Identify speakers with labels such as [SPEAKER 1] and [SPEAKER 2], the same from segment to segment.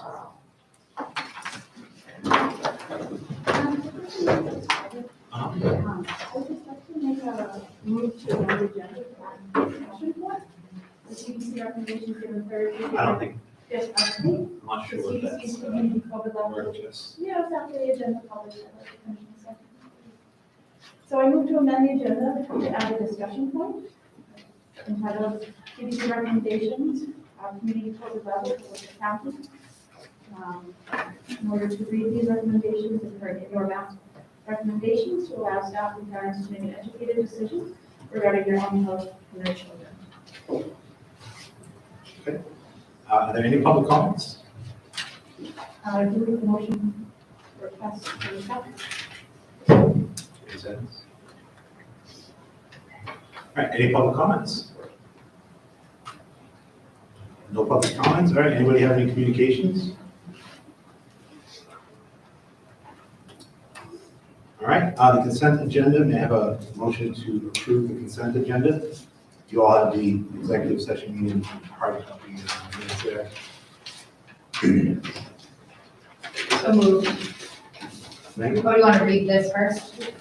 [SPEAKER 1] I would just like to make a move to amend the agenda for discussion point. The CDC recommendations given Thursday.
[SPEAKER 2] I don't think,
[SPEAKER 1] Yes, okay.
[SPEAKER 2] I'm not
[SPEAKER 1] The
[SPEAKER 2] sure what
[SPEAKER 1] CDC's
[SPEAKER 2] that's.
[SPEAKER 1] community public
[SPEAKER 2] Work
[SPEAKER 1] level.
[SPEAKER 2] just.
[SPEAKER 1] Yeah, it's after the agenda published. I'd like to finish in a second. So I move to amend the agenda to add a discussion point entitled CDC recommendations, community public level for the county. In order to read these recommendations and correct in your map recommendations to allow staff and parents to make an educated decision regarding their own health and their children.
[SPEAKER 2] Are there any public comments?
[SPEAKER 1] Do we have a motion request for the second?
[SPEAKER 2] Any seconds? All right, any public comments? No public comments, all right, anybody have any communications? All right, the consent agenda, may I have a motion to approve the consent agenda? You all have the executive session meeting hard copy minutes there.
[SPEAKER 3] So moved.
[SPEAKER 2] Megan?
[SPEAKER 3] Oh, you want to read this first?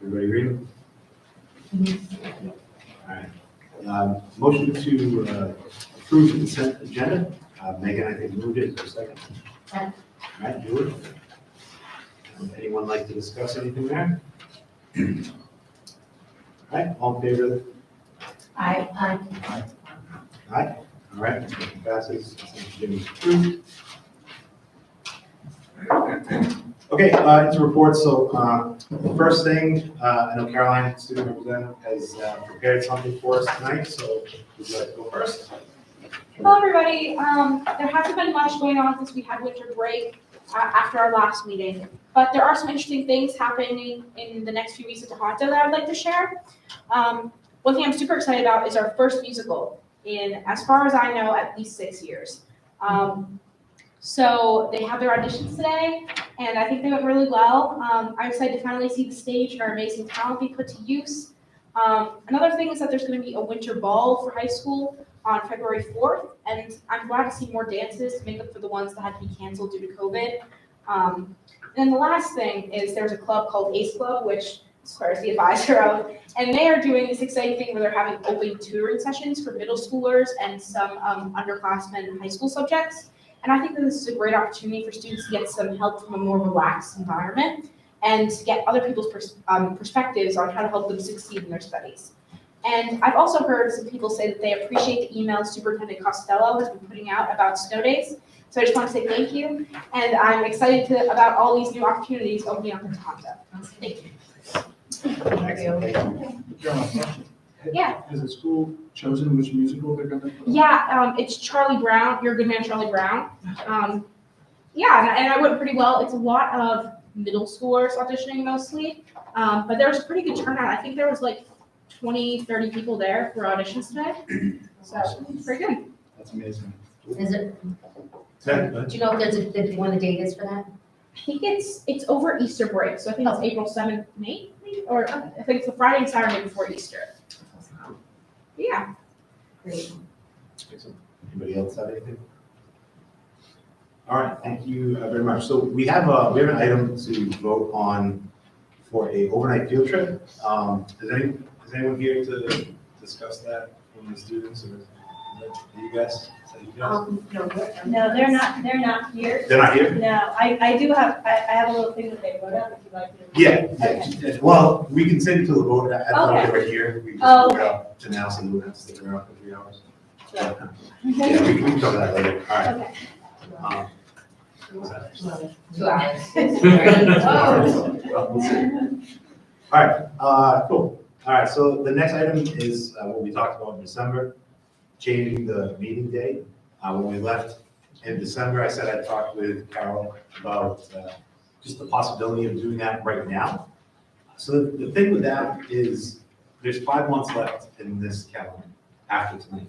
[SPEAKER 2] Everybody read? All right. Motion to approve the consent agenda. Megan, I think moved it. Is there a second?
[SPEAKER 3] Second.
[SPEAKER 2] All right, Julie? Would anyone like to discuss anything there? All right, all in favor?
[SPEAKER 3] Aye.
[SPEAKER 2] Aye. All right, motion passes. Consent agenda is approved. Okay, into reports. So the first thing, I know Caroline, student representative, has prepared something for us tonight. So would you like to go first?
[SPEAKER 4] Hello, everybody. There hasn't been much going on since we had winter break after our last meeting, but there are some interesting things happening in the next few weeks at Tohoto that I'd like to share. One thing I'm super excited about is our first musical in, as far as I know, at least 6 years. So they have their auditions today, and I think they went really well. I'm excited to finally see the stage and our amazing talent be put to use. Another thing is that there's going to be a winter ball for high school on February 4th, and I'm glad to see more dances to make up for the ones that had to be canceled due to COVID. And then the last thing is there's a club called Ace Club, which Claire is the advisor of, and they are doing this exciting thing where they're having open tutoring sessions for middle schoolers and some underclassmen high school subjects. And I think that this is a great opportunity for students to get some help from a more relaxed environment and to get other people's perspectives on how to help them succeed in their studies. And I've also heard some people say that they appreciate the email Superintendent Costello has been putting out about snow days. So I just want to say thank you, and I'm excited about all these new opportunities opening up in Tohoto. Thank you. Yeah.
[SPEAKER 5] Has the school chosen which musical they're gonna?
[SPEAKER 4] Yeah, it's Charlie Brown, Your Good Man Charlie Brown. Yeah, and I went pretty well. It's a lot of middle schoolers auditioning mostly, but there was a pretty good turnout. I think there was like 20, 30 people there for auditions today. So pretty good.
[SPEAKER 5] That's amazing.
[SPEAKER 3] Is it,
[SPEAKER 2] Okay,
[SPEAKER 3] do you know if there's when the date is for that?
[SPEAKER 4] I think it's over Easter break, so I think it's April 7th, 8th, or I think it's the Friday and Saturday before Easter. Yeah.
[SPEAKER 3] Great.
[SPEAKER 2] Excellent. Anybody else have anything? All right, thank you very much. So we have an item to vote on for a overnight field trip. Is anyone here to discuss that from the students or you guys?
[SPEAKER 6] No, they're not here.
[SPEAKER 2] They're not here?
[SPEAKER 6] No, I do have, I have a little thing that they wrote up, if you'd like me to.
[SPEAKER 2] Yeah, well, we can send it to the vote, I thought they
[SPEAKER 6] Okay.
[SPEAKER 2] were here, we just
[SPEAKER 6] Oh,
[SPEAKER 2] moved
[SPEAKER 6] okay.
[SPEAKER 2] up to now, so we won't have to stick around for 3 hours.
[SPEAKER 6] Sure.
[SPEAKER 2] Yeah, we can cover that later, all right.
[SPEAKER 6] Okay.
[SPEAKER 2] What was that?
[SPEAKER 3] 2 hours.
[SPEAKER 2] Well, we'll see. All right, cool. All right, so the next item is what we talked about in December, changing the meeting date. When we left in December, I said I'd talk with Carol about just the possibility of doing that right now. So the thing with that is there's 5 months left in this calendar after tonight.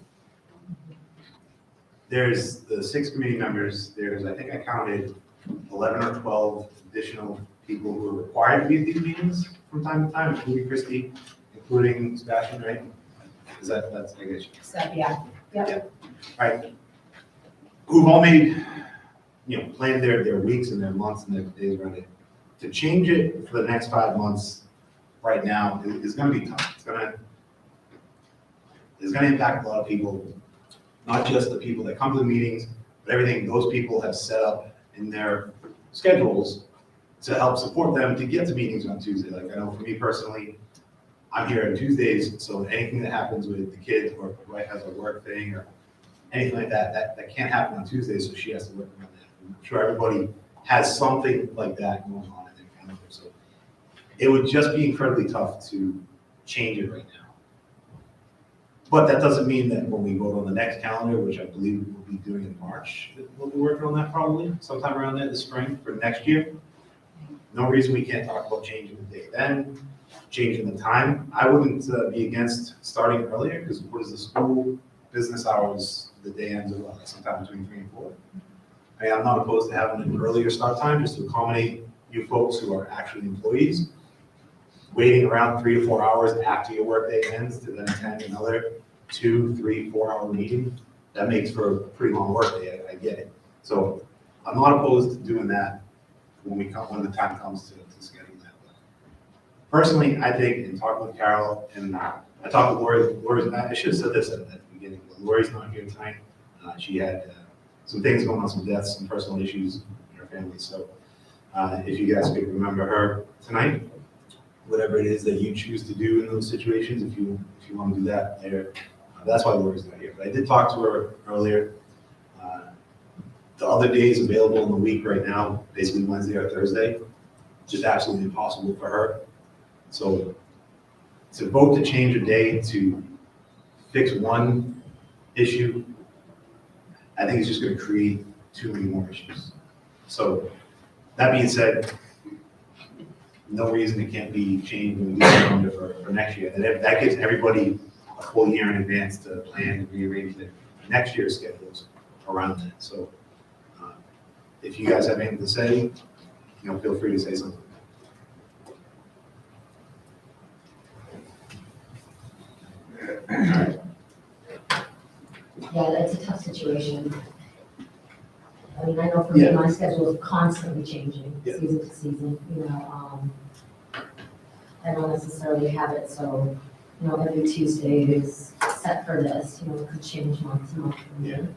[SPEAKER 2] There's the 6 committee members, there's, I think I counted 11 or 12 additional people who are required to be at these meetings from time to time, including Christie, including Sebastian, right? That's, I guess.
[SPEAKER 3] So, yeah.
[SPEAKER 2] Right. Who've all made, planned their weeks and their months and their days around it. To change it for the next 5 months right now is gonna be tough. It's gonna impact a lot of people, not just the people that come to the meetings, but everything those people have set up in their schedules to help support them to get to meetings on Tuesday. Like, I know for me personally, I'm here on Tuesdays, so anything that happens with the kids, or if my wife has a work thing, or anything like that can't happen on Tuesdays, so she has to work around that. I'm sure everybody has something like that going on in their calendar, so it would just be incredibly tough to change it right now. But that doesn't mean that when we vote on the next calendar, which I believe we'll be doing in March, that we'll be working on that probably sometime around there this spring for next year. No reason we can't talk about changing the date then, changing the time. I wouldn't be against starting earlier, because what is the school business hours, the day ends at what, sometime between 3 and 4? I mean, I'm not opposed to having an earlier start time, just to accommodate you folks who are actually employees. Waiting around 3 to 4 hours after your workday ends to then attend another 2, 3, 4 hour meeting, that makes for a pretty long workday, I get it. So I'm not opposed to doing that when the time comes to schedule that. Personally, I think, in talking with Carol, and I talked with Lori, I should have said this at the beginning, but Lori's not here tonight. She had some things going on, some deaths, some personal issues in her family. So if you guys could remember her tonight, whatever it is that you choose to do in those situations, if you want to do that there, that's why Lori's not here. But I did talk to her earlier. The other days available in the week right now, basically Wednesday or Thursday, just absolutely impossible for her. So to vote to change a day to fix one issue, I think it's just going to create too many more issues. So that being said, no reason it can't be changed when we get the calendar for next year. And that gives everybody a full year in advance to plan and rearrange their next year's schedules around that. So if you guys have anything to say, feel free to say something.
[SPEAKER 3] Yeah, that's a tough situation. I mean, I know for me,
[SPEAKER 2] Yeah.
[SPEAKER 3] my schedule is constantly changing,
[SPEAKER 2] Yeah.
[SPEAKER 3] season to season, I don't necessarily have it, so, every Tuesday is set for this, it could change month to month for me.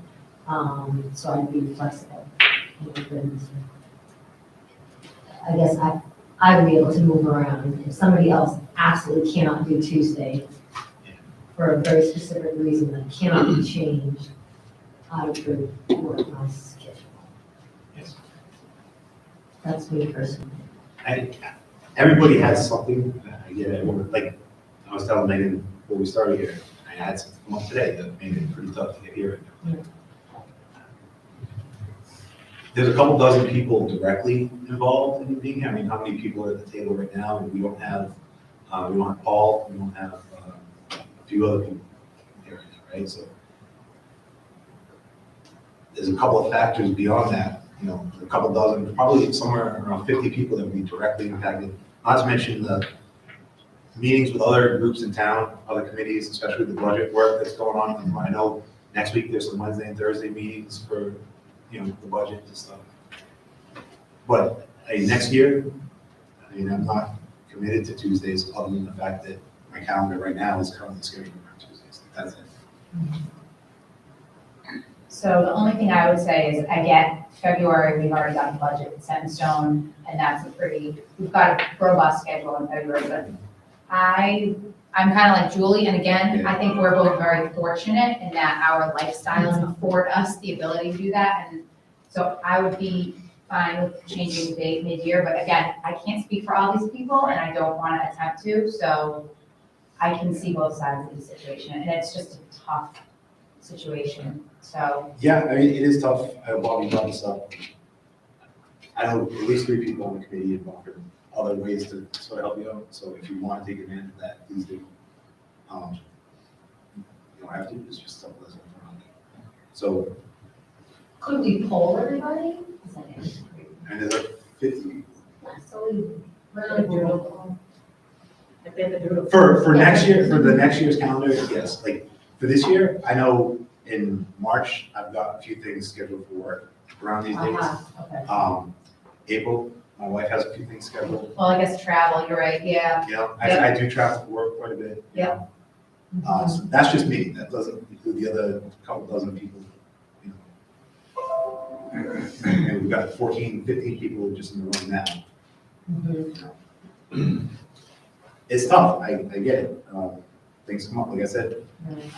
[SPEAKER 3] So I'd be flexible. And I guess I would be able to move around. If somebody else absolutely cannot do Tuesday for a very specific reason that cannot be changed, I could work my schedule.
[SPEAKER 2] Yes.
[SPEAKER 3] That's me personally.
[SPEAKER 2] Everybody has something. I get it. Like I was telling Megan before we started here, I had something come up today that made it pretty tough to get here. There's a couple dozen people directly involved in being here. I mean, how many people are at the table right now? We don't have Paul. We don't have a few other people here right now, right? So there's a couple of factors beyond that. A couple dozen, probably somewhere around 50 people that would be directly impacted. Not to mention the meetings with other groups in town, other committees, especially the budget work that's going on. I know next week there's some Wednesday and Thursday meetings for, the budget and stuff. But next year, I'm not committed to Tuesdays other than the fact that my calendar right now is currently scheduled around Tuesdays. That's it.
[SPEAKER 7] So the only thing I would say is, I get February, we've already got the budget set in stone, and that's we've got a robust schedule in February, but I'm kind of like Julie, and again, I think we're both very fortunate in that our lifestyles afford us the ability to do that, and so I would be fine with changing the date mid-year, but again, I can't speak for all these people, and I don't want to attempt to, so I can see both sides of the situation, and it's just a tough situation, so.
[SPEAKER 2] Yeah, I mean, it is tough. Bobby brought this up. I know at least 3 people on the committee have offered other ways to sort of help you out. So if you want to take advantage of that, please do. You don't have to, it's just something that's around. So,
[SPEAKER 3] Could we poll everybody? Is that it?
[SPEAKER 2] and there's like 50.
[SPEAKER 3] So we really do.
[SPEAKER 6] If they have to do it.
[SPEAKER 2] For next year, for the next year's calendar, yes. Like, for this year, I know in March, I've got a few things scheduled for work around these dates.
[SPEAKER 3] Okay.
[SPEAKER 2] April, my wife has a few things scheduled.
[SPEAKER 7] Well, I guess travel, you're right, yeah.
[SPEAKER 2] You know, I do travel for work quite a bit. you
[SPEAKER 7] Yep.
[SPEAKER 2] know. So that's just me. That doesn't include the other couple dozen people, you know. And we've got 14, 15 people just in the room now.
[SPEAKER 3] Mhm.
[SPEAKER 2] It's tough. I get it. Things come up. Like I said,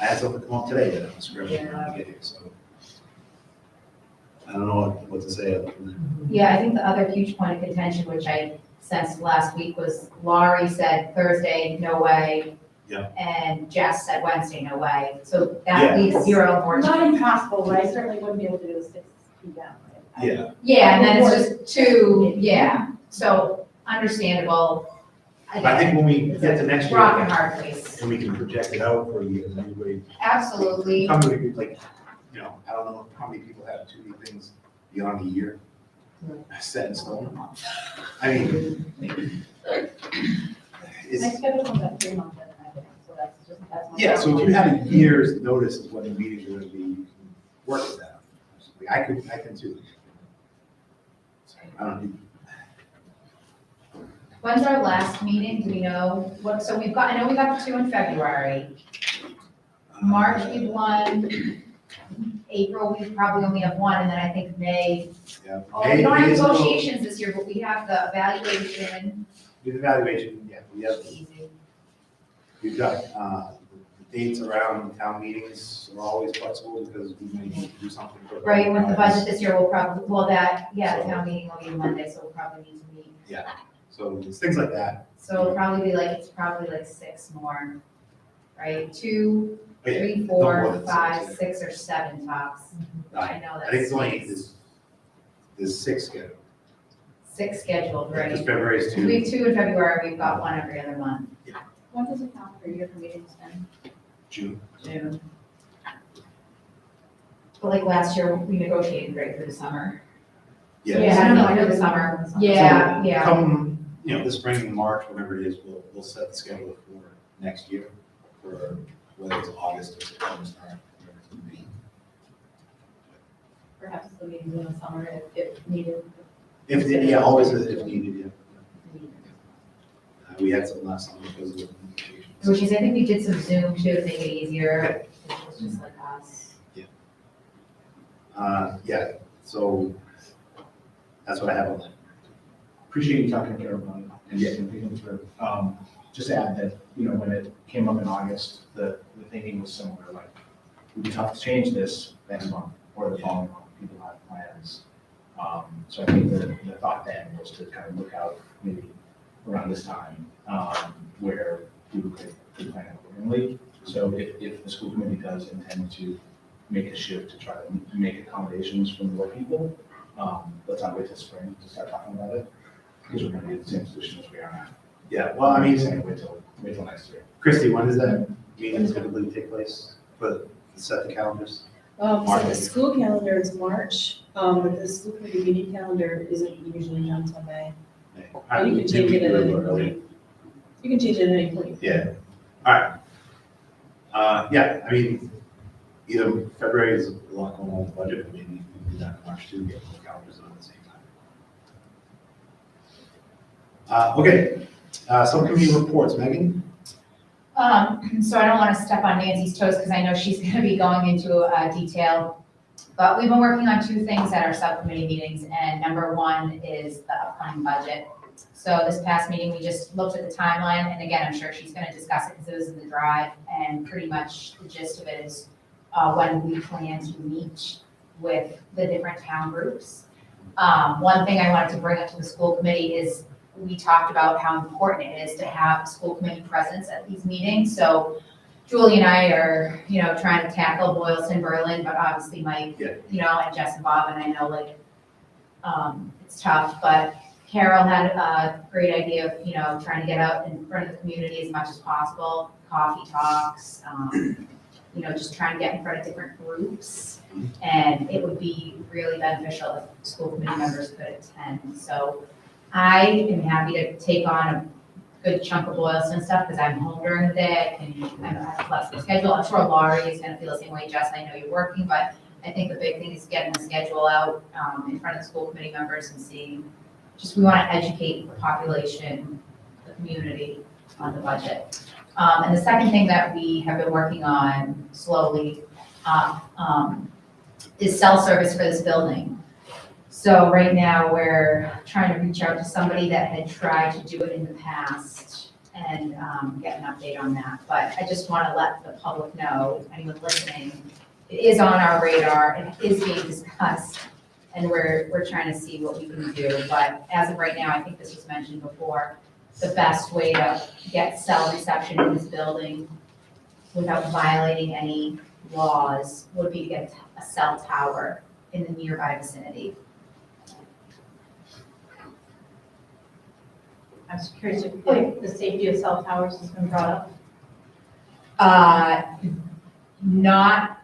[SPEAKER 2] I had something come up today that I was scrambling to get here, so. I don't know what to say other than that.
[SPEAKER 7] Yeah, I think the other huge point of contention, which I sensed last week, was Laurie said Thursday, no way.
[SPEAKER 2] Yeah.
[SPEAKER 7] And Jess said Wednesday, no way. So
[SPEAKER 2] Yeah.
[SPEAKER 7] that leaves 0 more.
[SPEAKER 1] Not impossible, but I certainly wouldn't be able to do the 6 PM. right?
[SPEAKER 2] Yeah.
[SPEAKER 7] Yeah, and then it's just 2, yeah. So understandable.
[SPEAKER 2] I think when we get to next
[SPEAKER 7] Rock
[SPEAKER 2] year,
[SPEAKER 7] and hard place.
[SPEAKER 2] and we can project it out for you, and everybody,
[SPEAKER 7] Absolutely.
[SPEAKER 2] come to, like, you know, I don't know how many people have too many things beyond a year set in stone. I mean,
[SPEAKER 6] My
[SPEAKER 2] it's,
[SPEAKER 6] schedule comes at 3 months at a time, so that's my.
[SPEAKER 2] yeah, so if you had a year's notice of when the meetings are gonna be, you can work with that. Like, I can too. I don't need.
[SPEAKER 7] When's our last meeting? Do we know? What, so I know we got the 2 in February. March, we won. April, we probably only have 1, and then I think May.
[SPEAKER 2] Yeah.
[SPEAKER 7] Oh, we don't have
[SPEAKER 2] May is a little-
[SPEAKER 7] negotiations this year, but we have the evaluation.
[SPEAKER 2] With evaluation, yeah,
[SPEAKER 7] Easy.
[SPEAKER 2] we've got, the dates around town meetings are always flexible because we may need to do something. for
[SPEAKER 7] Right, with the budget this year, we'll probably, the town meeting will be Monday, so we'll probably need to meet.
[SPEAKER 2] Yeah, so it's things like that.
[SPEAKER 7] So it'll probably be it's probably 6 more, right? 2,
[SPEAKER 2] But yeah,
[SPEAKER 7] 3,
[SPEAKER 2] no more
[SPEAKER 7] 4,
[SPEAKER 2] than
[SPEAKER 7] 5,
[SPEAKER 2] six,
[SPEAKER 7] 6, or 7 tops. I know
[SPEAKER 2] I
[SPEAKER 7] that's.
[SPEAKER 2] think it's only, there's 6 scheduled.
[SPEAKER 7] 6 scheduled,
[SPEAKER 2] Because
[SPEAKER 7] right?
[SPEAKER 2] February is
[SPEAKER 7] We
[SPEAKER 2] 2,
[SPEAKER 7] have 2 in February, we've got 1 every other month.
[SPEAKER 6] When does it count for year for meetings then?
[SPEAKER 2] June.
[SPEAKER 6] June.
[SPEAKER 7] But last year, we negotiated right through the summer.
[SPEAKER 2] Yeah.
[SPEAKER 7] I know the summer. Yeah, yeah.
[SPEAKER 2] Come, this spring, March, whatever it is, we'll set the schedule for next year, for whether it's August or September start, whatever it's gonna be.
[SPEAKER 6] Perhaps the meetings in the summer if needed.
[SPEAKER 2] Always if needed, yeah. We had some last summer because of the communications.
[SPEAKER 7] Which is, I think we did some Zoom too to make it easier. It was just like us.
[SPEAKER 2] Yeah, so that's what I have on that.
[SPEAKER 5] Appreciate you talking to everyone and getting things through. Just to add that, when it came up in August, the thinking was similar, like, it would be tough to change this next month or the following month, people have plans. So I think the thought then was to kind of look out maybe around this time, where people could plan accordingly. So if the school committee does intend to make a shift to try to make accommodations for more people, let's not wait till spring to start talking about it, because we're gonna be in the same position as we are now.
[SPEAKER 2] Yeah, well, I mean,
[SPEAKER 5] Saying wait till next year.
[SPEAKER 2] Christy, when does that meeting typically take place for set the calendars?
[SPEAKER 8] So
[SPEAKER 2] March.
[SPEAKER 8] the school calendar is March, but the school committee meeting calendar isn't usually done until May. But you can change it at any point. You can change it at any point.
[SPEAKER 2] Yeah, all right. Yeah, I mean, either February is a lot going on with the budget, but maybe we can do that in March too, get both calendars on at the same time. Okay, subcommittee reports, Megan?
[SPEAKER 7] So I don't want to step on Nancy's toes because I know she's going to be going into detail But we've been working on two things at our subcommittee meetings, and number one is the upcoming budget. So this past meeting, we just looked at the timeline, and again, I'm sure she's gonna discuss it because it was in the drive, and pretty much the gist of it is when we plan to meet with the different town groups. One thing I wanted to bring up to the school committee is we talked about how important it is to have a school committee presence at these meetings. So Julie and I are, trying to tackle Boylston, Berlin, but obviously Mike, and Jess and Bob, and I know it's tough, but Carol had a great idea of, trying to get out in front of the community as much as possible, coffee talks, just trying to get in front of different groups. And it would be really beneficial if school committee members could attend. So I am happy to take on a good chunk of Boylston stuff because I'm home during the day and I have a flexible schedule. I'm sure Laurie is going to feel the same way, Jess, I know you're working, but I think the big thing is getting the schedule out in front of the school committee members and seeing, we want to educate the population, the community on the budget. And the second thing that we have been working on slowly is cell service for this building. So right now, we're trying to reach out to somebody that had tried to do it in the past and get an update on that. But I just want to let the public know, anyone listening, it is on our radar, it is being discussed, and we're trying to see what we can do. But as of right now, I think this was mentioned before, the best way to get cell reception in this building without violating any laws would be to get a cell tower in the nearby vicinity.
[SPEAKER 6] I was curious if the safety of cell towers has been brought up.
[SPEAKER 7] Not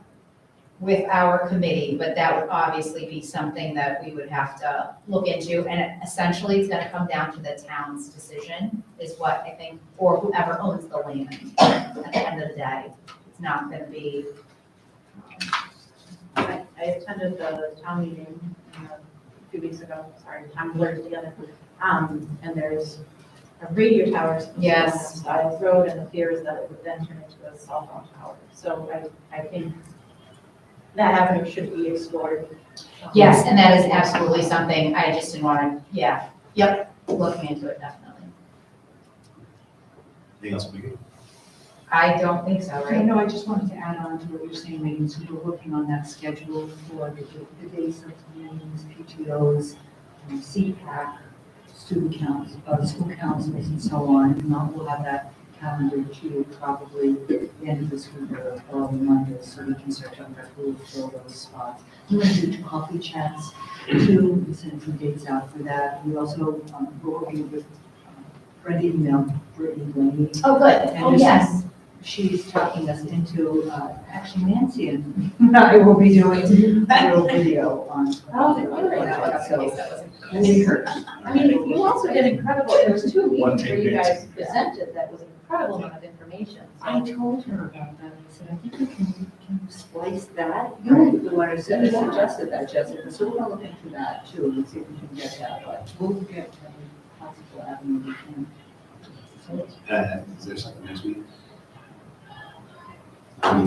[SPEAKER 7] with our committee, but that would obviously be something that we would have to look into. And essentially, it's gonna come down to the town's decision, is what I think, or whoever owns the land at the end of the day. It's not gonna be.
[SPEAKER 6] I attended the town meeting a few weeks ago, sorry, I'm blurred together. And there's a radio tower
[SPEAKER 7] Yes.
[SPEAKER 6] on Stiles Road, and the fear is that it would then turn into a cell phone tower. So I think that avenue should be explored.
[SPEAKER 7] Yes, and that is absolutely something, I just didn't wanna, looking into it definitely.
[SPEAKER 2] Anything else, Mickey?
[SPEAKER 7] I don't think so, right?
[SPEAKER 9] No, I just wanted to add on to what you're saying, Megan, so we're working on that schedule for the days of meetings, PTOs, CPAC, student councils, school councils and so on. And we'll have that calendar to probably the end of this week or early Monday, so we can start talking about who will fill those spots. We want to do 2 coffee chats too, we send some dates out for that. We also, we're working with Brenda emailed Brittany Blaney.
[SPEAKER 7] Oh, good,
[SPEAKER 9] And
[SPEAKER 7] oh,
[SPEAKER 9] this
[SPEAKER 7] yes.
[SPEAKER 9] is- She's talking us into, actually Nancy and I will be doing a little video on.
[SPEAKER 6] Oh, really?
[SPEAKER 9] So, we encourage.
[SPEAKER 6] I mean, you also did incredible, there was 2
[SPEAKER 5] One
[SPEAKER 6] meetings where you
[SPEAKER 5] tidbit.
[SPEAKER 6] guys presented that was an incredible amount of information.
[SPEAKER 9] I told her about that. I said, I think we can splice that. You're the one who said, suggested that, Jessica. So we'll look into that too and see if we can get that. But we'll get every possible avenue we can.
[SPEAKER 2] Is there something next week?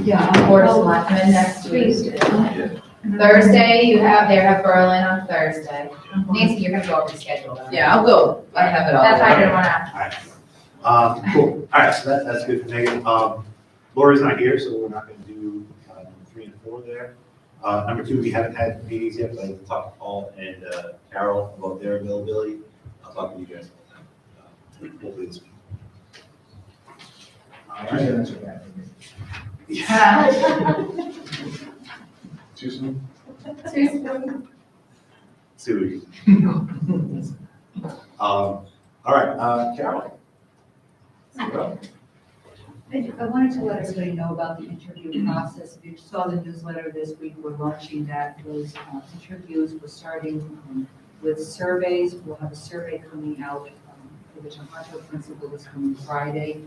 [SPEAKER 9] Yeah.
[SPEAKER 7] Board of Selectmen next week.
[SPEAKER 2] Yeah.
[SPEAKER 7] Thursday, they have Berlin on Thursday. Nancy, you're gonna go over the schedule though.
[SPEAKER 10] Yeah, I'll go. I have it all.
[SPEAKER 7] That's why I didn't wanna.
[SPEAKER 2] All right. Cool. All right, so that's good for Megan. Lori's not here, so we're not gonna do 3 and 4 there. Number 2, we haven't had meetings yet, but I can talk to Paul and Carol about their availability. I'll talk to you guys about that, hopefully this week.
[SPEAKER 5] I can answer that.
[SPEAKER 2] Too soon?
[SPEAKER 7] Susan.
[SPEAKER 2] All right, Carol.
[SPEAKER 9] I wanted to let everybody know about the interview process. If you saw the newsletter this week, we're launching that. Those interviews, we're starting with surveys. We'll have a survey coming out for the Tohoto principal this coming Friday.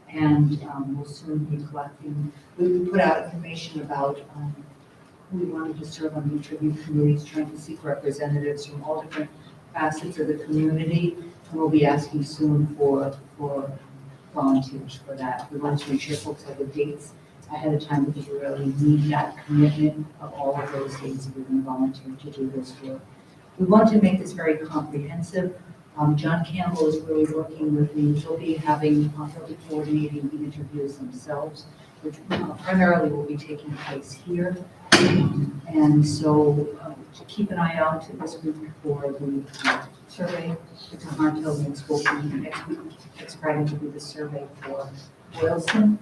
[SPEAKER 9] And we'll soon be collecting, we put out information about who we wanted to serve on the interview committees, trying to seek representatives from all different facets of the community. And we'll be asking soon for volunteers for that. We want to make sure folks have the dates ahead of time because we really need that commitment of all of those things that we're going to volunteer to do this work. We want to make this very comprehensive. John Campbell is really working with me. He'll be coordinating the interviews themselves, which primarily will be taking place here. And so to keep an eye out to this week for the survey, the Tohoto next week, next Friday will be the survey for Boylston.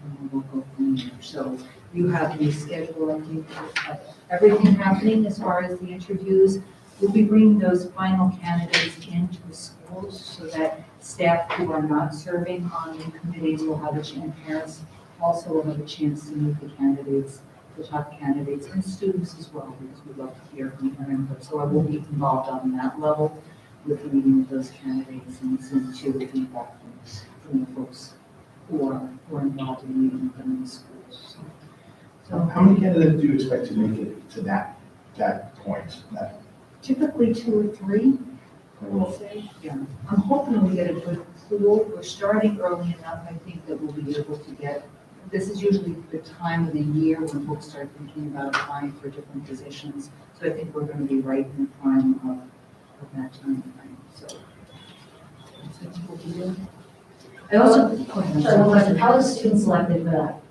[SPEAKER 9] And then we'll go from there. So you have the schedule, I think, of everything happening as far as the interviews. We'll be bringing those final candidates into the schools so that staff who are not serving on the committees will have a chance, parents also will have a chance to meet the candidates, the top candidates, and students as well, because we love to hear from their input. So I will be involved on that level with the meeting with those candidates and listening to the feedback from the folks who are involved in meeting with them in the schools.
[SPEAKER 5] So how many candidates do you expect to make it to that point?
[SPEAKER 9] Typically 2 or 3, I will say. Yeah. I'm hoping we get a good pool. We're starting early enough, I think, that we'll be able to get, this is usually the time of the year when folks start thinking about applying for different positions. So I think we're going to be right in the prime of that time frame. So I think we'll be good. I also, go ahead.
[SPEAKER 3] Sorry, one question. How is student selected for that?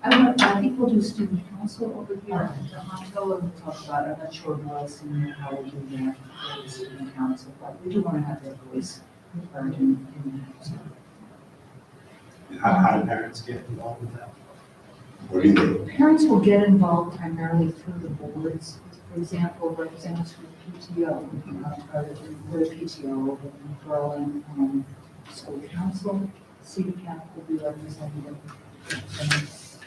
[SPEAKER 9] I think we'll do student council over here in Tohoto, and we'll talk about it. I'm not sure Boylston how we'll do that for the student council, but we do want to have their voice heard in that. So.
[SPEAKER 2] How do parents get involved with that? Or do they?
[SPEAKER 9] Parents will get involved primarily through the boards. For example, representatives from the PTO, or the PTO, the Berlin School Council, CPAC will be representative.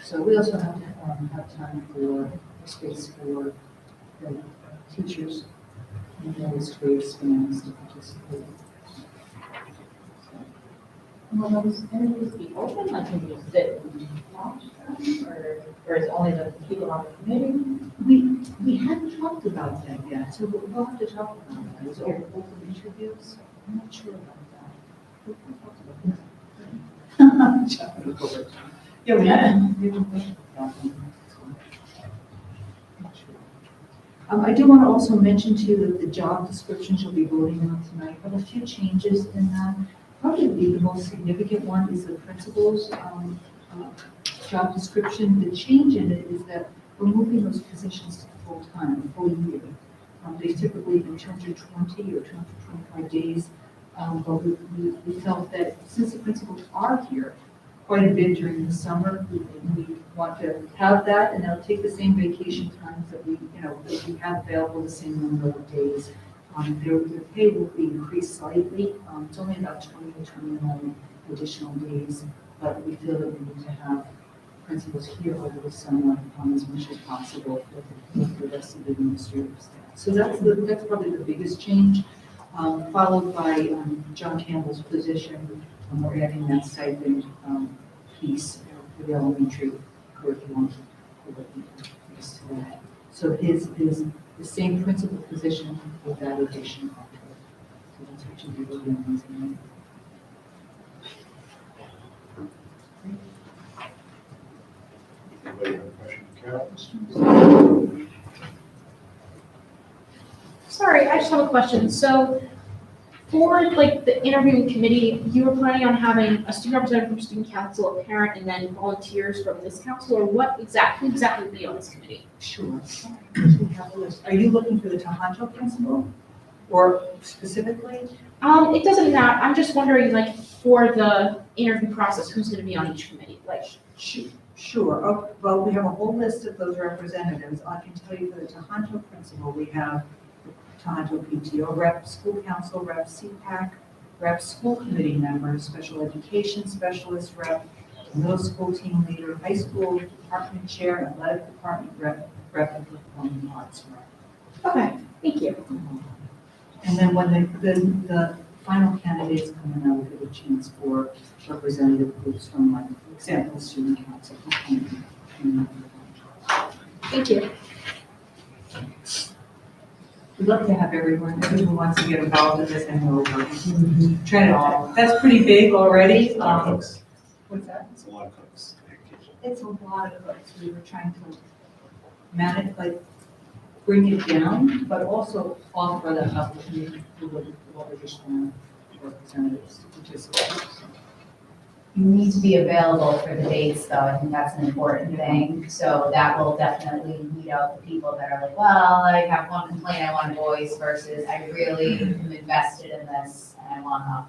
[SPEAKER 9] So we also have to have time for space for the teachers and various grades fans to participate.
[SPEAKER 6] Will those interviews be open, like interviews that we watch, or is it only the people on the committee?
[SPEAKER 9] We haven't talked about that yet, so we'll have to talk about that. Is there open interviews? I'm not sure about that. We'll talk about that. Yeah, we haven't. I do want to also mention to you that the job descriptions you'll be voting on tonight have a few changes in that. Probably the most significant one is the principal's job description. The change in it is that we're moving those positions to full-time, full year. They typically been 220 or 225 days, but we felt that since the principals are here quite a bit during the summer, we want to have that, and they'll take the same vacation times that we have available, the same number of days. Their pay will be increased slightly. It's only about 20 to 21 additional days, but we feel that we need to have principals here over the summer as much as possible with the rest of the administrative staff. So that's probably the biggest change, followed by John Campbell's position. We're adding that stipend piece for the elementary curriculum. So his the same principal position with that addition. So that's what you'll be looking at tonight.
[SPEAKER 2] Anybody have a question for Carol?
[SPEAKER 4] Sorry, I just have a question. So for like the interviewing committee, you were planning on having a student representative from student council, a parent, and then volunteers from this council, or what exactly would be on this committee?
[SPEAKER 9] Sure. Are you looking for the Tohoto principal or specifically?
[SPEAKER 4] It doesn't matter. I'm just wondering, like, for the interview process, who's going to be on each committee? Like,
[SPEAKER 9] Sure. Oh, well, we have a whole list of those representatives. I can tell you for the Tohoto principal, we have Tohoto PTO rep, school council rep, CPAC rep, school committee member, special education specialist rep, middle school team leader, high school department chair, athletic department rep, and performing arts rep.
[SPEAKER 4] okay, thank you.
[SPEAKER 9] And then when the final candidates come in, I will give a chance for representative groups from, like, for example, student council.
[SPEAKER 4] Thank you.
[SPEAKER 9] We'd love to have everyone who wants to get involved in this and over. Try it all. That's pretty big already.
[SPEAKER 2] It's a lot of cooks.
[SPEAKER 9] What's that?
[SPEAKER 2] It's a lot of cooks.
[SPEAKER 9] it's a lot of us. We were trying to manage, like, bring it down, but also offer the opportunity for the additional representatives to participate.
[SPEAKER 7] You need to be available for the dates, though. I think that's an important thing. So that will definitely weed out the people that are like, well, I have one complaint I want to voice versus I really am invested in this and I want to.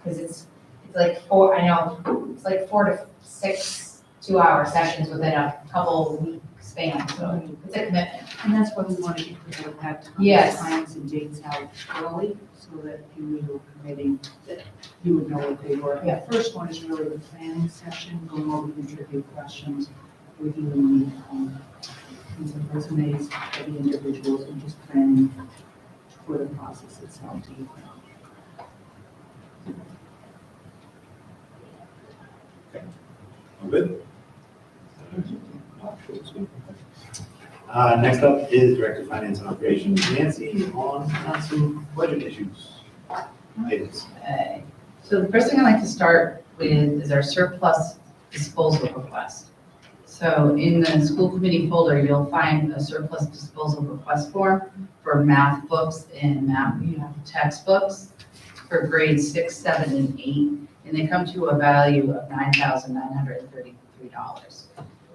[SPEAKER 7] Because it's like it's like 4 to 6 2-hour sessions within a couple week span. So it's a commitment.
[SPEAKER 9] And that's why we want to get people to have
[SPEAKER 7] Yes.
[SPEAKER 9] times and dates out early, so that if you were committing, that you would know what they were.
[SPEAKER 7] Yeah.
[SPEAKER 9] The first one is really the planning session, going over the interview questions, reviewing the resumes of the individuals, and just planning for the process itself.
[SPEAKER 2] I'm good? Next up is Director of Finance and Operations, Nancy, on some budget issues. Items.
[SPEAKER 10] Okay. So the first thing I'd like to start with is our surplus disposal request. So in the school committee folder, you'll find a surplus disposal request form for math books and math textbooks for grades 6, 7, and 8, and they come to a value of $9,933.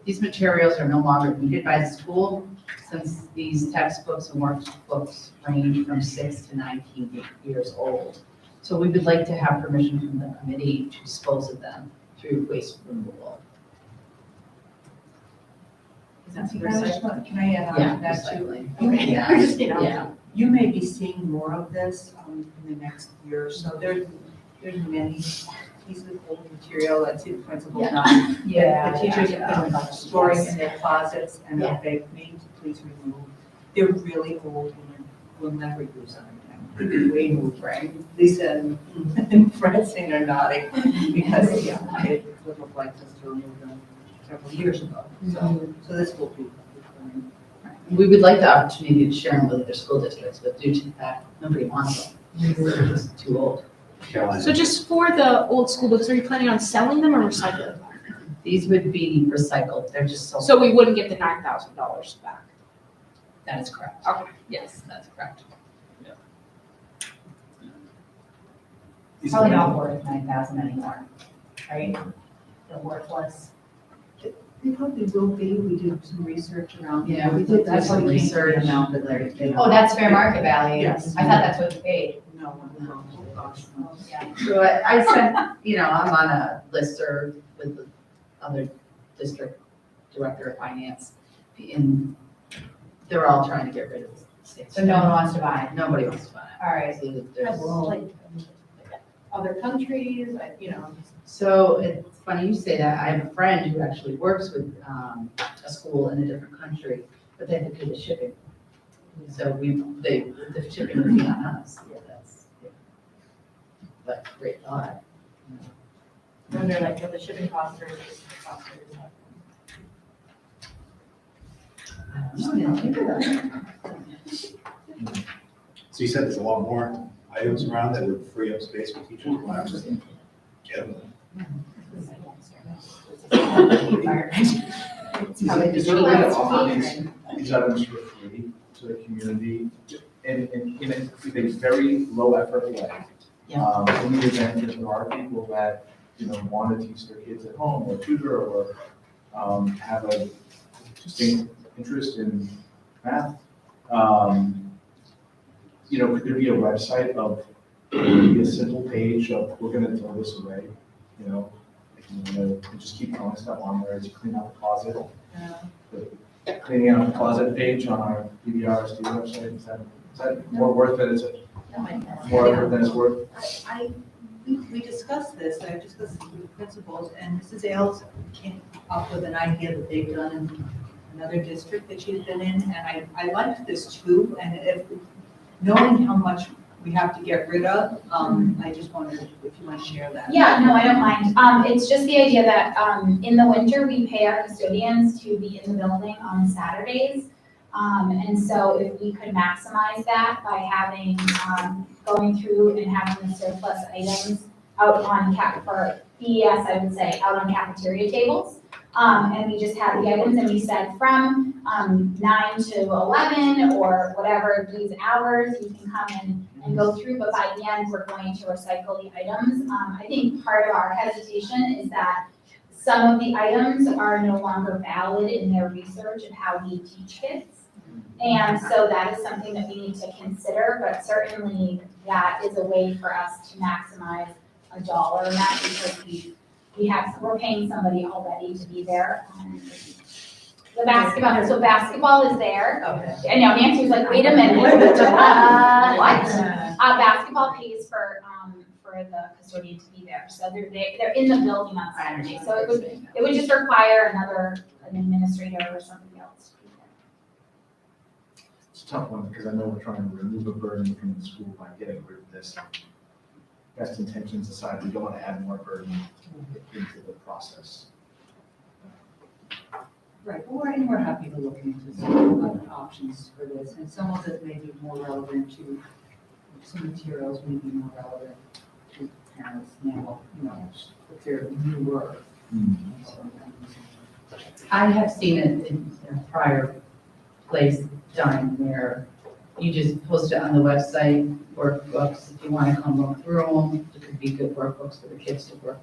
[SPEAKER 10] These materials are no longer needed by the school since these textbooks and workbooks range from 6 to 19 years old. So we would like to have permission from the committee to dispose of them through waste removal.
[SPEAKER 9] Is that recycling? Can I add on
[SPEAKER 10] Yeah,
[SPEAKER 9] to that too?
[SPEAKER 10] recycling.
[SPEAKER 9] Okay,
[SPEAKER 10] Yeah.
[SPEAKER 9] I just, you know,
[SPEAKER 10] Yeah.
[SPEAKER 9] you may be seeing more of this in the next year or so. There's many pieces of old material that the principal done.
[SPEAKER 7] Yeah.
[SPEAKER 9] The teachers have been storing in their closets and
[SPEAKER 7] Yeah.
[SPEAKER 9] have begged me to please remove. They're really old and we'll never use them again. Way moved, right? Lisa and Francine are nodding because it would look like this to remove them several years ago. So this will be.
[SPEAKER 10] We would like the opportunity to share them with other school districts, but due to the fact nobody wants them, they're just too old.
[SPEAKER 2] Caroline.
[SPEAKER 4] So just for the old school books, are you planning on selling them or recycling them?
[SPEAKER 10] These would be recycled, they're just so.
[SPEAKER 4] So we wouldn't get the $9,000 back?
[SPEAKER 10] That is correct.
[SPEAKER 4] Okay.
[SPEAKER 10] Yes, that's correct.
[SPEAKER 7] Probably not worth 9,000 anymore, right? They're worthless.
[SPEAKER 9] They probably will be. We did some research around.
[SPEAKER 10] Yeah, we did
[SPEAKER 9] That's
[SPEAKER 10] some
[SPEAKER 9] how we came to the
[SPEAKER 10] research.
[SPEAKER 9] amount that they're.
[SPEAKER 7] Oh, that's fair market value?
[SPEAKER 9] Yes.
[SPEAKER 7] I thought that's what you paid.
[SPEAKER 9] No, oh gosh, no.
[SPEAKER 7] Yeah.
[SPEAKER 10] So I sent, I'm on a listserv with the other district director of finance, and they're all trying to get rid of the state.
[SPEAKER 7] So no one wants to buy it?
[SPEAKER 10] Nobody wants to buy it.
[SPEAKER 7] All right.
[SPEAKER 10] So there's-
[SPEAKER 6] Like other countries,
[SPEAKER 10] So it's funny you say that. I have a friend who actually works with a school in a different country, but they have to pay the shipping. So the shipping would be on us. Yeah, but great thought.
[SPEAKER 6] wonder like what the shipping costs are.
[SPEAKER 10] I didn't think of that.
[SPEAKER 2] So you said there's a lot more items around that would free up space for teachers. Why don't you just get them?
[SPEAKER 5] Is there a way to offer these items for free to the community in a very low effort way?
[SPEAKER 10] Yeah.
[SPEAKER 5] In the event that there are people that, want to teach their kids at home or tutor or have a distinct interest in math. Could there be a website of, maybe a simple page of, we're gonna throw this away, if you want to just keep throwing stuff on there to clean out the closet. The cleaning out the closet page on our PBRSD website, is that more worth than it's, more effort than it's worth?
[SPEAKER 9] We discussed this, I've discussed this with the principals, and Mrs. Ailes came up with an idea that they've done in another district that she's been in, and I liked this too, and knowing how much we have to get rid of, I just wondered if you want to share that.
[SPEAKER 11] Yeah, no, I don't mind. It's just the idea that in the winter, we pay our custodians to be in the building on Saturdays. And so if we could maximize that by having, going through and having the surplus items out on for BES, I would say, out on cafeteria tables. And we just had the items and we said from 9 to 11 or whatever these hours, you can come in and go through, but by the end, we're going to recycle the items. I think part of our hesitation is that some of the items are no longer valid in their research of how we teach kids. And so that is something that we need to consider, but certainly that is a way for us to maximize a dollar amount because we're paying somebody already to be there. The basketball, so basketball is there.
[SPEAKER 10] Okay.
[SPEAKER 11] I know Nancy was like, wait a minute. What? Basketball pays for the custodian to be there, so they're in the building on Saturday. So it would just require an administrator or somebody else to be there.
[SPEAKER 5] It's a tough one because I know we're trying to remove a burden from the school by getting rid of this. Best intentions aside, we don't want to add more burden into the process.
[SPEAKER 9] Right, and we're happy to look into some other options for this, and some of it may be more relevant to, some materials may be more relevant to parents now, if they're newer.
[SPEAKER 10] I have seen it in a prior place done where you just post it on the website, workbooks, if you want to come look through them. It could be good workbooks for the kids to work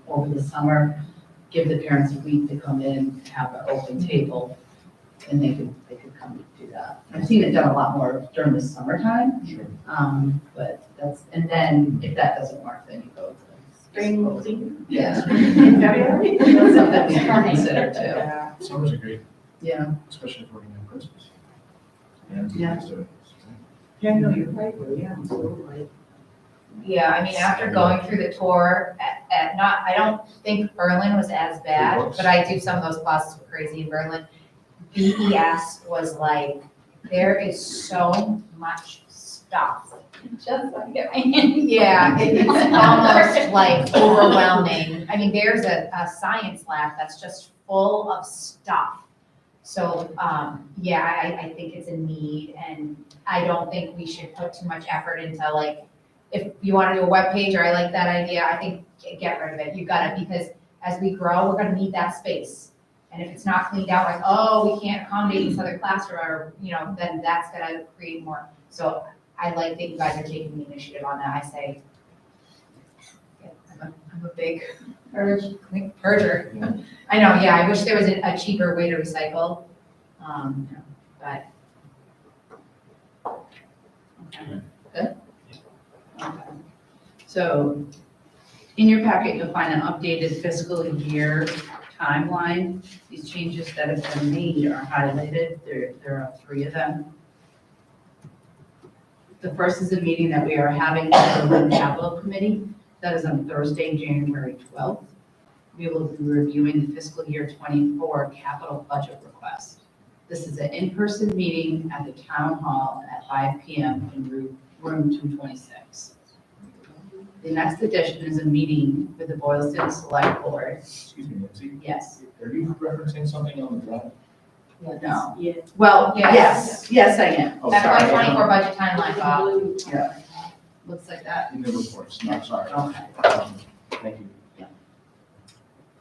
[SPEAKER 10] over the summer. Give the parents a week to come in, have an open table, and they could come do that. I've seen it done a lot more during the summertime.
[SPEAKER 5] Sure.
[SPEAKER 10] But and then if that doesn't work, then you go to
[SPEAKER 6] Spring,
[SPEAKER 10] yeah.
[SPEAKER 6] February.
[SPEAKER 10] That's something we can consider too.
[SPEAKER 5] Summers are great,
[SPEAKER 10] Yeah.
[SPEAKER 5] especially if we're working on Christmas. And
[SPEAKER 10] Yeah.
[SPEAKER 5] so-
[SPEAKER 9] Yeah, no, you're right, yeah, absolutely.
[SPEAKER 7] Yeah, I mean, after going through the tour, I don't think Berlin was as bad, but I do some of those classes were crazy in Berlin. BES was like, there is so much stuff.
[SPEAKER 11] Just like it.
[SPEAKER 7] Yeah, it's almost like overwhelming. I mean, there's a science lab that's just full of stuff. So, yeah, I think it's a need, and I don't think we should put too much effort into like, if you want to do a web page, or I like that idea, I think get rid of it. You gotta, because as we grow, we're gonna need that space. And if it's not cleaned out, like, oh, we can't accommodate this other classroom, or, then that's gonna create more. So I like that you guys are taking the initiative on that. I say, yeah, I'm a big purger.
[SPEAKER 5] Yeah.
[SPEAKER 7] I know, yeah, I wish there was a cheaper way to recycle, but.
[SPEAKER 10] Okay. Good? Okay. So in your packet, you'll find an updated fiscal year timeline. These changes that have been made are highlighted. There are 3 of them. The first is a meeting that we are having with the Berlin Capital Committee. That is on Thursday, January 12th. We will be reviewing the fiscal year 24 capital budget request. This is an in-person meeting at the town hall at 5 p.m. in room 226. The next edition is a meeting with the Boylston Select Board.
[SPEAKER 5] Excuse me, Nancy,
[SPEAKER 10] Yes.
[SPEAKER 5] are you referencing something on the drive?
[SPEAKER 10] No.
[SPEAKER 6] Yeah.
[SPEAKER 10] Well,
[SPEAKER 7] Yes.
[SPEAKER 10] yes, I am.
[SPEAKER 5] Oh,
[SPEAKER 7] That's
[SPEAKER 5] sorry.
[SPEAKER 7] my 24 budget timeline, Bob.
[SPEAKER 10] Yeah. Looks like that.
[SPEAKER 5] In the reports, no, sorry.
[SPEAKER 10] Okay.
[SPEAKER 5] Thank you.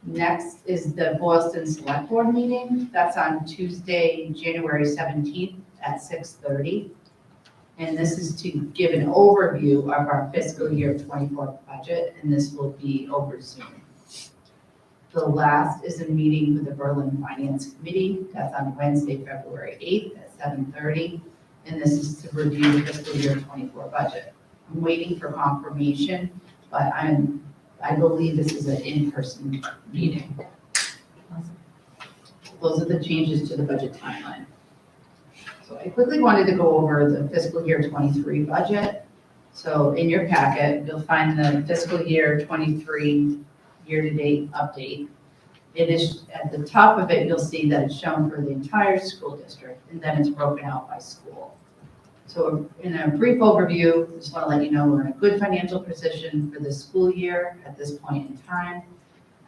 [SPEAKER 10] Next is the Boylston Select Board meeting. That's on Tuesday, January 17th at 6:30. And this is to give an overview of our fiscal year 24 budget, and this will be over Zoom. The last is a meeting with the Berlin Finance Committee. That's on Wednesday, February 8th at 7:30. And this is to review the fiscal year 24 budget. I'm waiting for confirmation, but I believe this is an in-person meeting. Those are the changes to the budget timeline. So I quickly wanted to go over the fiscal year 23 budget. So in your packet, you'll find the fiscal year 23 year-to-date update. It is, at the top of it, you'll see that it's shown for the entire school district, and then it's broken out by school. So in a brief overview, I just want to let you know we're in a good financial position for this school year at this point in time.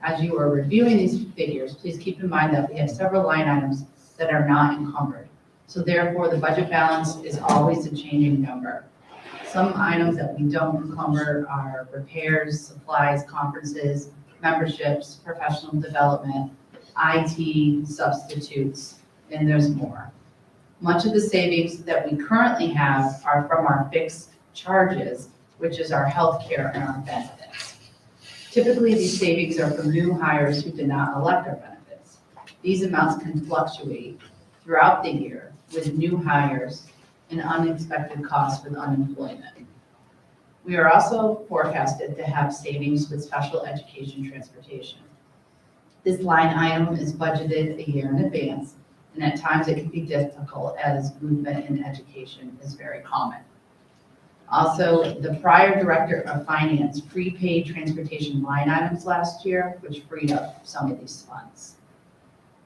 [SPEAKER 10] As you are reviewing these figures, please keep in mind that we have several line items that are not encumbered. So therefore, the budget balance is always a changing number. Some items that we don't encumber are repairs, supplies, conferences, memberships, professional development, IT substitutes, and there's more. Much of the savings that we currently have are from our fixed charges, which is our healthcare and our benefits. Typically, these savings are from new hires who did not elect our benefits. These amounts can fluctuate throughout the year with new hires and unexpected costs with unemployment. We are also forecasted to have savings with special education transportation. This line item is budgeted a year in advance, and at times it can be difficult as movement in education is very common. Also, the prior director of finance prepaid transportation line items last year, which freed up some of these funds.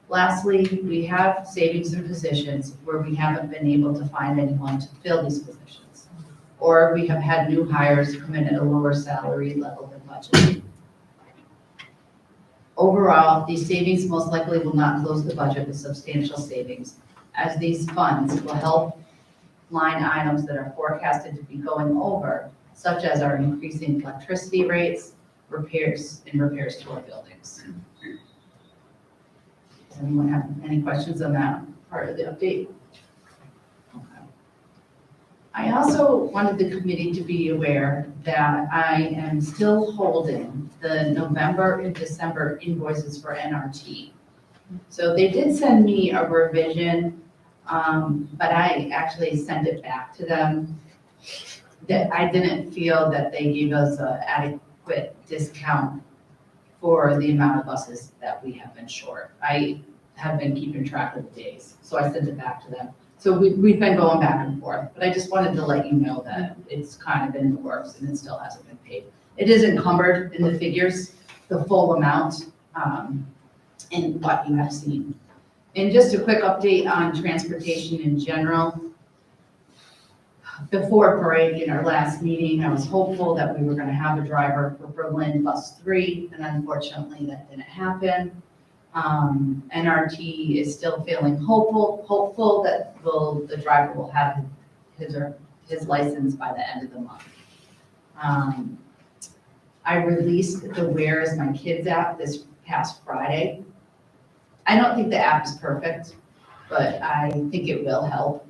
[SPEAKER 10] Lastly, we have savings in positions where we haven't been able to find anyone to fill these positions, or we have had new hires come in at a lower salary level than budgeted. Overall, these savings most likely will not close the budget with substantial savings, as these funds will help line items that are forecasted to be going over, such as our increasing electricity rates, repairs to our buildings. Does anyone have any questions on that part of the update? Okay. I also wanted the committee to be aware that I am still holding the November and December invoices for NRT. So they did send me a revision, but I actually sent it back to them. That I didn't feel that they gave us an adequate discount for the amount of buses that we have been short. I have been keeping track of the days, so I sent it back to them. So we've been going back and forth, but I just wanted to let you know that it's kind of in the works and it still hasn't been paid. It is encumbered in the figures, the full amount, in what you have seen. And just a quick update on transportation in general. Before break in our last meeting, I was hopeful that we were going to have a driver for Berlin Bus 3, and unfortunately that didn't happen. NRT is still feeling hopeful that the driver will have his license by the end of the month. I released the Where Is My Kids app this past Friday. I don't think the app is perfect, but I think it will help.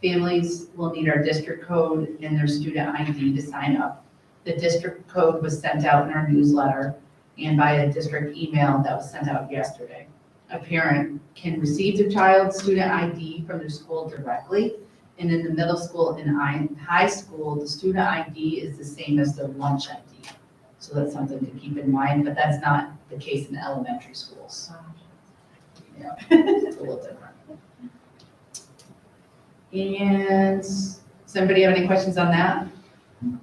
[SPEAKER 10] Families will need our district code and their student ID to sign up. The district code was sent out in our newsletter and by a district email that was sent out yesterday. A parent can receive their child's student ID from their school directly, and in the middle school and high school, the student ID is the same as their lunch ID. So that's something to keep in mind, but that's not the case in elementary schools. Yeah, it's a little different. And does anybody have any questions on that?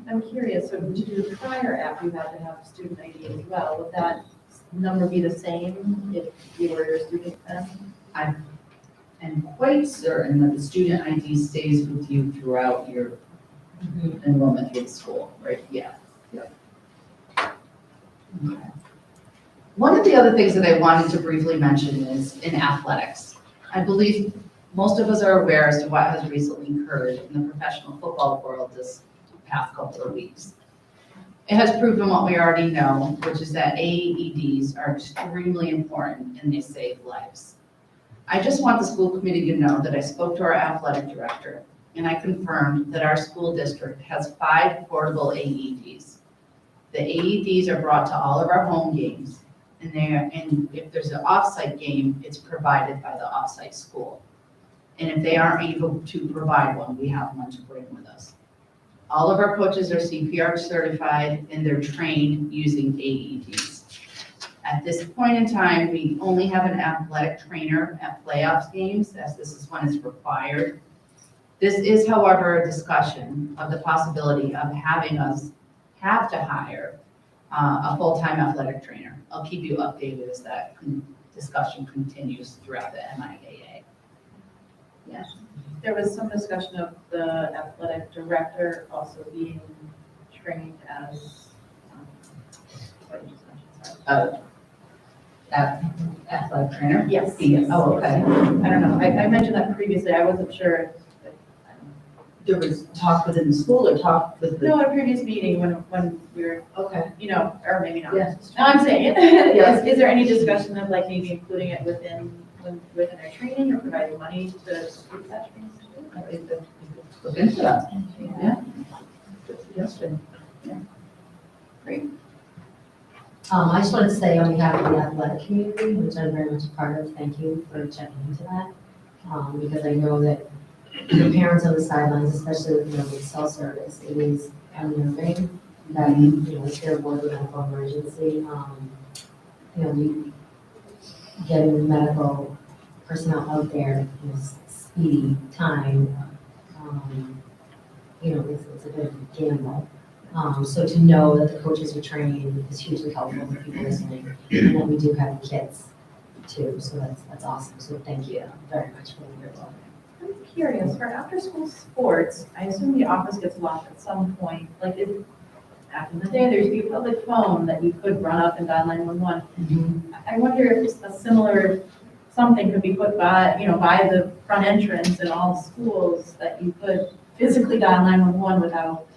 [SPEAKER 8] I'm curious, so to do the prior app, you had to have student ID as well. Would that number be the same if you were your student then?
[SPEAKER 10] I'm quite certain that the student ID stays with you throughout your enrollment through the school, right? Yeah. Okay. One of the other things that I wanted to briefly mention is in athletics. I believe most of us are aware as to what has recently occurred in the professional football world this past couple of weeks. It has proven what we already know, which is that AEDs are extremely important and they save lives. I just want the school committee to know that I spoke to our athletic director and I confirmed that our school district has 5 portable AEDs. The AEDs are brought to all of our home games, and if there's an off-site game, it's provided by the off-site school. And if they aren't able to provide one, we have one to bring with us. All of our coaches are CPR certified and they're trained using AEDs. At this point in time, we only have an athletic trainer at playoffs games, as this is when it's required. This is, however, a discussion of the possibility of having us have to hire a full-time athletic trainer. I'll keep you updated as that discussion continues throughout the MIAA. Yes.
[SPEAKER 8] There was some discussion of the athletic director also being trained as, what did you mention, sorry?
[SPEAKER 10] Athletic trainer?
[SPEAKER 8] Yes.
[SPEAKER 10] Oh, okay.
[SPEAKER 8] I don't know, I mentioned that previously, I wasn't sure if,
[SPEAKER 9] there was talk within the school or talk with the?
[SPEAKER 6] No, at a previous meeting when we were,
[SPEAKER 9] Okay.
[SPEAKER 6] or maybe not.
[SPEAKER 9] Yeah.
[SPEAKER 6] No, I'm saying it. Is there any discussion of like maybe including it within our training or providing money to do that training?
[SPEAKER 9] I think that we could look into that. Yeah. Good suggestion.
[SPEAKER 3] I just wanted to say on behalf of the athletic community, which I'm very much a part of, thank you for checking into that. Because I know that the parents on the sidelines, especially with cell service, it is unnerving that, if they're aboard a medical emergency, you getting medical personnel out there, speedy time, it's a bit of a gamble. So to know that the coaches are trained is hugely helpful for people listening, and that we do have the kits too, so that's awesome. So thank you very much for your work.
[SPEAKER 6] I'm curious, for after-school sports, I assume the office gets locked at some point, like if, after the day, there's a public phone that you could run up and dial 911. I wonder if a similar, something could be put by the front entrance in all schools that you could physically dial 911 without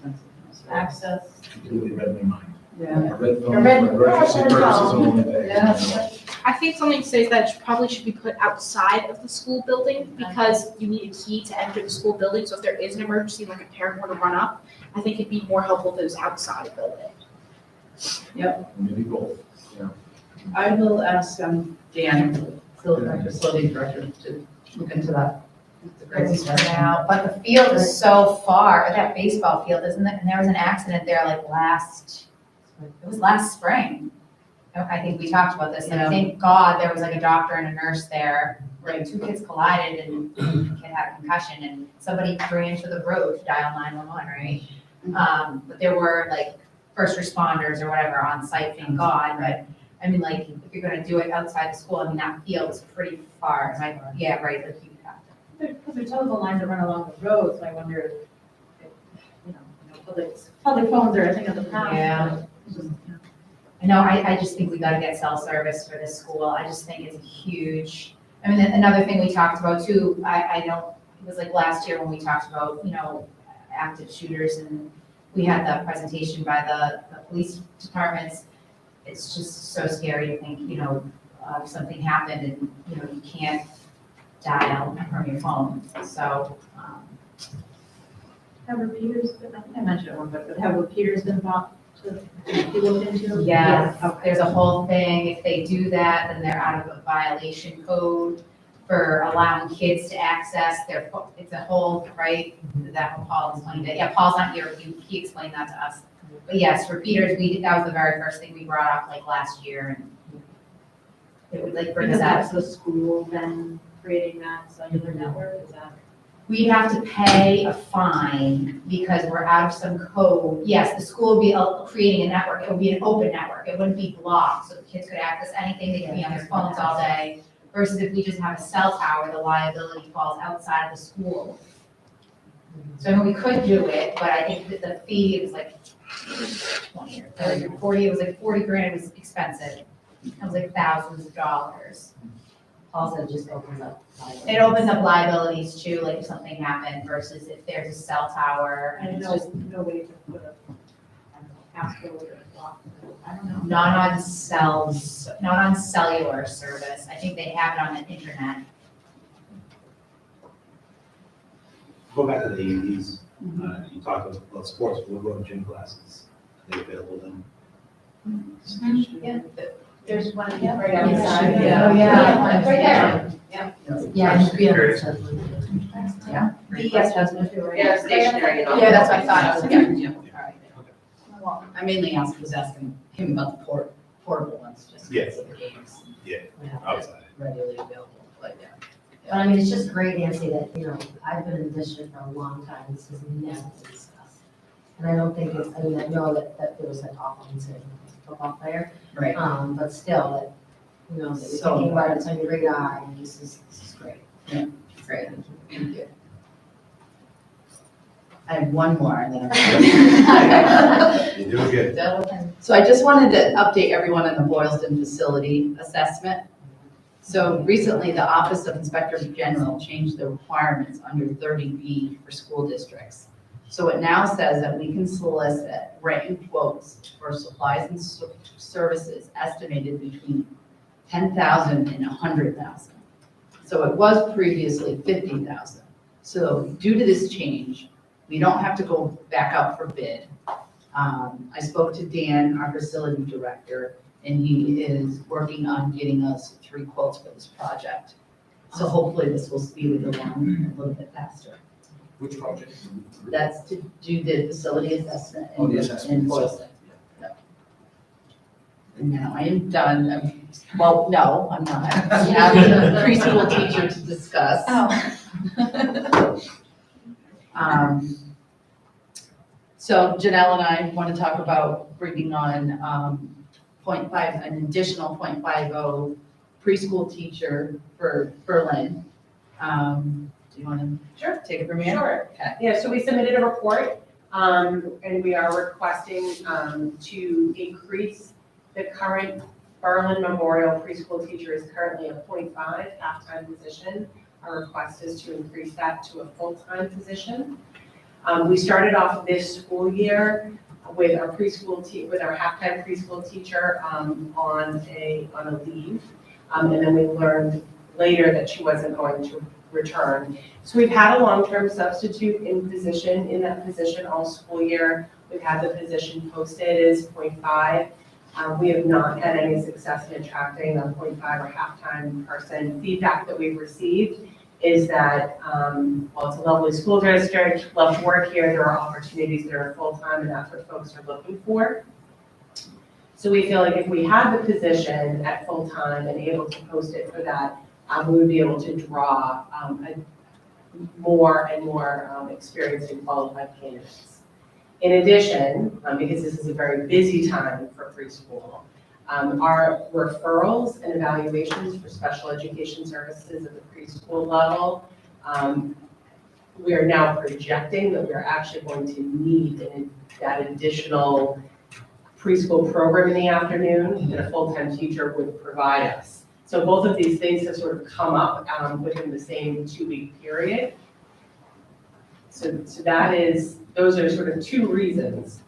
[SPEAKER 6] access.
[SPEAKER 5] Completely read my mind.
[SPEAKER 9] Yeah.
[SPEAKER 5] A red phone,
[SPEAKER 6] A red-
[SPEAKER 5] for emergency purposes only.
[SPEAKER 9] Yeah.
[SPEAKER 4] I think something says that it probably should be put outside of the school building because you need a key to enter the school building. So if there is an emergency, like a parent were to run up, I think it'd be more helpful if it was outside the building.
[SPEAKER 5] Maybe both.
[SPEAKER 10] I will ask Dan, facility director, to look into that. It's a great
[SPEAKER 7] Great
[SPEAKER 10] suggestion.
[SPEAKER 7] turnout, but the field is so far, that baseball field, isn't it? And there was an accident there it was last spring. I think we talked about this, and
[SPEAKER 10] Yeah.
[SPEAKER 7] thank God there was like a doctor and a nurse there. Right, two kids collided and the kid had a concussion and somebody ran to the road to dial 911, right? But there were like first responders or whatever on site, thank God, but I mean, like, if you're gonna do it outside the school, I mean, that field is pretty far, yeah, right, like you have to.
[SPEAKER 6] Because there's telephone lines that run along the road, so I wonder if, public phones are a thing of the past.
[SPEAKER 7] Yeah.
[SPEAKER 6] but it's just,
[SPEAKER 7] No, I just think we gotta get cell service for this school. I just think it's a huge, I mean, another thing we talked about too, I don't, it was like last year when we talked about, active shooters and we had the presentation by the police departments. It's just so scary to think, if something happened and, you can't dial from your phone. So,
[SPEAKER 6] Have repeaters, I think I mentioned it one, but have repeaters been bought to be looked into?
[SPEAKER 7] yes,
[SPEAKER 6] Okay.
[SPEAKER 7] there's a whole thing. If they do that, then they're out of a violation code for allowing kids to access their, it's a whole, right? That Paul explained it. Yeah, Paul's not here, he explained that to us. But yes, repeaters, that was the very first thing we brought up like last year and it would like bring us
[SPEAKER 6] Because
[SPEAKER 7] out.
[SPEAKER 6] that's the school then creating that cellular network, is that?
[SPEAKER 7] We'd have to pay a fine because we're out of some code. Yes, the school would be creating a network. It would be an open network. It wouldn't be blocked, so the kids could access anything. They could be on their phones all day. Versus if we just have a cell tower, the liability falls outside of the school. So I mean, we could do it, but I think that the fee, it was like 20 or 30 or 40, it was like 40 grand, it was expensive. It was like thousands of dollars.
[SPEAKER 3] Also, it just opens up.
[SPEAKER 7] It opens up liabilities too, like if something happened versus if there's a cell tower and
[SPEAKER 6] And
[SPEAKER 7] it's just
[SPEAKER 6] no way to put a, passcode or a block, I don't know.
[SPEAKER 7] not on cellular service. I think they have it on the internet.
[SPEAKER 2] Go back to the AEDs, you talked about sports, we'll go to gym classes, are they available then?
[SPEAKER 7] Yeah.
[SPEAKER 6] There's one right
[SPEAKER 7] outside.
[SPEAKER 6] outside.
[SPEAKER 7] Yeah.
[SPEAKER 6] Oh,
[SPEAKER 7] Yeah.
[SPEAKER 6] Right there.
[SPEAKER 3] Yeah, and be able
[SPEAKER 7] Yeah.
[SPEAKER 6] BES has one too, right?
[SPEAKER 10] Yeah, stationary.
[SPEAKER 7] Yeah, that's what I thought.
[SPEAKER 10] Yeah. I mainly was asking him about the portable ones, just
[SPEAKER 2] Yeah.
[SPEAKER 10] because of the games
[SPEAKER 2] Outside.
[SPEAKER 10] readily available, but yeah.
[SPEAKER 3] But I mean, it's just great, Nancy, that, I've been in the district for a long time, this has never been discussed. And I don't think it's, I mean, I know that there was an awful incident with a football player,
[SPEAKER 10] Right.
[SPEAKER 3] but still, that you're
[SPEAKER 10] So-
[SPEAKER 3] thinking about it, it's on your radar, and this is great.
[SPEAKER 10] Great, thank you. I have one more, and then I'm.
[SPEAKER 2] You're doing good.
[SPEAKER 10] So I just wanted to update everyone on the Boylston facility assessment. So recently, the Office of Inspector General changed the requirements under 30B for school districts. So it now says that we can solicit written quotes for supplies and services estimated between 10,000 and 100,000. So it was previously 50,000. So due to this change, we don't have to go back out for bid. I spoke to Dan, our facility director, and he is working on getting us 3 quotes for this project. So hopefully this will speed it along a little bit faster.
[SPEAKER 5] Which project?
[SPEAKER 10] That's to do the facility assessment
[SPEAKER 5] Oh,
[SPEAKER 10] and
[SPEAKER 5] the assessment.
[SPEAKER 10] invoice it. Yep. And now I am done. Well, no, I'm not. I have the preschool teacher to discuss.
[SPEAKER 11] Oh.
[SPEAKER 10] So Janelle and I want to talk about bringing on 0.5, an additional 0.50 preschool teacher for Berlin. Do you want to
[SPEAKER 12] Sure.
[SPEAKER 10] take it from here?
[SPEAKER 12] Sure.
[SPEAKER 10] Okay.
[SPEAKER 12] Yeah, so we submitted a report, and we are requesting to increase the current Berlin Memorial preschool teacher is currently a 0.5 half-time position. Our request is to increase that to a full-time position. We started off this school year with our with our half-time preschool teacher on a leave, and then we learned later that she wasn't going to return. So we've had a long-term substitute in that position all school year. We've had the position posted as 0.5. We have not had any success in attracting a 0.5 or half-time person. Feedback that we've received is that, while it's a lovely school district, love to work here, there are opportunities that are full-time, and that's what folks are looking for. So we feel like if we had the position at full-time and able to post it for that, we would be able to draw more and more experienced and qualified candidates. In addition, because this is a very busy time for preschool, our referrals and evaluations for special education services at the preschool level, we are now projecting that we're actually going to need that additional preschool program in the afternoon that a full-time teacher would provide us. So both of these things have sort of come up within the same 2-week period. So those are sort of 2 reasons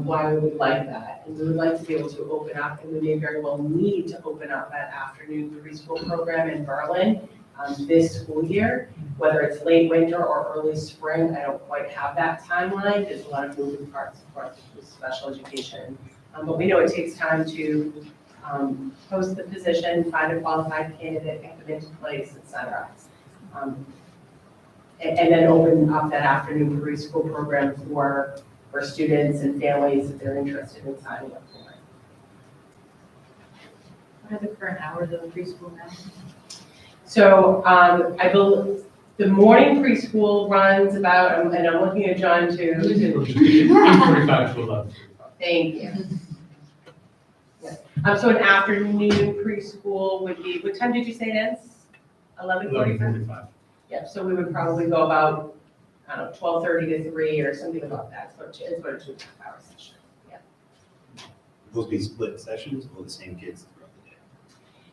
[SPEAKER 12] why we would like that. And we would like to be able to open up, and we may very well need to open up that afternoon preschool program in Berlin this school year, whether it's late winter or early spring. I don't quite have that timeline. There's a lot of moving parts, of course, with special education. But we know it takes time to post the position, find a qualified candidate, get them into place, et cetera. And then open up that afternoon preschool program for students and families if they're interested in signing up for it.
[SPEAKER 6] What are the current hours of the preschool now?
[SPEAKER 12] So I believe the morning preschool runs about, and I'm looking at John too.
[SPEAKER 13] 8:45 to 11:45.
[SPEAKER 12] Thank you. So an afternoon preschool would be, what time did you say it ends? 11:45?
[SPEAKER 13] 11:45.
[SPEAKER 12] Yeah, so we would probably go about, I don't know, 12:30 to 3 or something about that. So it's about a 2.5-hour session. Yeah.
[SPEAKER 2] Will those be split sessions or the same kids throughout the day?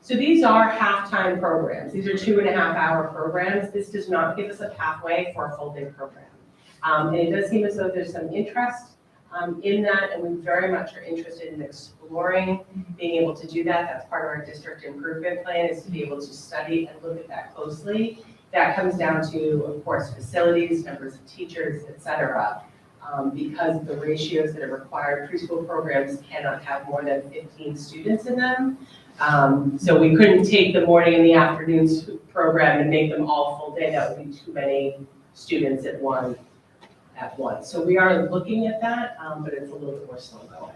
[SPEAKER 12] So these are half-time programs. These are 2.5-hour programs. This does not give us a pathway for a full-day program. And it does seem as though there's some interest in that, and we very much are interested in exploring being able to do that. That's part of our district improvement plan, is to be able to study and look at that closely. That comes down to, of course, facilities, numbers of teachers, et cetera. Because the ratios that are required, preschool programs cannot have more than 15 students in them. So we couldn't take the morning and the afternoon program and make them all full day. That would be too many students at once. So we are looking at that, but it's a little bit more slow going.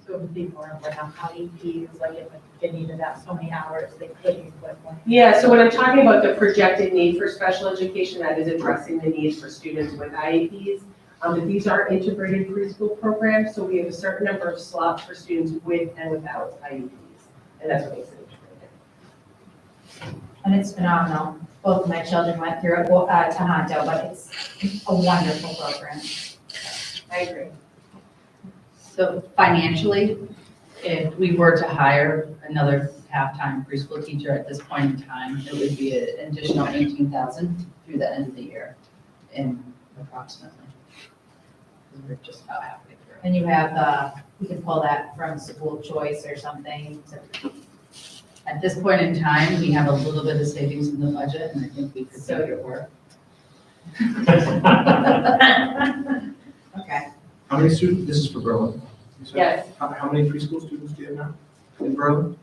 [SPEAKER 8] So it would be more like on IEPs, like if they needed that so many hours, they couldn't put more.
[SPEAKER 12] Yeah, so when I'm talking about the projected need for special education, that is addressing the needs for students with IEPs. But these are integrated preschool programs, so we have a certain number of slots for students with and without IEPs, and that's what makes it integrated.
[SPEAKER 11] And it's phenomenal. Both of my children went through it, Tohoto, but it's a wonderful program.
[SPEAKER 12] I agree.
[SPEAKER 10] So financially, If we were to hire another half-time preschool teacher at this point in time, it would be an additional 18,000 through the end of the year in approximately. We're just about halfway through.
[SPEAKER 3] And you have, we can pull that from school choice or something to.
[SPEAKER 10] At this point in time, we have a little bit of savings in the budget, and I think we could make it work.
[SPEAKER 3] Okay.
[SPEAKER 5] How many students, this is for Berlin? you said?
[SPEAKER 12] Yes.
[SPEAKER 5] How many preschool students do you have now in Berlin?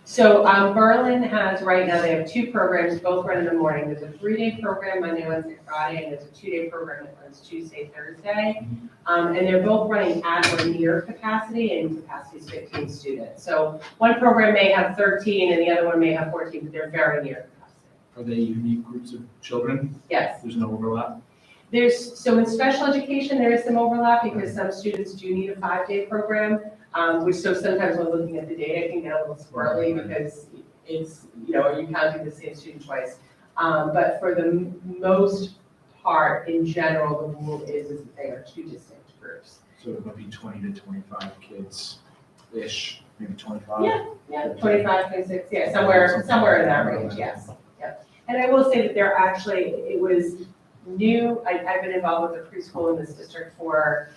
[SPEAKER 12] So Berlin has, right now, they have 2 programs, both run in the morning. There's a 3-day program Monday, Wednesday, Friday, and there's a 2-day program that runs Tuesday, Thursday. And they're both running at or near capacity, and capacity is 15 students. So one program may have 13 and the other one may have 14, but they're very near capacity.
[SPEAKER 5] Are they unique groups of children?
[SPEAKER 12] Yes.
[SPEAKER 5] There's no overlap?
[SPEAKER 12] So in special education, there is some overlap because some students do need a 5-day program, which so sometimes when looking at the data can get a little squirrely because it's, are you counting the same student twice? But for the most part, in general, the rule is that they are 2 distinct groups.
[SPEAKER 5] So it might be 20 to 25 kids-ish, maybe 25?
[SPEAKER 12] Yeah, 25, 26, yeah, somewhere in that range, yes. Yep. And I will say that there actually, it was new, I've been involved with the preschool in this district for,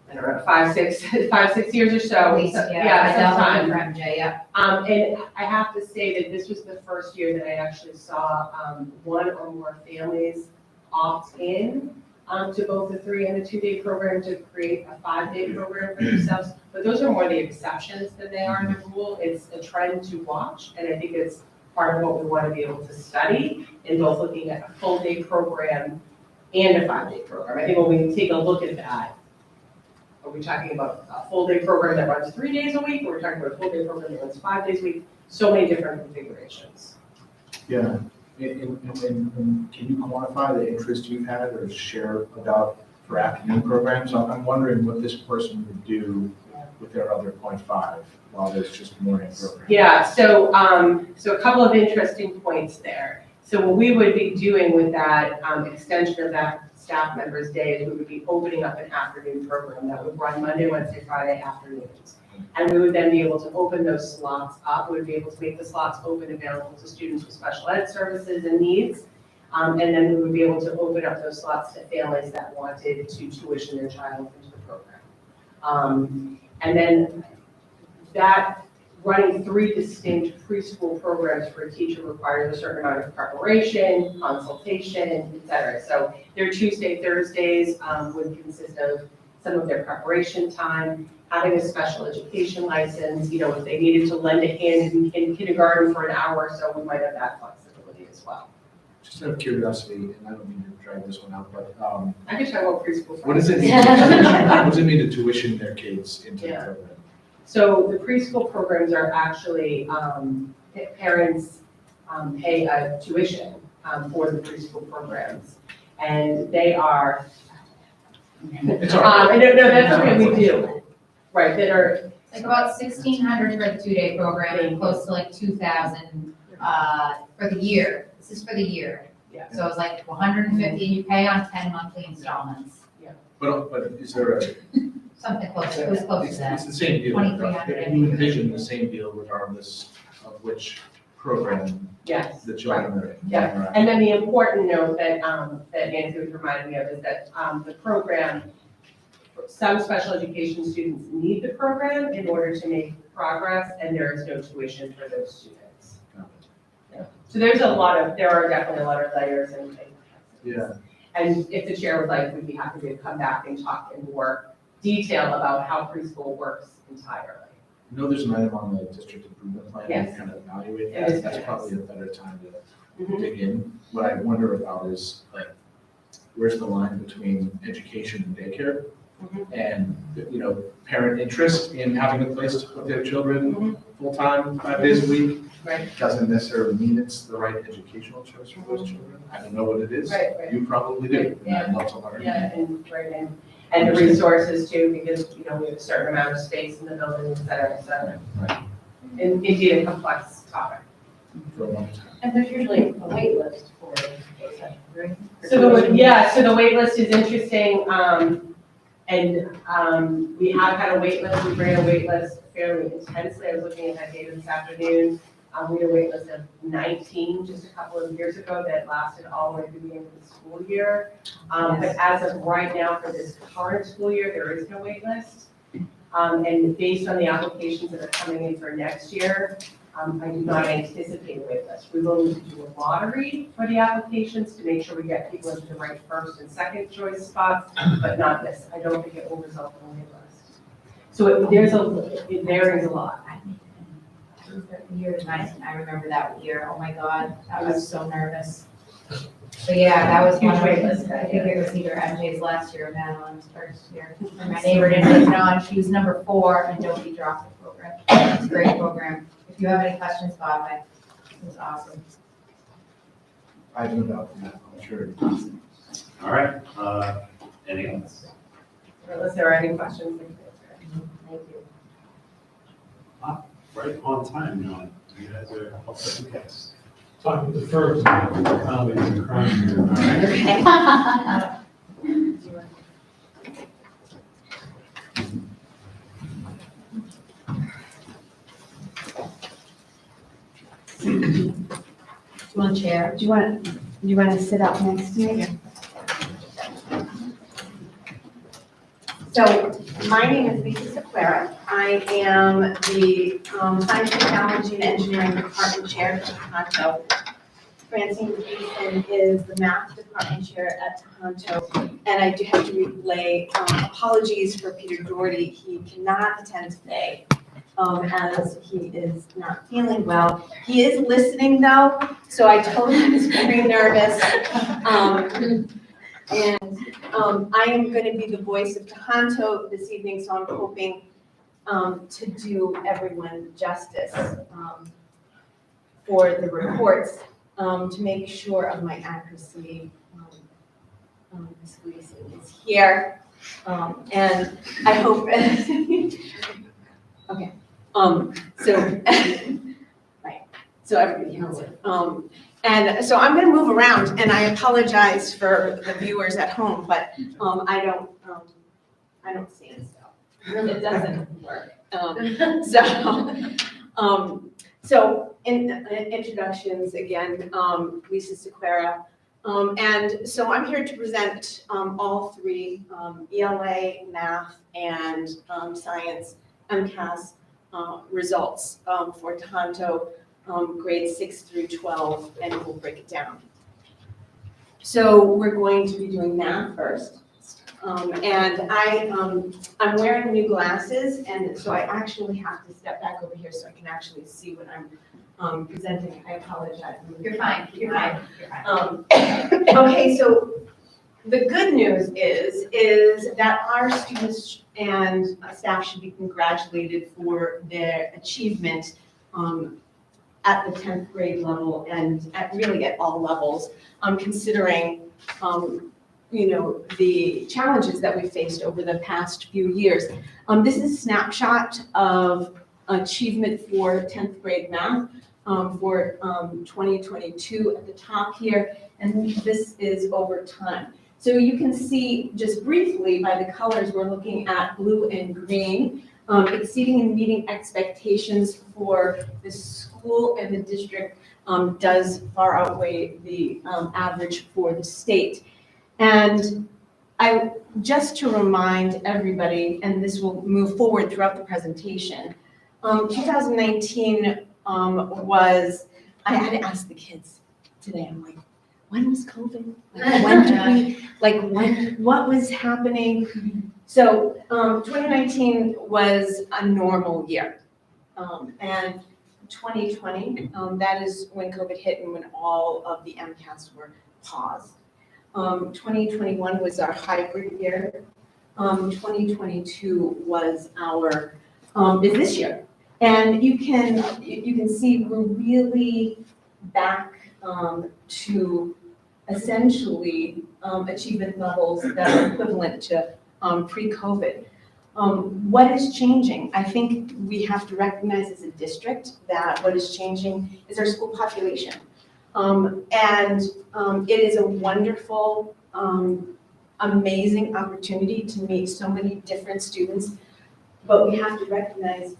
[SPEAKER 12] I don't know, 5, 6 years or so.
[SPEAKER 3] At least,
[SPEAKER 12] Yeah, some time.
[SPEAKER 3] For MJ, yeah.
[SPEAKER 12] And I have to say that this was the first year that I actually saw one or more families opt in to both the 3 and the 2-day program to create a 5-day program for themselves. But those are more the exceptions than they are the rule. It's a trend to watch, and I think it's part of what we want to be able to study in both looking at a full-day program and a 5-day program. I think when we take a look at that, are we talking about a full-day program that runs 3 days a week, or we're talking about a full-day program that runs 5 days a week? So many different configurations.
[SPEAKER 5] Yeah. And can you quantify the interest you've had or share about for afternoon programs? I'm wondering what this person would do with their other 0.5 while there's just morning programs.
[SPEAKER 12] Yeah, so a couple of interesting points there. So what we would be doing with that extension of that staff member's day is we would be opening up an afternoon program that would run Monday, Wednesday, Friday afternoons. And we would then be able to open those slots up. We would be able to make the slots open available to students with special ed services and needs. And then we would be able to open up those slots to families that wanted to tuition their child into the program. And then that running 3 distinct preschool programs for a teacher requires a certain amount of preparation, consultation, et cetera. So their Tuesday, Thursdays would consist of some of their preparation time, having a special education license, if they needed to lend a hand in kindergarten for an hour or so, we might have that flexibility as well.
[SPEAKER 5] Just out of curiosity, and I don't mean to drag this one out, but
[SPEAKER 12] I could talk about preschool.
[SPEAKER 5] what does it mean? What does it mean to tuition their kids into the program?
[SPEAKER 12] So the preschool programs are actually, parents pay a tuition for the preschool programs. And they are,
[SPEAKER 5] It's all right.
[SPEAKER 12] no, that's what we do. Right, that are,
[SPEAKER 3] Like about 1,600 for the 2-day program and close to like 2,000 for the year. This is for the year.
[SPEAKER 12] Yeah.
[SPEAKER 3] So it's like 150 and you pay on 10 monthly installments.
[SPEAKER 5] But is there a?
[SPEAKER 3] Something close, it was close to
[SPEAKER 5] It's
[SPEAKER 3] that.
[SPEAKER 5] the same deal.
[SPEAKER 3] 2,300.
[SPEAKER 5] You envision the same deal regardless of which program
[SPEAKER 12] yes.
[SPEAKER 5] the children are in.
[SPEAKER 12] Yeah.
[SPEAKER 5] Right.
[SPEAKER 12] And then the important note that, that Nancy was reminding me of is that the program, some special education students need the program in order to make progress, and there is no tuition for those students. Yeah. So there are definitely a lot of layers and things.
[SPEAKER 5] Yeah.
[SPEAKER 12] And if the chair would like, we'd be happy to come back and talk in more detail about how preschool works entirely.
[SPEAKER 5] I know there's an item on the district improvement plan,
[SPEAKER 12] Yes.
[SPEAKER 5] to kind of evaluate
[SPEAKER 12] It is,
[SPEAKER 5] that. That's
[SPEAKER 12] yes.
[SPEAKER 5] probably a better time to
[SPEAKER 12] Mhm.
[SPEAKER 5] dig in. What I wonder about is like, where's the line between education and daycare?
[SPEAKER 12] Mhm.
[SPEAKER 5] And, parent interest in having a place to put their children
[SPEAKER 12] Mhm.
[SPEAKER 5] full-time, 5 days a week.
[SPEAKER 12] Right.
[SPEAKER 5] Doesn't necessarily mean it's the right educational choice for those children. I don't know what it is.
[SPEAKER 12] Right.
[SPEAKER 5] You probably do. and I'd love to learn.
[SPEAKER 12] Yeah, and the resources too, because, we have a certain amount of space in the building, et cetera, so.
[SPEAKER 5] Right.
[SPEAKER 12] Indeed, a complex topic.
[SPEAKER 5] For a long time.
[SPEAKER 6] And there's usually a wait list for those sessions, right?
[SPEAKER 12] So the wait list is interesting, and we have had a wait list, we ran a wait list fairly intensely. I was looking at that data this afternoon. We had a wait list of 19 just a couple of years ago that lasted all the way through the end of the school year. But as of right now, for this current school year, there is no wait list. And based on the applications that are coming in for next year, I do not anticipate a wait list. We will need to do a lottery for the applications to make sure we get people into the right first and second choice spots, but not this. I don't think it will result in a wait list. So it varies a lot.
[SPEAKER 7] Year tonight, I remember that year, oh my God, I was so nervous. But yeah, that was
[SPEAKER 12] Huge
[SPEAKER 7] one
[SPEAKER 12] wait
[SPEAKER 7] of,
[SPEAKER 12] list,
[SPEAKER 7] I think it was either MJ's last year or Madeline's first year. And my neighbor didn't even know, and she was number 4, and nobody dropped the program. It's a great program. If you have any questions, Bob, it was awesome.
[SPEAKER 5] I have no doubt in that, I'm sure.
[SPEAKER 2] All right, anything else?
[SPEAKER 12] Unless there are any questions.
[SPEAKER 7] Thank you.
[SPEAKER 2] Right on time, you guys are all set. Okay.
[SPEAKER 13] Talking to the first, colleagues and crime here.
[SPEAKER 2] All right.
[SPEAKER 3] You want a chair?
[SPEAKER 1] Do you want to sit up next to me? So, my name is Lisa Sequeira. I am the Science, Technology, and Engineering Department Chair at Tohoto. Francine Gleason is the Math Department Chair at Tohoto. And I do have to relay apologies for Peter Doherty. He cannot attend today as he is not feeling well. He is listening though, so I told him he's very nervous. I am going to be the voice of Tohoto this evening, so I'm hoping to do everyone justice for the reports to make sure of my accuracy. Ms. Gleason is here, and I hope. Okay. Right. So everybody has it. And so I'm going to move around, and I apologize for the viewers at home, but I don't see it, so it doesn't work. So in introductions again, Lisa Sequeira, and so I'm here to present all 3 ELA, math, and science MCAS results for Tohoto. Grades 6 through 12, and we'll break it down. So we're going to be doing math first. And I'm wearing new glasses, and so I actually have to step back over here so I can actually see what I'm presenting. I apologize.
[SPEAKER 7] You're fine, you're fine, you're fine.
[SPEAKER 1] Okay, so the good news is that our students and staff should be congratulated for their achievement at the 10th grade level and really at all levels, considering the challenges that we faced over the past few years. This is a snapshot of achievement for 10th grade math for 2022 at the top here, and this is over time. So you can see just briefly by the colors, we're looking at blue and green, exceeding and meeting expectations for the school and the district does far outweigh the average for the state. And just to remind everybody, and this will move forward throughout the presentation, 2019 was, I had to ask the kids today, I'm like, when was COVID? What was happening? So 2019 was a normal year. And 2020, that is when COVID hit and when all of the MCAS were paused. 2021 was our hybrid year. 2022 was is this year. And you can see we're really back to essentially achievement levels that are equivalent to pre-COVID. What is changing? I think we have to recognize as a district that what is changing is our school population. It is a wonderful, amazing opportunity to meet so many different students
[SPEAKER 14] but we have to recognize,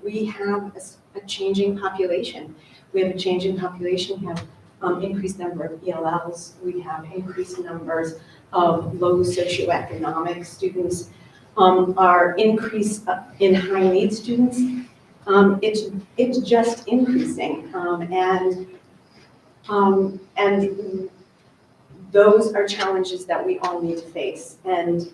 [SPEAKER 14] we have a changing population. We have a changing population, we have increased number of ELLs, we have increased numbers of low socioeconomic students, our increase in high need students. It's just increasing, and those are challenges that we all need to face, and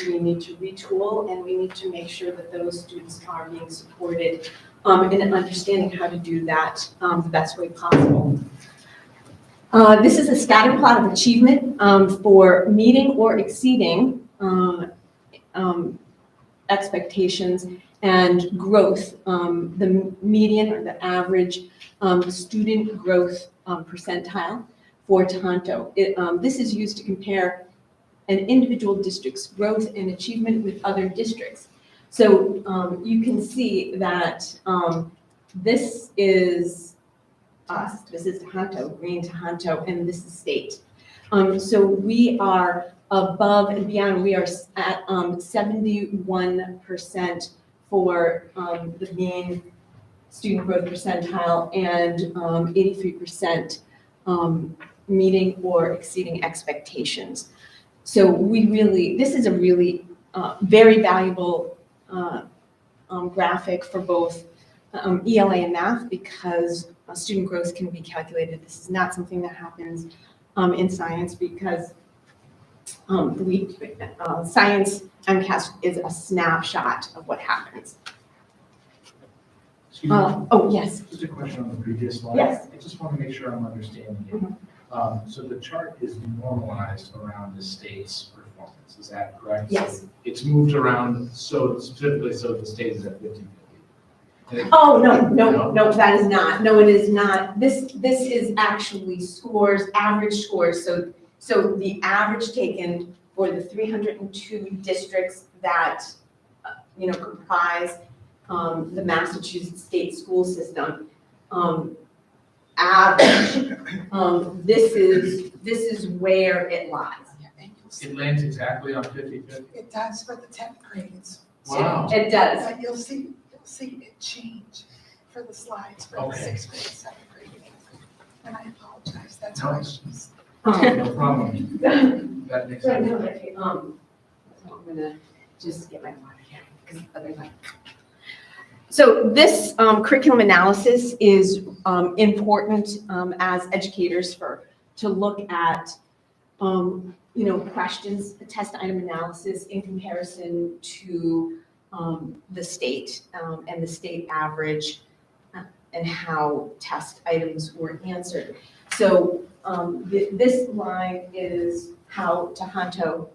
[SPEAKER 14] we need to retool, and we need to make sure that those students are being supported in understanding how to do that the best way possible. This is a scatter plot of achievement for meeting or exceeding expectations and growth, the median or the average student growth percentile for Tohoto. This is used to compare an individual district's growth and achievement with other districts. So you can see that this is us, this is Tohoto, green Tohoto, and this is state. So we are above and beyond, we are at 71% for the mean student growth percentile and 83% meeting or exceeding expectations. So we really, this is a really very valuable graphic for both ELA and math, because student growth can be calculated. This is not something that happens in science, because science MCAS is a snapshot of what happens.
[SPEAKER 5] Excuse me,
[SPEAKER 14] Oh, yes.
[SPEAKER 5] just a question on the previous slide.
[SPEAKER 14] Yes.
[SPEAKER 5] I just want to make sure I'm understanding it. So the chart is normalized around the state's performance, is that correct?
[SPEAKER 14] Yes.
[SPEAKER 5] It's moved around so specifically so the state is at 50/50.
[SPEAKER 14] Oh, no, that is not. No, it is not. This is actually scores, average scores. So the average taken for the 302 districts that, comprise the Massachusetts state school system, average, this is where it lies.
[SPEAKER 5] It lands exactly on 50/50?
[SPEAKER 15] It does for the 10th grades.
[SPEAKER 5] Wow.
[SPEAKER 14] It does.
[SPEAKER 15] But you'll see it change for the slides for the
[SPEAKER 5] Okay.
[SPEAKER 15] 6th grade, 7th grade. And I apologize, that's
[SPEAKER 5] No.
[SPEAKER 15] why she's.
[SPEAKER 5] No problem. That makes sense.
[SPEAKER 14] So I'm gonna just get my water here, because otherwise. So this curriculum analysis is important as educators to look at, questions, test item analysis in comparison to the state and the state average and how test items were answered. So this line is how Tohoto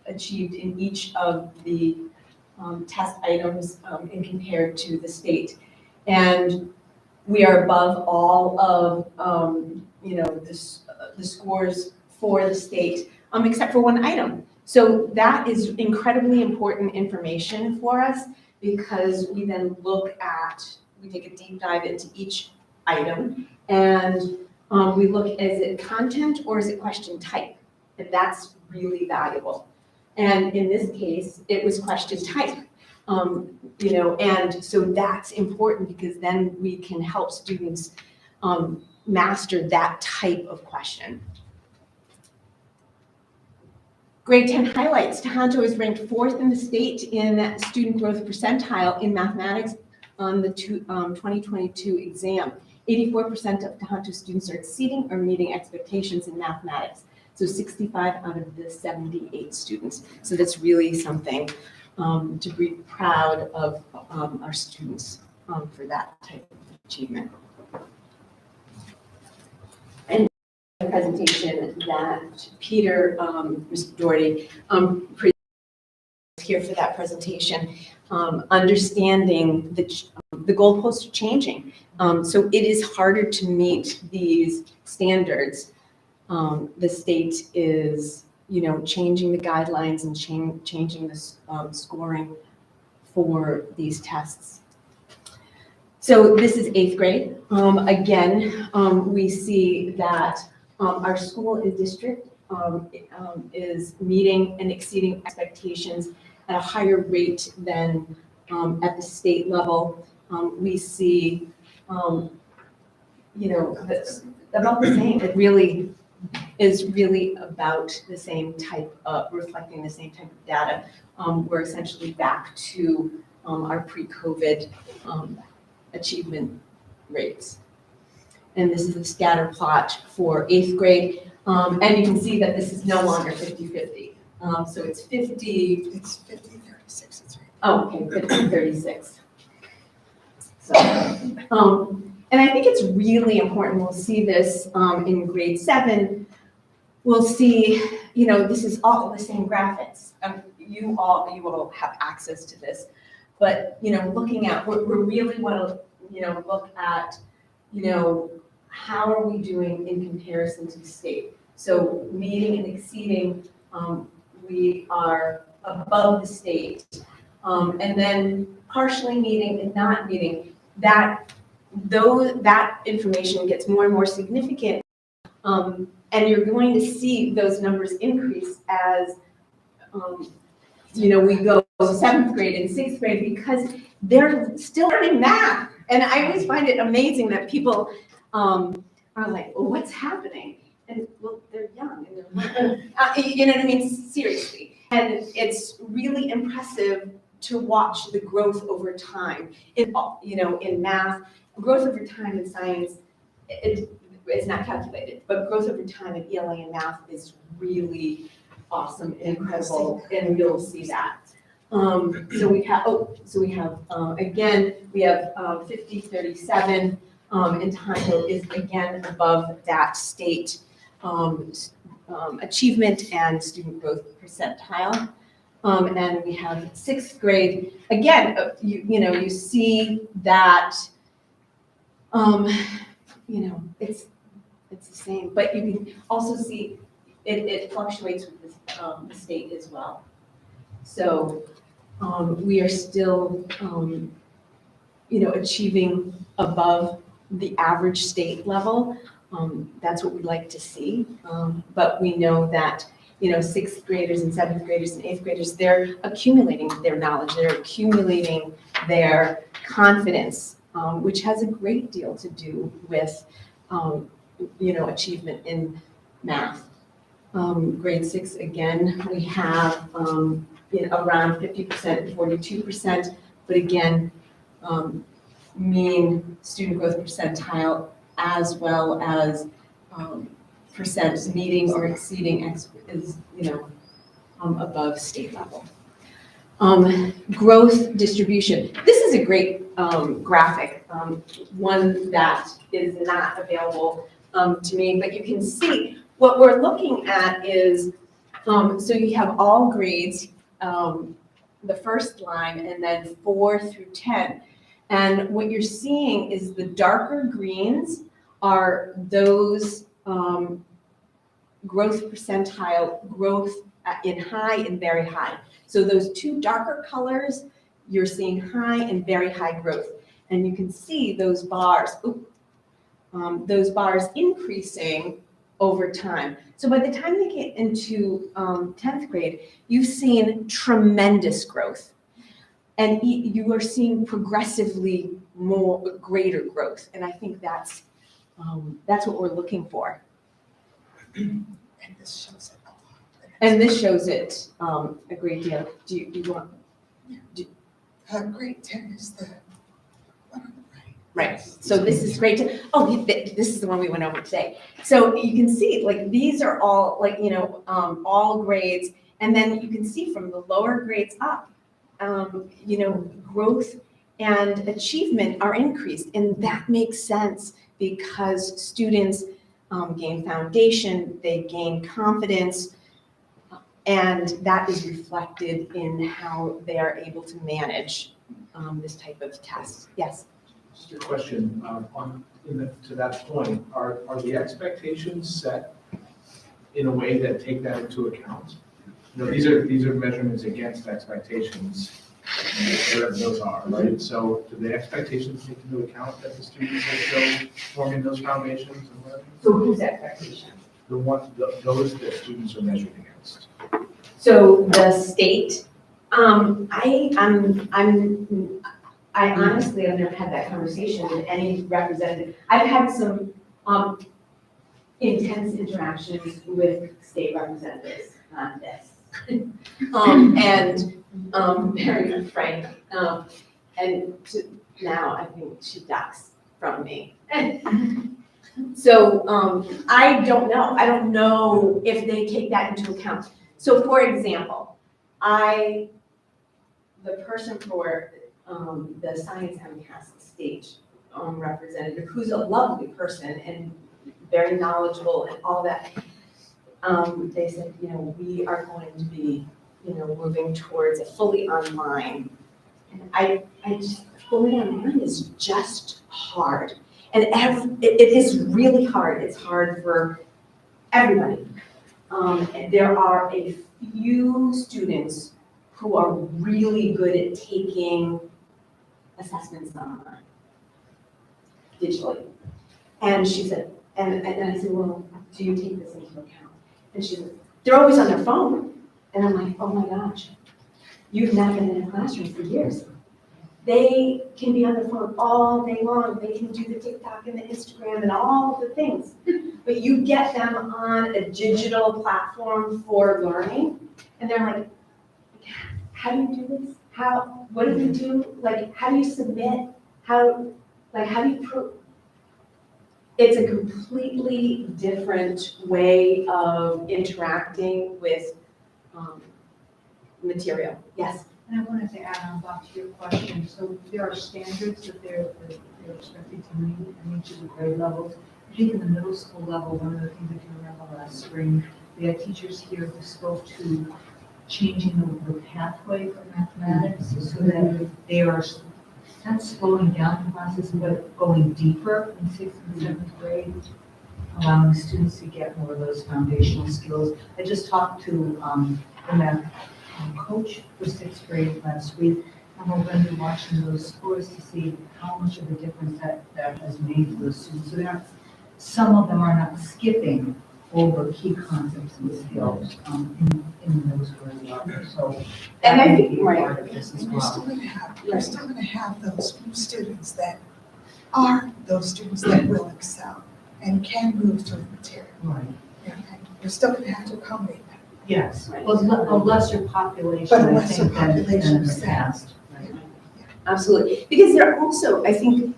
[SPEAKER 14] achieved in each of the test items in compared to the state. And we are above all of, the scores for the state, except for one item. So that is incredibly important information for us, because we then we take a deep dive into each item, and we look, is it content or is it question type? And that's really valuable. And in this case, it was question type, and so that's important, because then we can help students master that type of question. Grade 10 highlights. Tohoto is ranked 4th in the state in student growth percentile in mathematics on the 2022 exam. 84% of Tohoto students are exceeding or meeting expectations in mathematics. So 65 out of the 78 students. So that's really something to be proud of our students for that type of achievement. And the presentation that Peter, Mr. Doherty, here for that presentation, understanding the goalposts are changing. So it is harder to meet these standards. The state is, changing the guidelines and changing the scoring for these tests. So this is 8th grade. Again, we see that our school and district is meeting and exceeding expectations at a higher rate than at the state level. We see, that's about the same. It really is really about the same type of, reflecting the same type of data. We're essentially back to our pre-COVID achievement rates. And this is a scatter plot for 8th grade. And you can see that this is no longer 50-50. So it's 50.
[SPEAKER 15] It's 50-36, it's right.
[SPEAKER 14] Oh, okay, 50-36. So, and I think it's really important. We'll see this in grade 7. We'll see, this is all the same graphics. You all have access to this, but looking at, we really want to look at, how are we doing in comparison to the state? So meeting and exceeding, we are above the state. And then partially meeting and not meeting, that information gets more and more significant. And you're going to see those numbers increase as, we go 7th grade and 6th grade, because they're still learning math. And I always find it amazing that people are like, well, what's happening? And well, they're young and they're learning. You know what I mean? Seriously. And it's really impressive to watch the growth over time in math. Growth over time in science, it's not calculated, but growth over time in ELA and math is really awesome, incredible, and you'll see that. So we have, again, we have 50-37, and Tohoto is again above that state achievement and student growth percentile. And we have 6th grade, again, you see that, it's the same, but you can also see it fluctuates with the state as well. So we are still, achieving above the average state level. That's what we'd like to see. But we know that, 6th graders and 7th graders and 8th graders, they're accumulating their knowledge, they're accumulating their confidence, which has a great deal to do with, achievement in math. Grade 6, again, we have around 50%, 42%, but again, mean student growth percentile as well as percent meeting or exceeding is, above state level. Growth distribution. This is a great graphic, one that is not available to me, but you can see what we're looking at is, so you have all grades, the first line, and then 4 through 10. And what you're seeing is the darker greens are those growth percentile, growth in high and very high. So those two darker colors, you're seeing high and very high growth. And you can see those bars increasing over time. So by the time they get into 10th grade, you've seen tremendous growth. And you are seeing progressively greater growth. And I think that's what we're looking for.
[SPEAKER 15] And this shows it a lot.
[SPEAKER 14] And this shows it a great deal. Do you want?
[SPEAKER 15] Grade 10 is the one on the right.
[SPEAKER 14] Right. So this is great. This is the one we went over today. So you can see, like, these are all, like, all grades. And then you can see from the lower grades up, growth and achievement are increased. And that makes sense because students gain foundation, they gain confidence, and that is reflected in how they are able to manage this type of test. Yes?
[SPEAKER 5] Just a question, to that point, are the expectations set in a way that take that into account? These are measurements against expectations, whatever those are, right? So do the expectations take into account that the students are still forming those foundations and whatever?
[SPEAKER 14] So whose expectation?
[SPEAKER 5] Those that students are measured against.
[SPEAKER 14] So the state I honestly have never had that conversation with any representative. I've had some, intense interactions with state representatives on this. Very frank, now I think she ducks from me. So, I don't know if they take that into account. So for example, the person for, the Science MCAS state, representative, who's a lovely person and very knowledgeable and all that, they said, we are going to be, moving towards a fully online. And I just, fully online is just hard. And it is really hard. It's hard for everybody. And there are a few students who are really good at taking assessments online, digitally. And she said, and I said, well, do you take this into account? And she said, they're always on their phone. And I'm like, oh my gosh, you've not been in a classroom for years. They can be on their phone all day long. They can do the TikTok and the Instagram and all of the things. But you get them on a digital platform for learning, and they're like, how do you do this? What do we do? Like, how do you submit? How do you prove? It's a completely different way of interacting with material. Yes?
[SPEAKER 9] And I wanted to add on, Bob, to your question. So there are standards that they're expected to meet in each of the grade levels. I think in the middle school level, one of the things, if you remember last spring, we had teachers here who spoke to changing the pathway for mathematics so that they are not slowing down the process, but going deeper in 6th and 7th grade, allowing students to get more of those foundational skills. I just talked to the math coach for 6th grade last week, and we're going to be watching those scores to see how much of a difference that has made for those students. So some of them are not skipping over key concepts and skills in those grade levels. So
[SPEAKER 14] And I
[SPEAKER 9] that may
[SPEAKER 14] think,
[SPEAKER 9] be a part of this as
[SPEAKER 15] You're still
[SPEAKER 9] well.
[SPEAKER 15] gonna have those students that are those students that will excel and can move through the material.
[SPEAKER 9] Right.
[SPEAKER 15] Yeah, and we're still gonna have to accommodate that.
[SPEAKER 9] Yes, well, a lesser population,
[SPEAKER 15] But a
[SPEAKER 9] I
[SPEAKER 15] lesser
[SPEAKER 9] think, than
[SPEAKER 15] population
[SPEAKER 9] in the
[SPEAKER 15] set.
[SPEAKER 9] past. Right.
[SPEAKER 14] Absolutely. Because they're also, I think,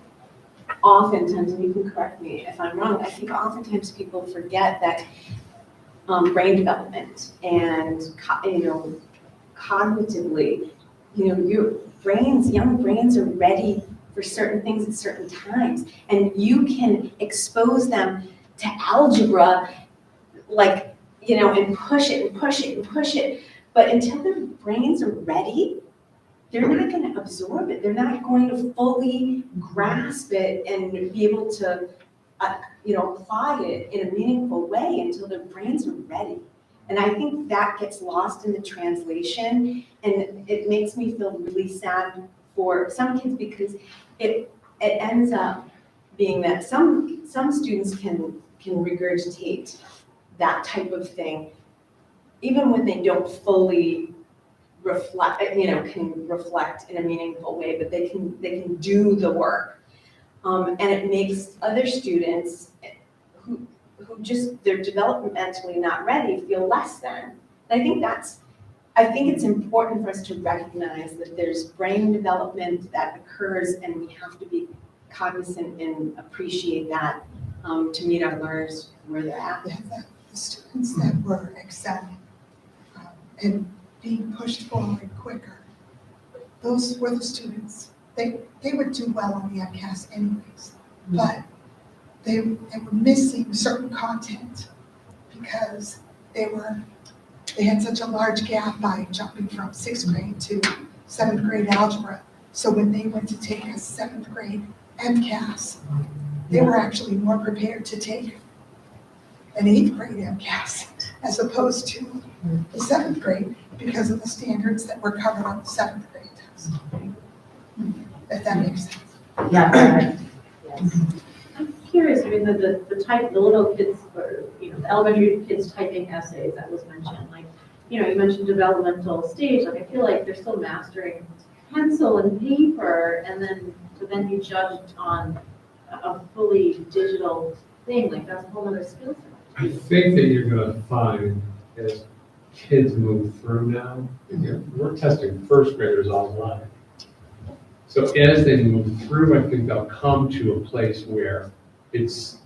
[SPEAKER 14] oftentimes, and you can correct me if I'm wrong, I think oftentimes people forget that brain development and, cognitively, your young brains are ready for certain things at certain times. And you can expose them to algebra, and push it and push it and push it. But until their brains are ready, they're not going to absorb it. They're not going to fully grasp it and be able to, apply it in a meaningful way until their brains are ready. And I think that gets lost in the translation, and it makes me feel really sad for some kids because it ends up being that some students can regurgitate that type of thing, even when they don't fully reflect, can reflect in a meaningful way, but they can do the work. And it makes other students who just, they're developmentally not ready, feel less than. And I think it's important for us to recognize that there's brain development that occurs, and we have to be cognizant and appreciate that to meet our learners where they're at.
[SPEAKER 15] Yeah, the students that were excelling and being pushed forward quicker, those were the students, they would do well on the MCAS anyways, but they were missing certain content because they had such a large gap by jumping from 6th grade to 7th grade algebra. So when they went to take a 7th grade MCAS, they were actually more prepared to take an 8th grade MCAS as opposed to the 7th grade because of the standards that were covered on the 7th grade test. If that makes sense.
[SPEAKER 3] Yeah.
[SPEAKER 8] I'm curious, the little kids, or, the elementary kids typing essays that was mentioned,
[SPEAKER 6] you know, you mentioned developmental stage, like I feel like they're still mastering pencil and paper, and then, but then you judge it on a fully digital thing, like that's a whole other skill set.
[SPEAKER 13] I think that you're gonna find as kids move through now, again, we're testing first graders online. So as they move through, I think they'll come to a place where it's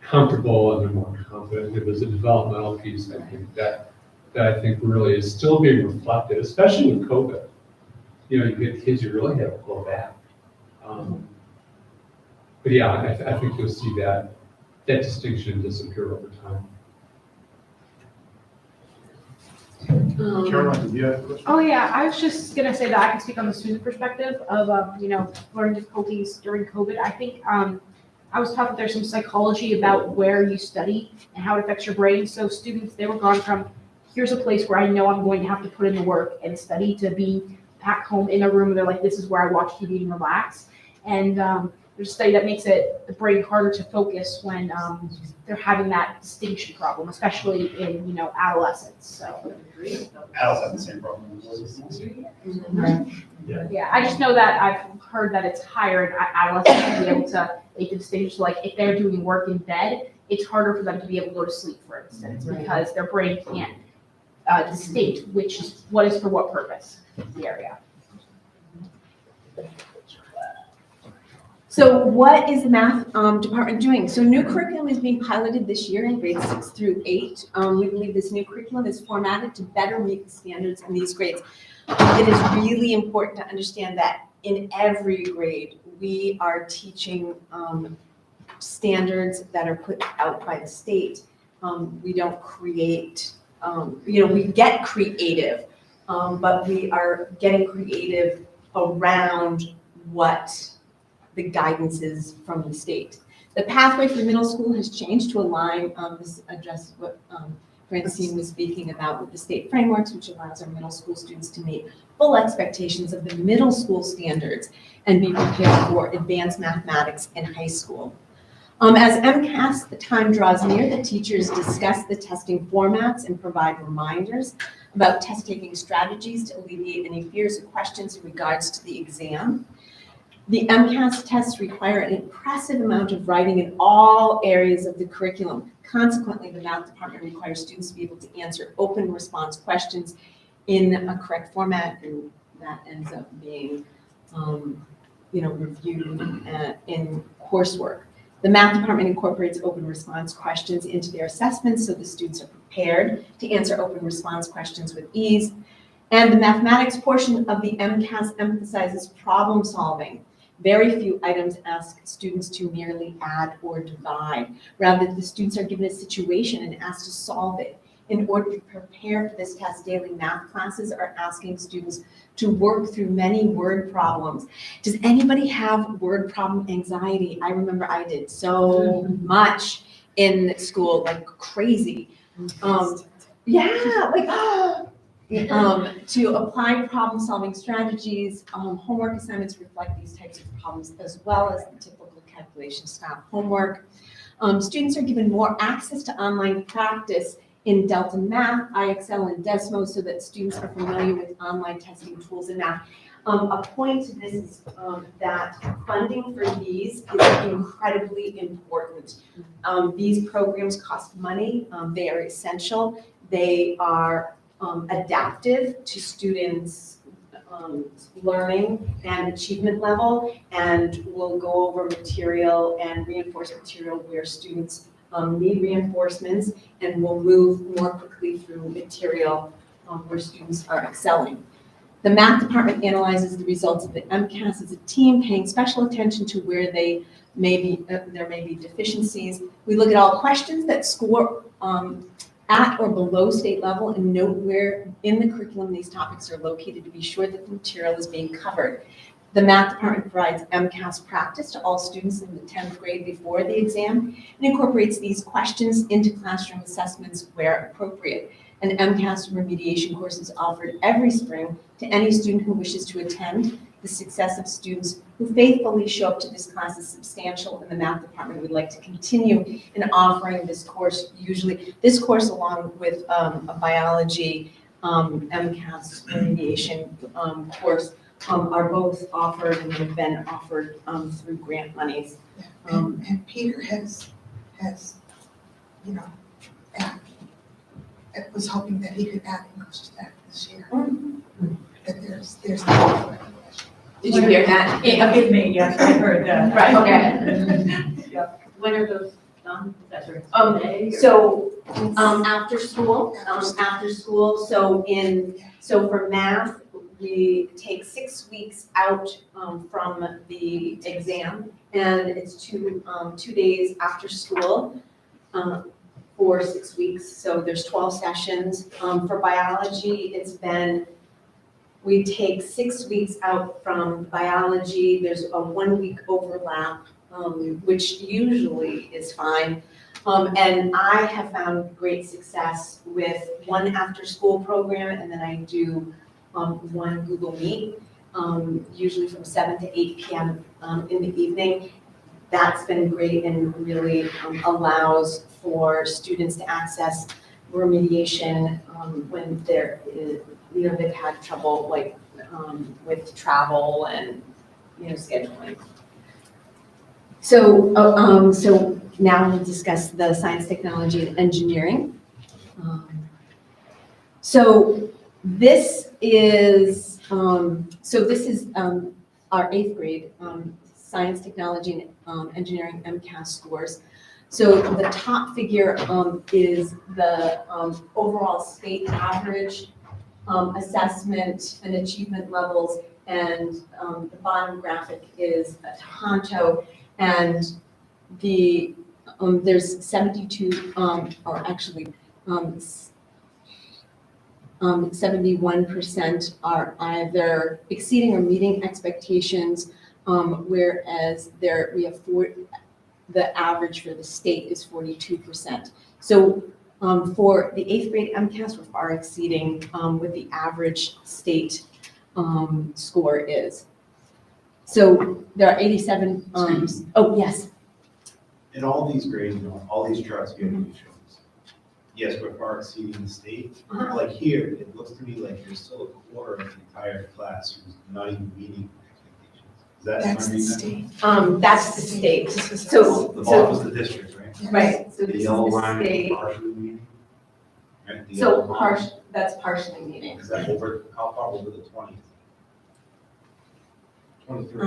[SPEAKER 13] comfortable and they're more confident. It was a developmental piece, I think, that I think really is still being reflected, especially with COVID. You know, you get kids who really have to pull back. But yeah, I think you'll see that distinction disappear over time.
[SPEAKER 5] Caroline, did you have a question?
[SPEAKER 4] Oh, yeah, I was just gonna say that I can speak on the student perspective of, you know, learning difficulties during COVID. I think, I was taught that there's some psychology about where you study and how it affects your brain. So students, they were gone from, here's a place where I know I'm going to have to put in the work and study, to be back home in a room where they're like, this is where I watch TV and relax. And there's a study that makes the brain harder to focus when they're having that distinction problem, especially in, you know, adolescence, so.
[SPEAKER 2] Adults have the same problem.
[SPEAKER 4] Yeah, I just know that I've heard that it's higher in adolescents to be able to make the distinction. So like if they're doing work in bed, it's harder for them to be able to go to sleep, for instance, because their brain can't distinct what is for what purpose, the area.
[SPEAKER 14] So what is the math department doing? So new curriculum is being piloted this year in grades 6 through 8. We believe this new curriculum is formatted to better meet the standards in these grades. It is really important to understand that in every grade, we are teaching standards that are put out by the state. We don't create, you know, we get creative, but we are getting creative around what the guidance is from the state. The pathway for middle school has changed to align, this address what Francine was speaking about with the state frameworks, which allows our middle school students to meet full expectations of the middle school standards and be prepared for advanced mathematics in high school. As MCAS, the time draws near, the teachers discuss the testing formats and provide reminders about test-taking strategies to alleviate any fears or questions in regards to the exam. The MCAS tests require an impressive amount of writing in all areas of the curriculum. Consequently, the math department requires students to be able to answer open response questions in a correct format, and that ends up being, you know, reviewed in coursework. The math department incorporates open response questions into their assessments so the students are prepared to answer open response questions with ease. And the mathematics portion of the MCAS emphasizes problem solving. Very few items ask students to merely add or divide. Rather, the students are given a situation and asked to solve it. In order to prepare for this test, daily math classes are asking students to work through many word problems. Does anybody have word problem anxiety? I remember I did so much in school, like crazy. Yeah, like, to apply problem-solving strategies, homework assignments reflect these types of problems, as well as the typical calculation-style homework. Students are given more access to online practice in Delta Math, IXL, and Desmo, so that students are familiar with online testing tools in math. A point to this is that funding for these is incredibly important. These programs cost money. They are essential. They are adaptive to students' learning and achievement level, and will go over material and reinforce material where students need reinforcements, and will move more quickly through material where students are excelling. The math department analyzes the results of the MCAS as a team, paying special attention to where there may be deficiencies. We look at all questions that score at or below state level and note where in the curriculum these topics are located to be sure that the material is being covered. The math department provides MCAS practice to all students in the 10th grade before the exam and incorporates these questions into classroom assessments where appropriate. An MCAS remediation course is offered every spring to any student who wishes to attend. The success of students who faithfully show up to this class is substantial, and the math department would like to continue in offering this course, usually this course along with a biology MCAS remediation course are both offered and have been offered through grant monies.
[SPEAKER 15] And Peter has, you know, it was hoping that he could add English to that this year. That there's.
[SPEAKER 14] Did you hear that?
[SPEAKER 9] Give me, yes, I heard that.
[SPEAKER 14] Right, okay.
[SPEAKER 8] When are those done? Is that during
[SPEAKER 14] Um,
[SPEAKER 8] today?
[SPEAKER 14] So, after school, so for math, we take 6 weeks out, from the exam, and it's 2 days after school, for 6 weeks, so there's 12 sessions. For biology, we take 6 weeks out from biology, there's a 1 week overlap, which usually is fine. And I have found great success with one after-school program, and then I do one Google Meet, usually from 7 to 8 p.m. In the evening. That's been great and really allows for students to access remediation when they're, they've had trouble like with travel and, scheduling. So, so now we'll discuss the science, technology, and engineering. So this is our 8th grade science, technology, and engineering MCAS scores. So the top figure is the overall state average assessment and achievement levels, and the bottom graphic is a Toronto, and there's 72, or actually 71% are either exceeding or meeting expectations, whereas we have the average for the state is 42%. So for the 8th grade MCAS, we're far exceeding what the average state score is. So there are 87, oh, yes.
[SPEAKER 2] In all these grades, all these charts give you shows. Yes, we're far exceeding the state. Like here, it looks to me like there's still a quarter of the entire class who's not even meeting expectations. Is that?
[SPEAKER 15] That's the state.
[SPEAKER 14] That's the state. So,
[SPEAKER 2] The bottom is the district, right?
[SPEAKER 14] right, so
[SPEAKER 2] The
[SPEAKER 14] this is
[SPEAKER 2] yellow
[SPEAKER 14] the
[SPEAKER 2] line is
[SPEAKER 14] state.
[SPEAKER 2] partially meeting. Right? The
[SPEAKER 14] So
[SPEAKER 2] yellow line.
[SPEAKER 14] that's partially meeting.
[SPEAKER 2] Is that over, how far over the 20s? 23.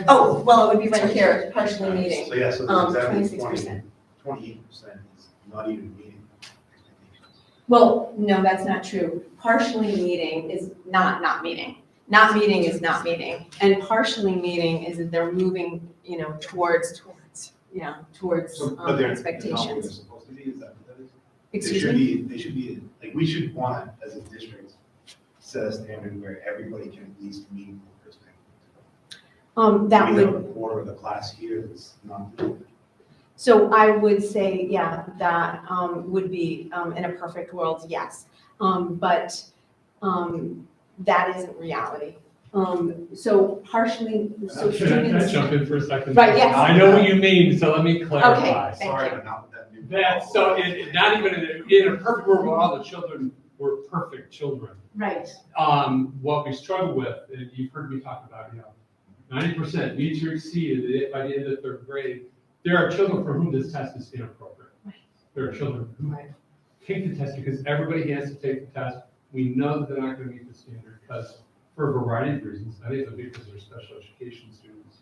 [SPEAKER 14] Oh, well, it would be right here, partially meeting.
[SPEAKER 2] So yeah, so the exam is
[SPEAKER 14] 26%.
[SPEAKER 2] 28% is not even meeting expectations.
[SPEAKER 14] Well, no, that's not true. Partially meeting is not meeting. Not meeting is not meeting. And partially meeting is that they're moving, towards
[SPEAKER 2] So, but they're not where they're
[SPEAKER 14] expectations.
[SPEAKER 2] supposed to be, is that what that is?
[SPEAKER 14] Excuse me?
[SPEAKER 2] They should be, like, we should want, as a district, set a standard where everybody can at least meet the perspective.
[SPEAKER 14] That
[SPEAKER 2] We have
[SPEAKER 14] would,
[SPEAKER 2] a quarter of the class here that's not doing it.
[SPEAKER 14] so I would say, yeah, that would be, in a perfect world, yes. But that isn't reality. So partially, so
[SPEAKER 13] Can I
[SPEAKER 14] students.
[SPEAKER 13] jump in for a second?
[SPEAKER 14] Right, yes.
[SPEAKER 13] I know what you mean, so let me clarify.
[SPEAKER 14] Thank
[SPEAKER 2] Sorry,
[SPEAKER 14] you.
[SPEAKER 2] but not with that new.
[SPEAKER 13] That's so, not even in a perfect world where all the children were perfect children.
[SPEAKER 14] Right.
[SPEAKER 13] What we struggle with, and you've heard me talk about, 90% meets or exceeded by the end of 3rd grade. There are children for whom this test is inappropriate.
[SPEAKER 14] Right.
[SPEAKER 13] There are children who take the test because everybody has to take the test. We know that they're not going to meet the standard because, for a variety of reasons, I think it's because they're special education students.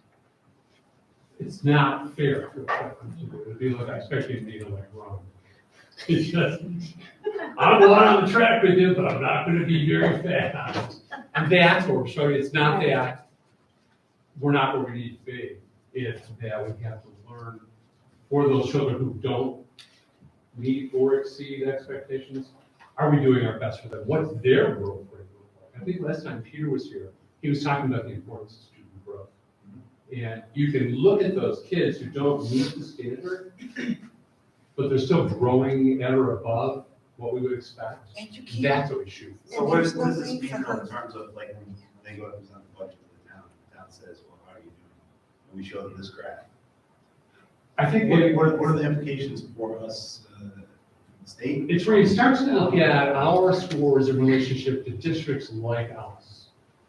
[SPEAKER 13] It's not fair to expect them to do it. It'd be like expecting me to run. It's just, I'm going on the track with you, but I'm not going to be very fast. And that's what we're showing. It's not that we're not where we need to be. It's that we have to learn for those children who don't meet or exceed expectations. Are we doing our best for them? What's their growth rate look like? I think last time Peter was here, he was talking about the importance of student growth. And you can look at those kids who don't meet the standard, but they're still growing at or above what we would expect. That's what we shoot for.
[SPEAKER 2] So what does this mean in terms of like when they go to present the budget to the town says, well, how are you doing? And we show them this graph.
[SPEAKER 13] I think
[SPEAKER 2] What are the implications for us, the state?
[SPEAKER 13] It's where you start to look at our scores in relationship to districts like us.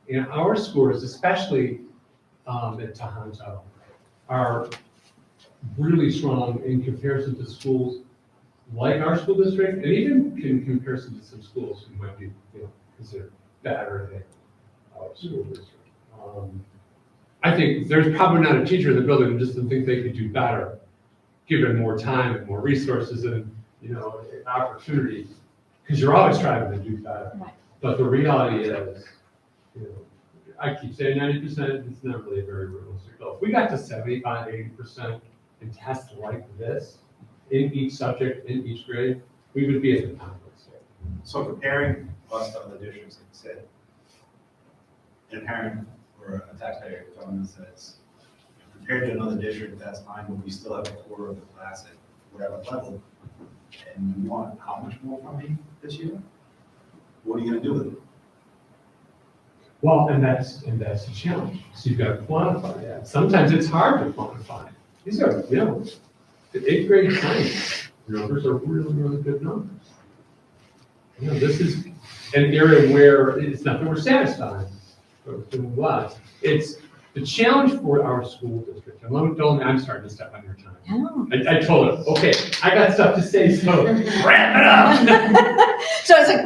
[SPEAKER 13] And our scores, especially at Tohoto, are really strong in comparison to schools like our school district, and even in comparison to some schools who might be, considered better than our school district. I think there's probably not a teacher in the building who just doesn't think they could do better, given more time and more resources and, opportunity, because you're always striving to do better.
[SPEAKER 14] Right.
[SPEAKER 13] But the reality is, I keep saying 90%, it's not really a very realistic goal. If we got to 75, 80% in tests like this, in each subject, in each grade, we would be at the top of the state.
[SPEAKER 2] So comparing us to other districts, like you said, and a parent or a taxpayer telling us that it's compared to another district, that's fine, but we still have a quarter of the class at whatever level. And you want how much more from me this year? What are you gonna do with it?
[SPEAKER 13] Well, and that's the challenge. So you've got to quantify that. Sometimes it's hard to quantify. These are, the 8th grade science numbers are really, really good numbers. This is an area where it's not that we're satisfied, but it's the challenge for our school district. And I'm starting to step on your time. I told her, okay, I got stuff to say, so wrap it up.
[SPEAKER 14] So it's like,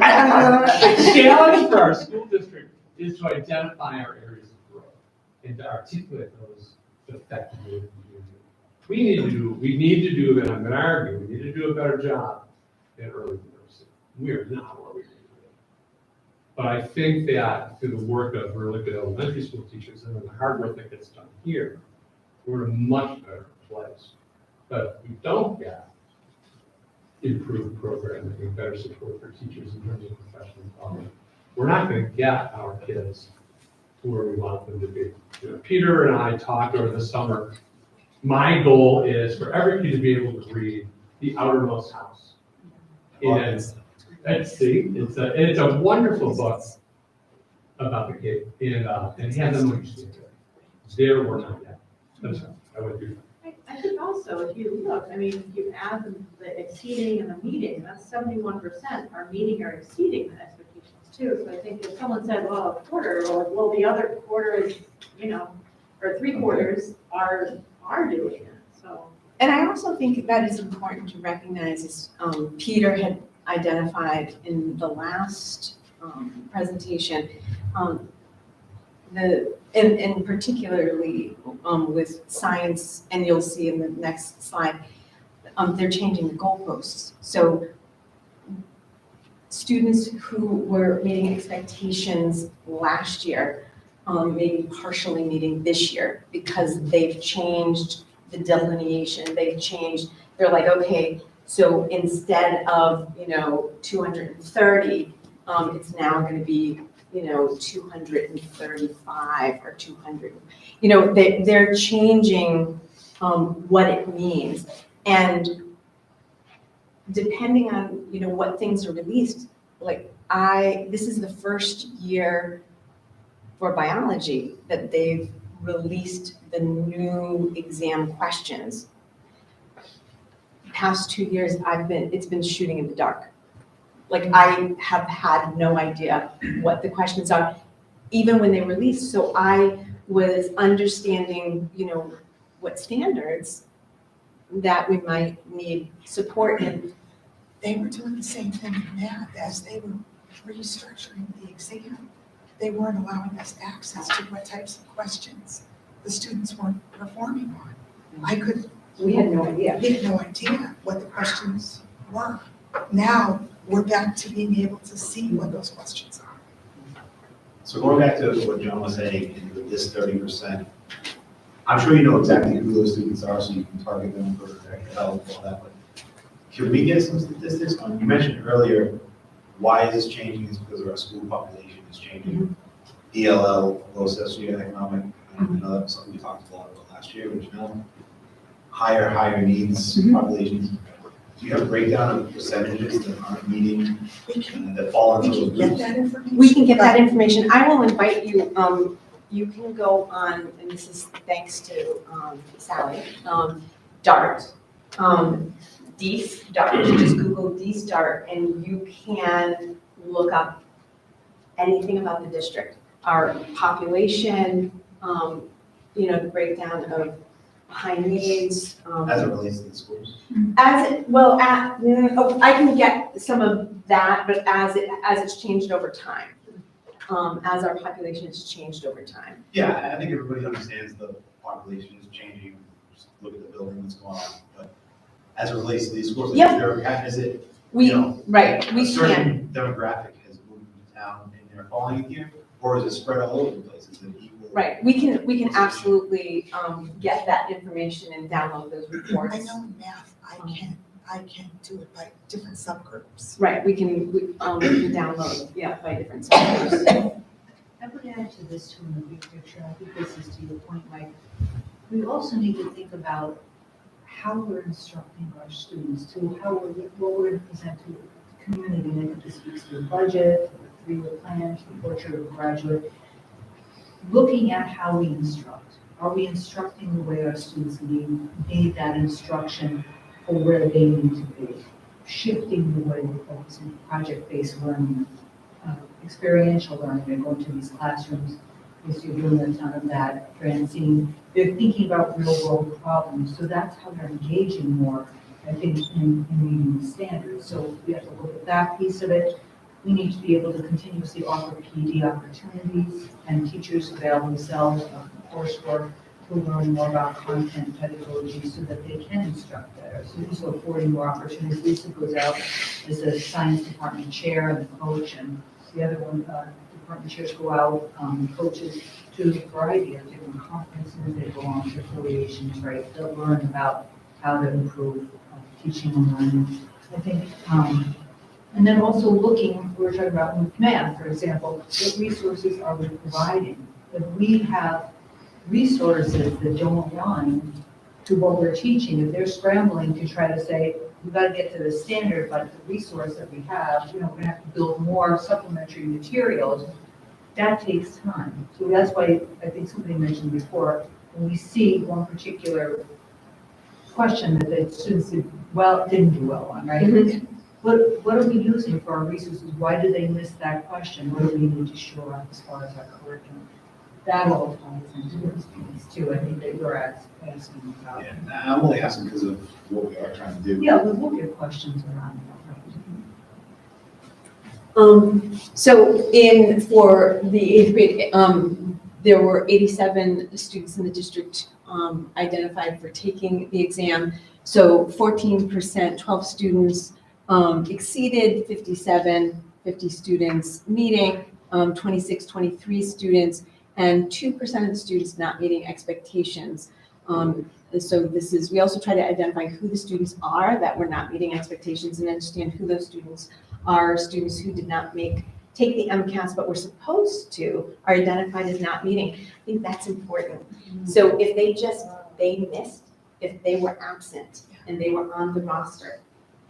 [SPEAKER 13] The challenge for our school district is to identify our areas of growth and to articulate those effectively. We need to do, and I'm going to argue, we need to do a better job in early literacy. We are not where we need to be. But I think that through the work of really good elementary school teachers and the hard work that gets done here, we're in a much better place. But if we don't get improved programming and better support for teachers in terms of professional development, we're not going to get our kids to where we want them to be. Peter and I talked over the summer. My goal is for every kid to be able to read The Outermost House. And it's a wonderful book about the kid, and have them understand it. There we're not yet. That's right. I would do.
[SPEAKER 6] I think also, if you look, if you add the exceeding and the meeting, that's 71% are meeting or exceeding the expectations too. So I think if someone said, well, a quarter, or the other quarter is, or 3/4 are doing it, so.
[SPEAKER 14] and I also think that is important to recognize, as Peter had identified in the last presentation, and particularly with science, and you'll see in the next slide, they're changing the goalposts. So students who were meeting expectations last year may be partially meeting this year because they've changed the delineation, they're like, okay, so instead of, 230, it's now going to be, 235 or 200. They're changing what it means. And depending on, what things are released, this is the first year for biology that they've released the new exam questions. Past 2 years, it's been shooting in the dark. I have had no idea what the questions are, even when they released. So I was understanding, what standards that we might need support in.
[SPEAKER 15] They were doing the same thing in math as they were restructuring the exam. They weren't allowing us access to what types of questions the students weren't performing on.
[SPEAKER 14] We had no idea.
[SPEAKER 15] We had no idea what the questions were. Now, we're back to being able to see what those questions are.
[SPEAKER 2] So going back to what John was saying, with this 30%, I'm sure you know exactly who those students are, so you can target them for help and all that, but can we get some statistics on, you mentioned earlier, why is this changing? It's because our school population is changing. ELL, low socioeconomic, I know that's something we talked a lot about last year, which now higher needs populations. Do you have a breakdown of percentages that aren't meeting, that fall into those groups?
[SPEAKER 14] We can get that information. I will invite you, you can go on, and this is thanks to Sally, DART. DSTART, you just Google DSTART and you can look up anything about the district, our population, the breakdown of behind needs.
[SPEAKER 2] As it relates to the schools.
[SPEAKER 14] I can get some of that, but as it's changed over time, as our population has changed over time.
[SPEAKER 2] Yeah, I think everybody understands the population is changing, just look at the building that's going on, but as it relates to these schools, like, is it, a certain demographic has moved to town and they're falling in here, or is it spread all over the place? Is it equal?
[SPEAKER 14] Right, we can absolutely get that information and download those reports.
[SPEAKER 15] I know in math, I can do it by different subgroups.
[SPEAKER 14] Right, we can download, by different subgroups.
[SPEAKER 9] I would add to this too in the big picture. I think this is to your point, Mike. We also need to think about how we're instructing our students to what we're going to present to the community. And I think this speaks to the budget, to the 3-year plan, to the portrait of a graduate. Looking at how we instruct. Are we instructing the way our students need that instruction for where they need to be? Shifting the way we're focusing project-based learning, experiential learning. They're going to these classrooms. Because you're doing a ton of that, Francine. They're thinking about real-world problems. So that's how they're engaging more, I think, in meeting the standards. So we have to look at that piece of it. We need to be able to continuously offer PD opportunities and teachers avail themselves of coursework to learn more about content pedagogy so that they can instruct better. So these are affording more opportunities. Lisa goes out as a science department chair and coach, and the other one, department chairs go out, coaches to a variety of different conferences. They go on to affiliations, right? They'll learn about how to improve teaching and learning. I think, and then also looking, we're talking about with math, for example, what resources are we providing? If we have resources that don't align to what we're teaching, if they're scrambling to try to say, we've got to get to the standard, but the resource that we have, we're going to have to build more supplementary materials. That takes time. So that's why I think somebody mentioned before, when we see one particular question that the students didn't do well on, right?
[SPEAKER 14] Mm-hmm.
[SPEAKER 9] What are we using for our resources? Why did they miss that question? What do we need to shore up as far as our curriculum? That all ties into this piece too. I think that you're asking about.
[SPEAKER 2] Yeah, I'm only asking because of what we are trying to do.
[SPEAKER 9] Yeah, we will get questions around that.
[SPEAKER 14] So for the 8th grade, there were 87 students in the district identified for taking the exam. So 14%, 12 students exceeded 50 students meeting, 23 students, and 2% of the students not meeting expectations. So we also try to identify who the students are that were not meeting expectations and understand who those students are. Students who did not take the MCAS but were supposed to are identified as not meeting. I think that's important. So if they missed, if they were absent and they were on the roster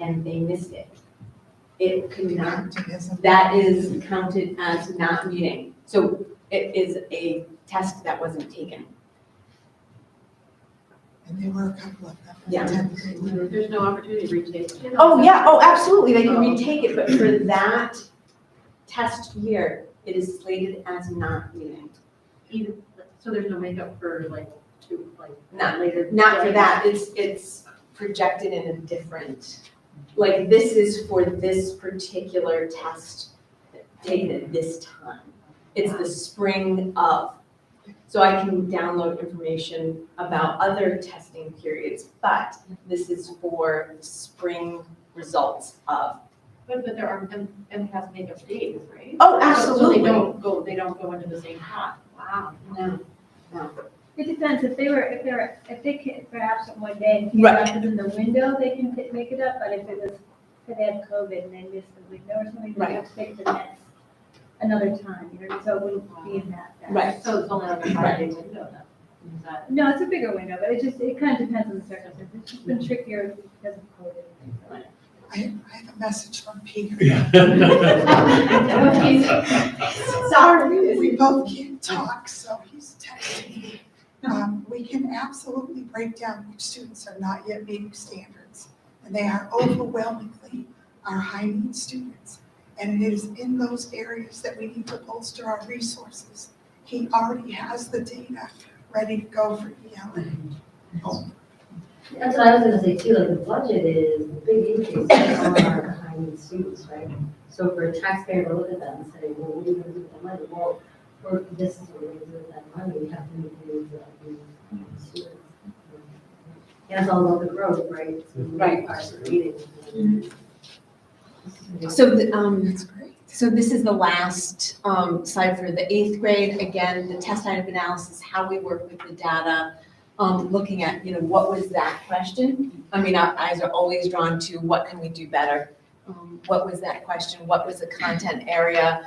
[SPEAKER 14] and they missed it, it could not, that is counted as not meeting. So it is a test that wasn't taken.
[SPEAKER 15] And there were a couple of them.
[SPEAKER 14] Yeah.
[SPEAKER 6] There's no opportunity to retake.
[SPEAKER 14] Oh, yeah, absolutely, they can retake it, but for that test year, it is slated as not meeting.
[SPEAKER 6] So there's no makeup for
[SPEAKER 14] Not
[SPEAKER 6] later.
[SPEAKER 14] Not for that, it's projected in a different, this is for this particular test taken at this time. It's the spring of. So I can download information about other testing periods, but this is for spring results of.
[SPEAKER 6] But there are MCAS makeup days, right?
[SPEAKER 14] Oh, absolutely.
[SPEAKER 6] So they don't go into the same pot. Wow.
[SPEAKER 14] No.
[SPEAKER 16] It depends, if they were absent one day and came
[SPEAKER 14] Right.
[SPEAKER 16] back within the window, they can make it up, but if they had COVID and they missed the window or something, they have to take the next, another time, so it wouldn't be in that.
[SPEAKER 14] Right.
[SPEAKER 6] So it's only like a 5-day window then? Is that?
[SPEAKER 16] No, it's a bigger window, but it kind of depends on the circumstances, it's just been trickier because of COVID.
[SPEAKER 14] Right.
[SPEAKER 15] I have a message from Peter. Sorry, we both can't talk, so he's texting me. We can absolutely break down which students are not yet meeting standards. and they are overwhelmingly our high-need students. And it is in those areas that we need to bolster our resources. He already has the data ready to go for ELA.
[SPEAKER 3] That's what I was gonna say too, like the budget is the big increase on our high need students, right? So for a taxpayer to look at that and say, well, what are you gonna do with that money? Well, this is what we're gonna do with that money, we have to meet the needs of these students. And it's all about the growth, right? So we
[SPEAKER 14] Right.
[SPEAKER 3] are succeeding.
[SPEAKER 14] So,
[SPEAKER 15] That's great.
[SPEAKER 14] so this is the last slide for the 8th grade. Again, the test item analysis, how we work with the data, looking at, what was that question? I mean, our eyes are always drawn to what can we do better? What was that question? What was the content area?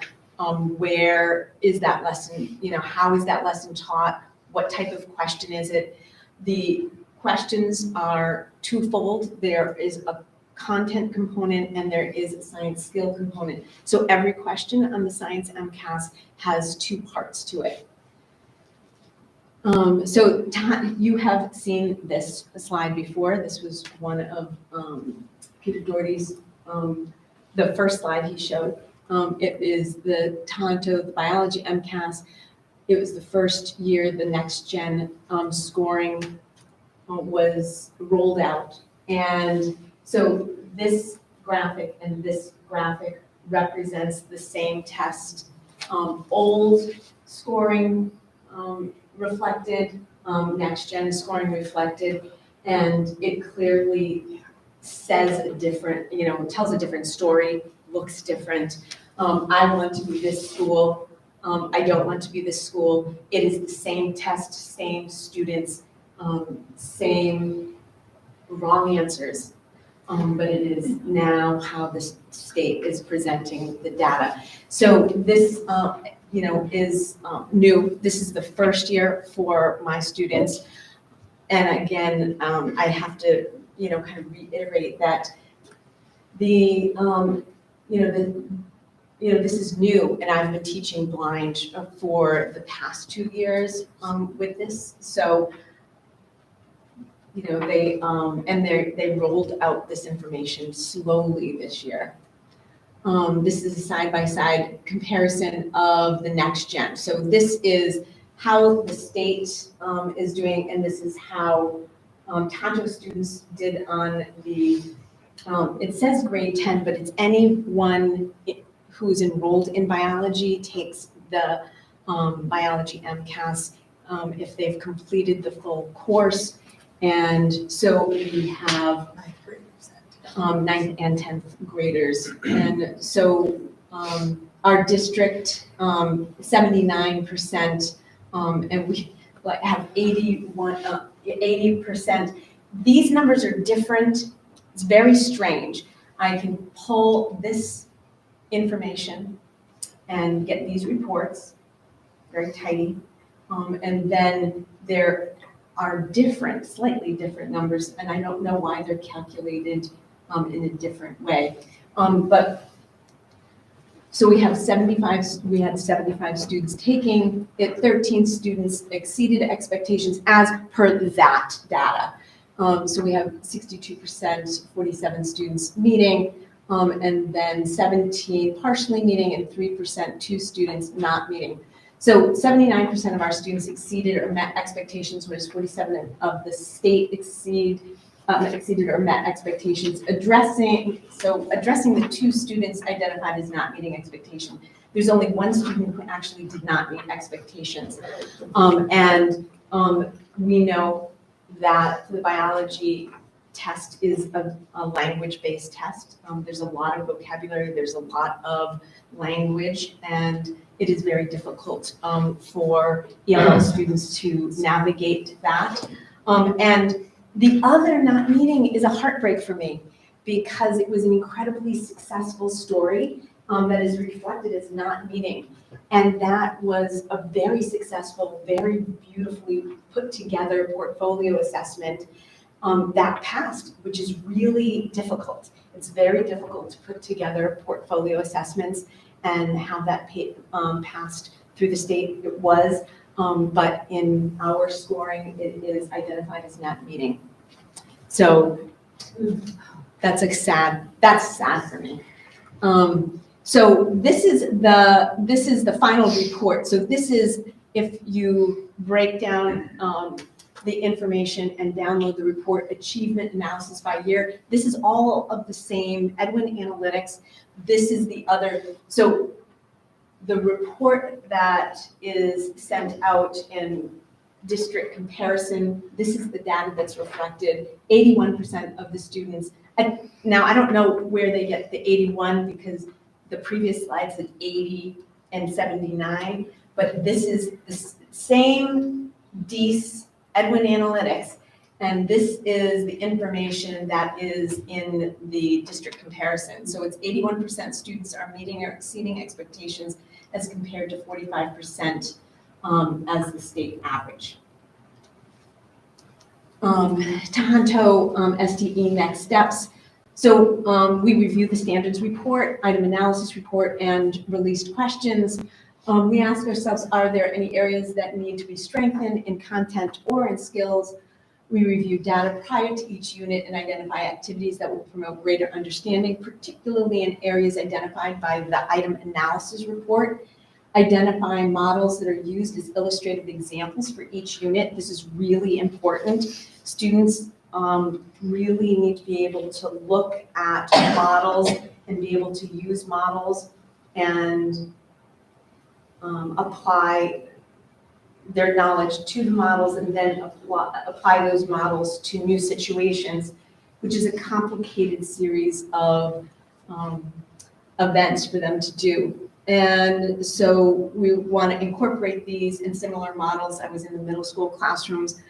[SPEAKER 14] Where is that lesson? How is that lesson taught? What type of question is it? The questions are twofold. There is a content component and there is a science skill component. So every question on the Science MCAS has 2 parts to it. So you have seen this slide before. This was one of Peter Doherty's, the first slide he showed. It is the Tonto, the biology MCAS. It was the first year the next gen scoring was rolled out. And so this graphic and this graphic represents the same test. Old scoring reflected, next gen scoring reflected, and it clearly says a different, tells a different story, looks different. I want to be this school. I don't want to be this school. It is the same test, same students, same wrong answers. But it is now how the state is presenting the data. So this, is new. This is the first year for my students. And again, I have to, kind of reiterate that this is new, and I've been teaching blind for the past 2 years with this. So, they rolled out this information slowly this year. This is a side-by-side comparison of the next gen. So this is how the state is doing, and this is how Tonto students did on the, it says grade 10, but it's anyone who's enrolled in biology takes the biology MCAS if they've completed the full course. And so we have 9th and 10th graders. And so our district, 79%, and we have 80%. These numbers are different. It's very strange. I can pull this information and get these reports, very tidy. And then there are different, slightly different numbers, and I don't know why they're calculated in a different way. But so we had 75 students taking it, 13 students exceeded expectations as per that data. So we have 62%, 47 students meeting, and then 17 partially meeting and 3%, 2 students not meeting. So 79% of our students exceeded or met expectations, whereas 47% of the state exceeded or met expectations. Addressing the 2 students identified as not meeting expectation. There's only 1 student who actually did not meet expectations. We know that the biology test is a language-based test. There's a lot of vocabulary, there's a lot of language, and it is very difficult for ELL students to navigate that. And the other not meeting is a heartbreak for me because it was an incredibly successful story that is reflected as not meeting. And that was a very successful, very beautifully put together portfolio assessment that passed, which is really difficult. It's very difficult to put together portfolio assessments and have that passed through the state. It was, but in our scoring, it is identified as not meeting. So that's sad for me. So this is the final report. So this is, if you break down the information and download the report, achievement analysis by year, this is all of the same Edwin Analytics. This is the other, so the report that is sent out in district comparison, this is the data that's reflected. 81% of the students, and now I don't know where they get the 81 because the previous slide said 80 and 79, but this is the same DEIS Edwin Analytics, and this is the information that is in the district comparison. So it's 81% students are meeting or exceeding expectations as compared to 45% as the state average. Tohoto STE next steps. So we reviewed the standards report, item analysis report, and released questions. We asked ourselves, are there any areas that need to be strengthened in content or in skills? We reviewed data prior to each unit and identify activities that will promote greater understanding, particularly in areas identified by the item analysis report. Identifying models that are used as illustrative examples for each unit. This is really important. Students really need to be able to look at models and be able to use models and apply their knowledge to the models and then apply those models to new situations, which is a complicated series of events for them to do. And so we want to incorporate these in similar models. I was in the middle school classrooms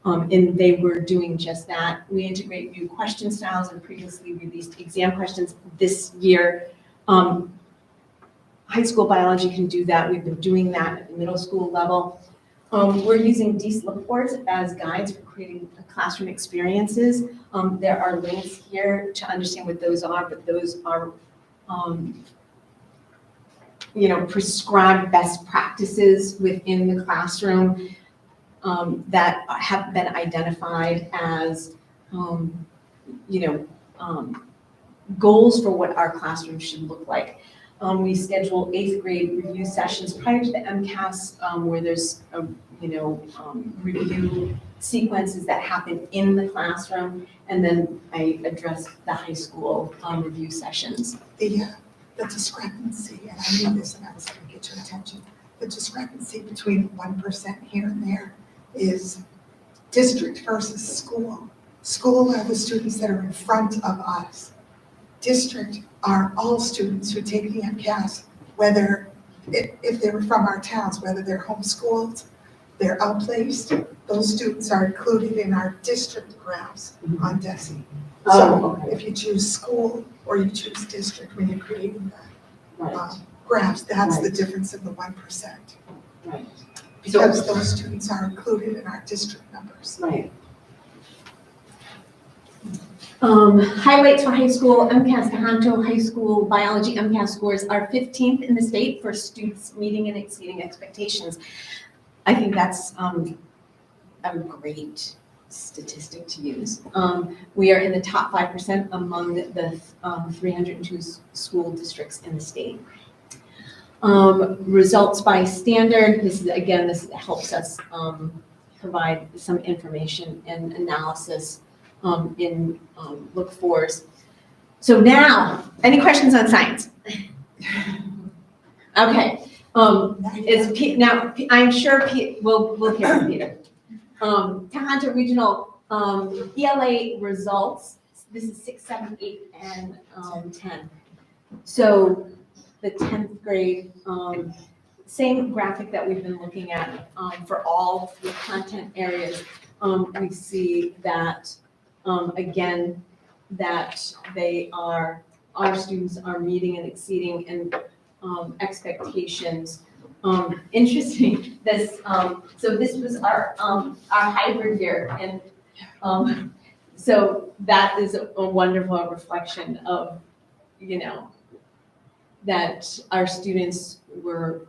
[SPEAKER 14] and they were doing just that. We integrate new question styles and previously released exam questions this year. High school biology can do that. We've been doing that at the middle school level. We're using DEIS reports as guides for creating classroom experiences. There are links here to understand what those are, but those are prescribed best practices within the classroom that have been identified as, goals for what our classroom should look like. We schedule 8th grade review sessions prior to the MCAS where there's, review sequences that happen in the classroom, and then I address the high school review sessions.
[SPEAKER 15] The discrepancy, and I knew this and I was going to get your attention, the discrepancy between 1% here and there is district versus school. School are the students that are in front of us. District are all students who take the MCAS, whether, if they're from our towns, whether they're homeschooled, they're outplaced, those students are included in our district graphs on DESE. So if you choose school or you choose district when you're creating the graphs, that's the difference in the 1%.
[SPEAKER 14] Right.
[SPEAKER 15] Because those students are included in our district numbers.
[SPEAKER 14] Right. Highlights for high school, MCAS Tohoto High School Biology MCAS scores are 15th in the state for students meeting and exceeding expectations. I think that's a great statistic to use. We are in the top 5% among the 302 school districts in the state. Results by standard, this helps us provide some information and analysis in look-fors. So now, any questions on science? Okay. I'm sure we'll hear from Peter. Tohoto Regional ELA results. This is 6, 7, 8, and 10. So the 10th grade, same graphic that we've been looking at for all the content areas. We see that again that our students are meeting and exceeding and expectations. Interesting. So this was our hybrid year, and so that is a wonderful reflection of, that our students were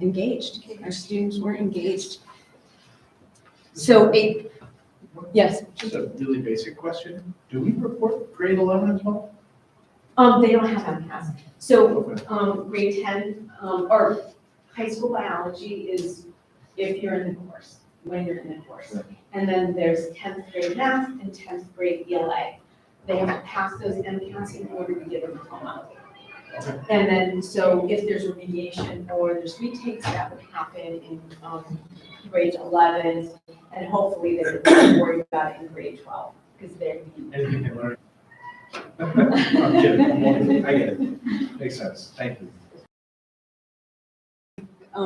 [SPEAKER 14] engaged. Our students were engaged. So Yes.
[SPEAKER 5] Just a really basic question. Do we report grade 11 as well?
[SPEAKER 14] They don't have MCAS. So, grade 10, or high school biology is if you're in the course, when you're in the course.
[SPEAKER 5] Right.
[SPEAKER 14] And then there's 10th grade math and 10th grade ELA. They have to pass those MCAS in order to get a diploma. And then, so if there's remediation or there's retakes, that would happen in grade 11, and hopefully they would worry about it in grade 12, because they're.
[SPEAKER 5] And you can learn. I'm kidding. I'm wondering. I get it. Makes sense. Thank you.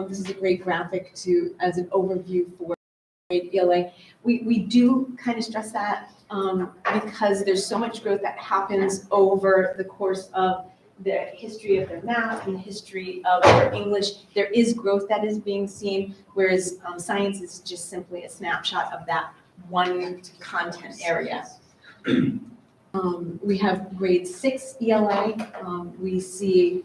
[SPEAKER 14] This is a great graphic as an overview for grade ELA. We do kind of stress that because there's so much growth that happens over the course of the history of their math and the history of their English. There is growth that is being seen, whereas science is just simply a snapshot of that one content area. We have grade 6 ELA. We see,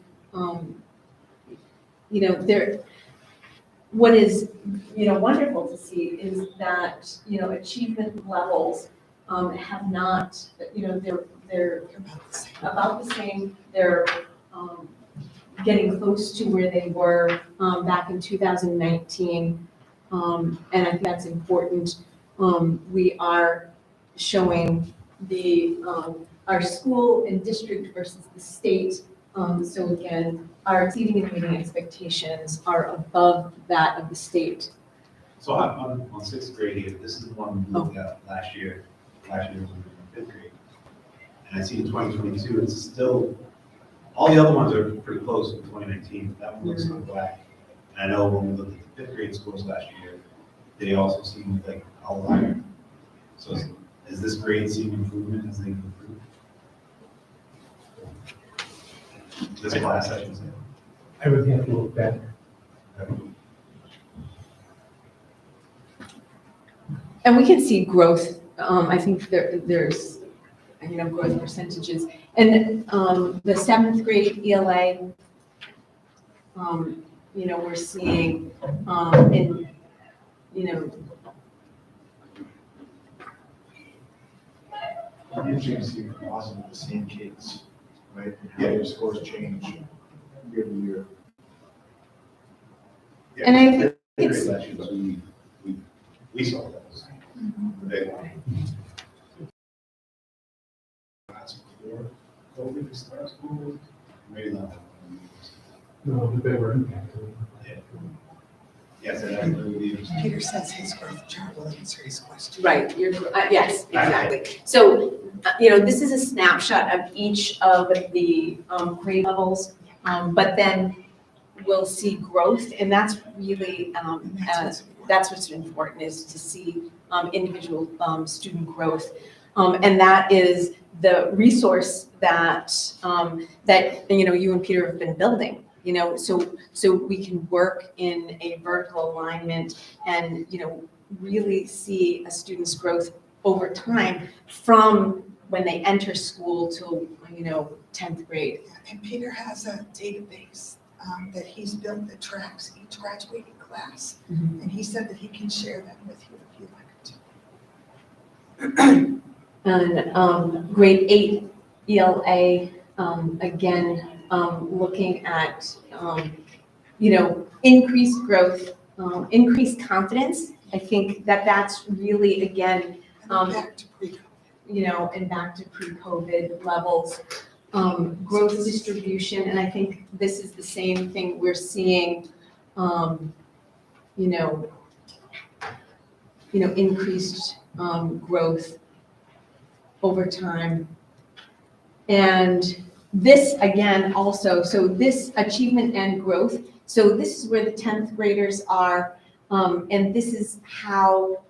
[SPEAKER 14] what is, wonderful to see is that, achievement levels have not, they're about the same. They're getting close to where they were back in 2019. And I think that's important. We are showing our school and district versus the state. So again, our exceeding and meeting expectations are above that of the state.
[SPEAKER 2] So on 6th grade here, this is the one we looked at last year. Last year was in 5th grade. And I see in 2022, it's still, all the other ones are pretty close in 2019, but that one looks out of whack. And I know when we looked at the 5th grade scores last year, they also seem like all higher. So is this grade seeing improvement as they improve? This class, I should say.
[SPEAKER 13] I would have to look back.
[SPEAKER 14] And we can see growth. I think there's, growth percentages. And the 7th grade ELA, we're seeing
[SPEAKER 5] Usually you see positive the same kids, right? And how their scores change year to year.
[SPEAKER 2] Yeah,
[SPEAKER 14] And I think
[SPEAKER 2] fifth grade
[SPEAKER 14] it's-
[SPEAKER 2] last year, we saw those. The big one. Before COVID, we started school, maybe not.
[SPEAKER 13] No, but they were impacted.
[SPEAKER 2] Yeah. Yes, and that's really the.
[SPEAKER 15] Peter says his growth chart will answer his question.
[SPEAKER 14] Right, yes, exactly. So, this is a snapshot of each of the grade levels, but then we'll see growth, and that's really, that's what's important, is to see individual student growth. And that is the resource that, you and Peter have been building. So we can work in a vertical alignment and, really see a student's growth over time from when they enter school till, 10th grade.
[SPEAKER 15] And Peter has a database that he's built that tracks each graduating class.
[SPEAKER 14] Mhm.
[SPEAKER 15] And he said that he can share that with you if you'd like to.
[SPEAKER 14] And grade 8 ELA, again, looking at, increased growth, increased confidence. I think that's really, again,
[SPEAKER 15] And back to pre-COVID.
[SPEAKER 14] And back to pre-COVID levels. Growth distribution, and I think this is the same thing we're seeing, increased growth over time. And this, again, also, so this achievement and growth, so this is where the 10th graders are, and this is how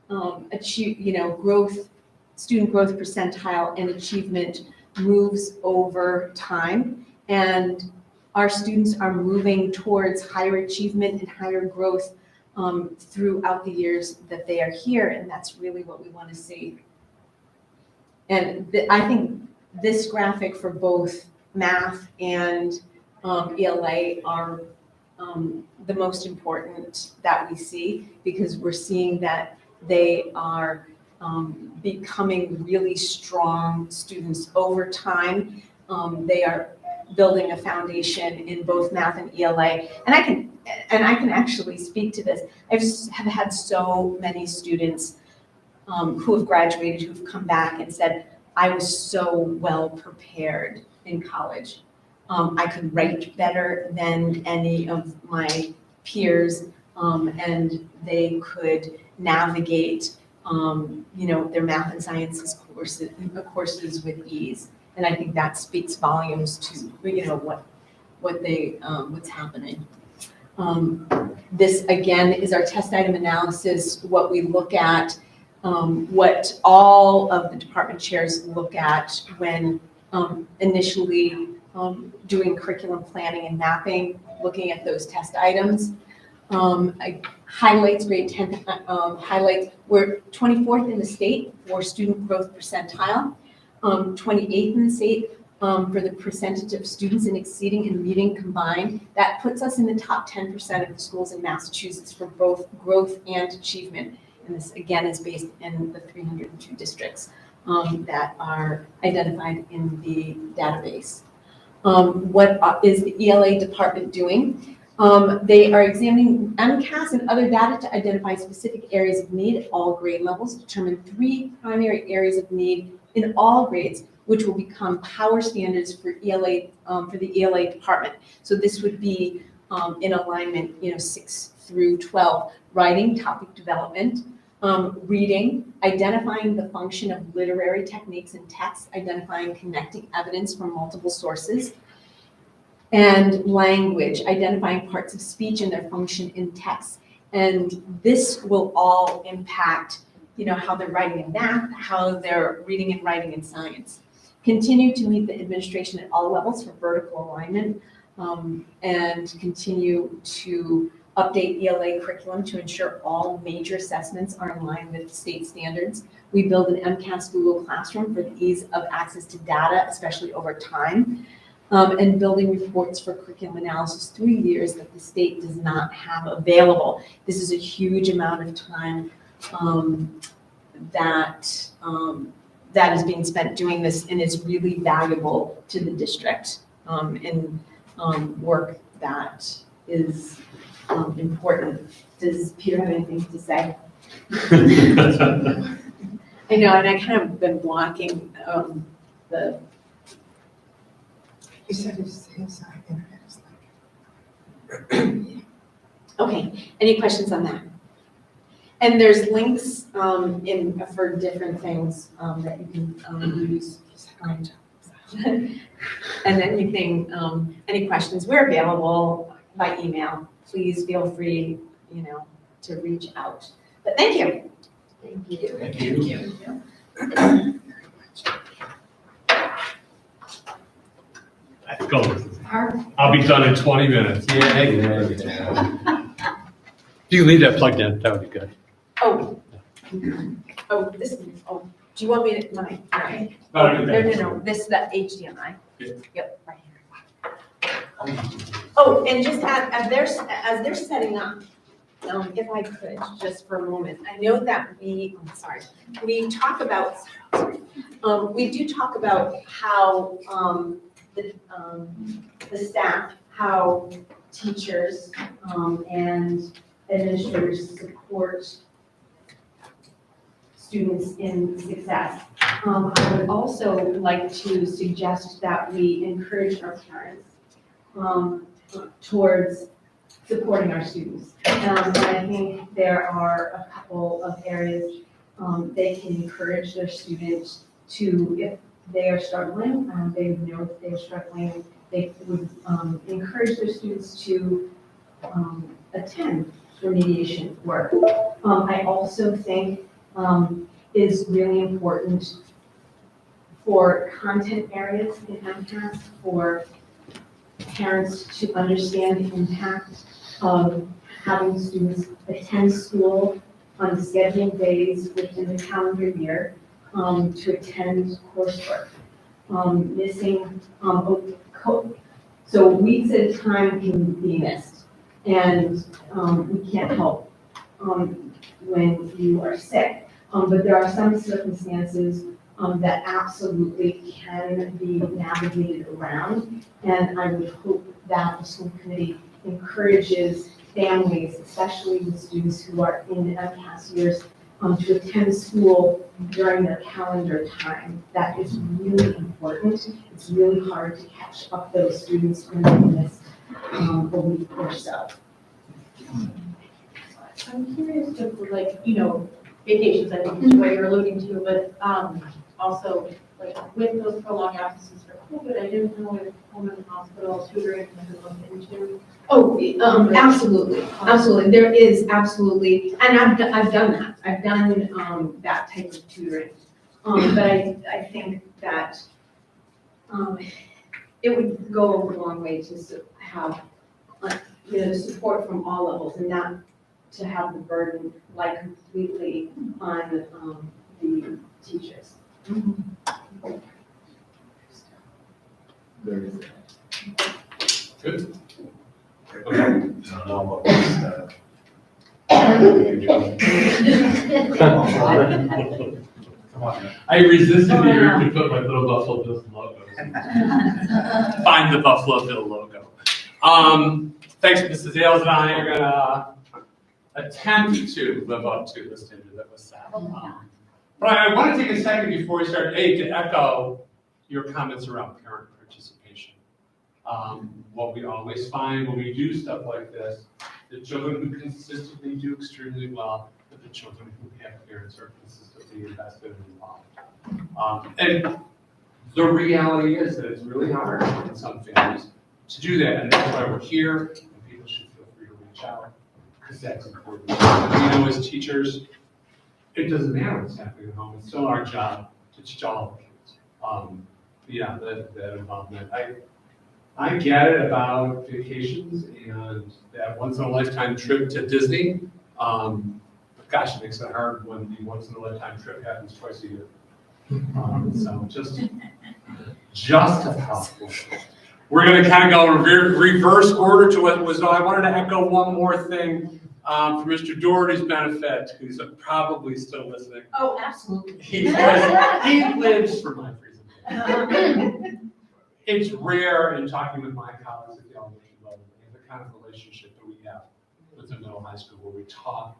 [SPEAKER 14] growth, student growth percentile and achievement moves over time. And our students are moving towards higher achievement and higher growth throughout the years that they are here, and that's really what we want to see. And I think this graphic for both math and ELA are the most important that we see, because we're seeing that They are becoming really strong students over time. They are building a foundation in both math and ELA. And I can actually speak to this. Have had so many students who have graduated, who've come back and said, I was so well prepared in college. I could write better than any of my peers, and they could navigate, their math and sciences courses with ease. And I think that speaks volumes to, what's happening. This again is our test item analysis, what we look at, what all of the department chairs look at when initially doing curriculum planning and mapping, looking at those test items. Highlights, grade 10 highlights, we're 24th in the state for student growth percentile, 28th in the state for the percentage of students in exceeding and meeting combined. That puts us in the top 10% of the schools in Massachusetts for both growth and achievement. And this again is based in the 302 districts that are identified in the database. What is the ELA department doing? They are examining MCAS and other data to identify specific areas of need at all grade levels, determine 3 primary areas of need in all grades, which will become power standards for ELA, for the ELA department. So this would be in alignment, 6 through 12, writing, topic development, reading, identifying the function of literary techniques and text, identifying connecting evidence from multiple sources, and language, identifying parts of speech and their function in text. And this will all impact, how they're writing in math, how they're reading and writing in science. Continue to meet the administration at all levels for vertical alignment, and continue to update ELA curriculum to ensure all major assessments are in line with state standards. We build an MCAS Google Classroom for the ease of access to data, especially over time, and building reports for curriculum analysis through years that the state does not have available. This is a huge amount of time that is being spent doing this, and it's really valuable to the district in work that is important. Does Peter have anything to say? I know, and I kind of been blocking the.
[SPEAKER 15] He said his internet is like.
[SPEAKER 14] Okay, any questions on that? And there's links for different things that you can use. And anything, any questions, we're available by email. Please feel free, to reach out. But thank you.
[SPEAKER 3] Thank you.
[SPEAKER 2] Thank you.
[SPEAKER 13] I'll be done in 20 minutes.
[SPEAKER 2] Yeah.
[SPEAKER 13] If you can leave that plugged in, that would be good.
[SPEAKER 14] Oh, this, do you want me to, right?
[SPEAKER 13] No,
[SPEAKER 14] No, this is the HDMI. Yep, right here. Oh, and just as they're setting up, if I could, just for a moment, I know that we talk about, we do talk about how the staff, how teachers and administrators support students in success. I would also like to suggest that we encourage our parents towards supporting our students. And I think there are a couple of areas they can encourage their students to, if they are struggling, they know if they're struggling, they would encourage their students to attend remediation work. I also think is really important for content areas in MCAS, for parents to understand the impact of having students attend school on scheduled days within the calendar year to attend coursework. Missing, so weeks at a time can be missed, and we can't help when you are sick. But there are some circumstances that absolutely can be navigated around. And I would hope that the school committee encourages families, especially with students who are in MCAS years, to attend school during their calendar time. That is really important. It's really hard to catch up those students when they miss a week or so.
[SPEAKER 6] I'm curious to, like, you know, vacations, I think is what you're alluding to, but also, like, with those prolonged absences for COVID, I didn't know if home and hospital tutoring was looked into.
[SPEAKER 14] Oh, absolutely, absolutely. There is absolutely, and I've done that. I've done that type of tutoring. But I think that it would go a long way to have, the support from all levels, and not to have the burden lie completely on the teachers.
[SPEAKER 5] Very good.
[SPEAKER 13] Good. I resisted the urge to put my little Buffalo Bills logo. Find the Buffalo Bill logo. Thanks, Mrs. Ailes and I are gonna attempt to live up to the standard that was set. But I want to take a second before we start, to echo your comments around parent participation. What we always find when we do stuff like this, the children who consistently do extremely well, but the children who have parents are consistently invested and involved. And the reality is that it's really hard in some families to do that, and that's why we're here, and people should feel free to reach out, because that's important. We know as teachers, it doesn't matter what's happening at home, it's still our job to teach all the kids. Yeah, that involvement. I get it about vacations and that once in a lifetime trip to Disney. But gosh, it makes it hard when the once in a lifetime trip happens twice a year. So just a possible. We're going to kind of go in reverse order to what was. I wanted to echo one more thing for Mr. Doherty's benefit, who's probably still listening.
[SPEAKER 14] Oh, absolutely.
[SPEAKER 13] He lives for my presentation. It's rare in talking with my colleagues at the elementary level, the kind of relationship that we have with the middle high school, where we talk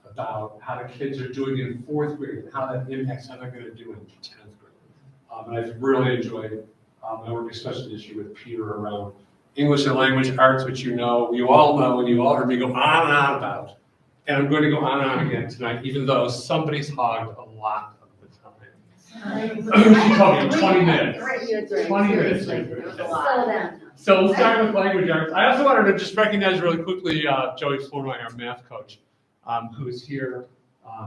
[SPEAKER 13] about how the kids are doing in 4th grade and how that impacts how they're going to do in 10th grade. And I've really enjoyed my work, especially this year with Peter around English and language arts, which you all know, and you all heard me go on and on about. And I'm going to go on and on again tonight, even though somebody's hogged a lot of the time. She told me 20 minutes. 20 minutes. So we'll start with language arts. I also wanted to just recognize really quickly Joey Flournoy, our math coach, who is here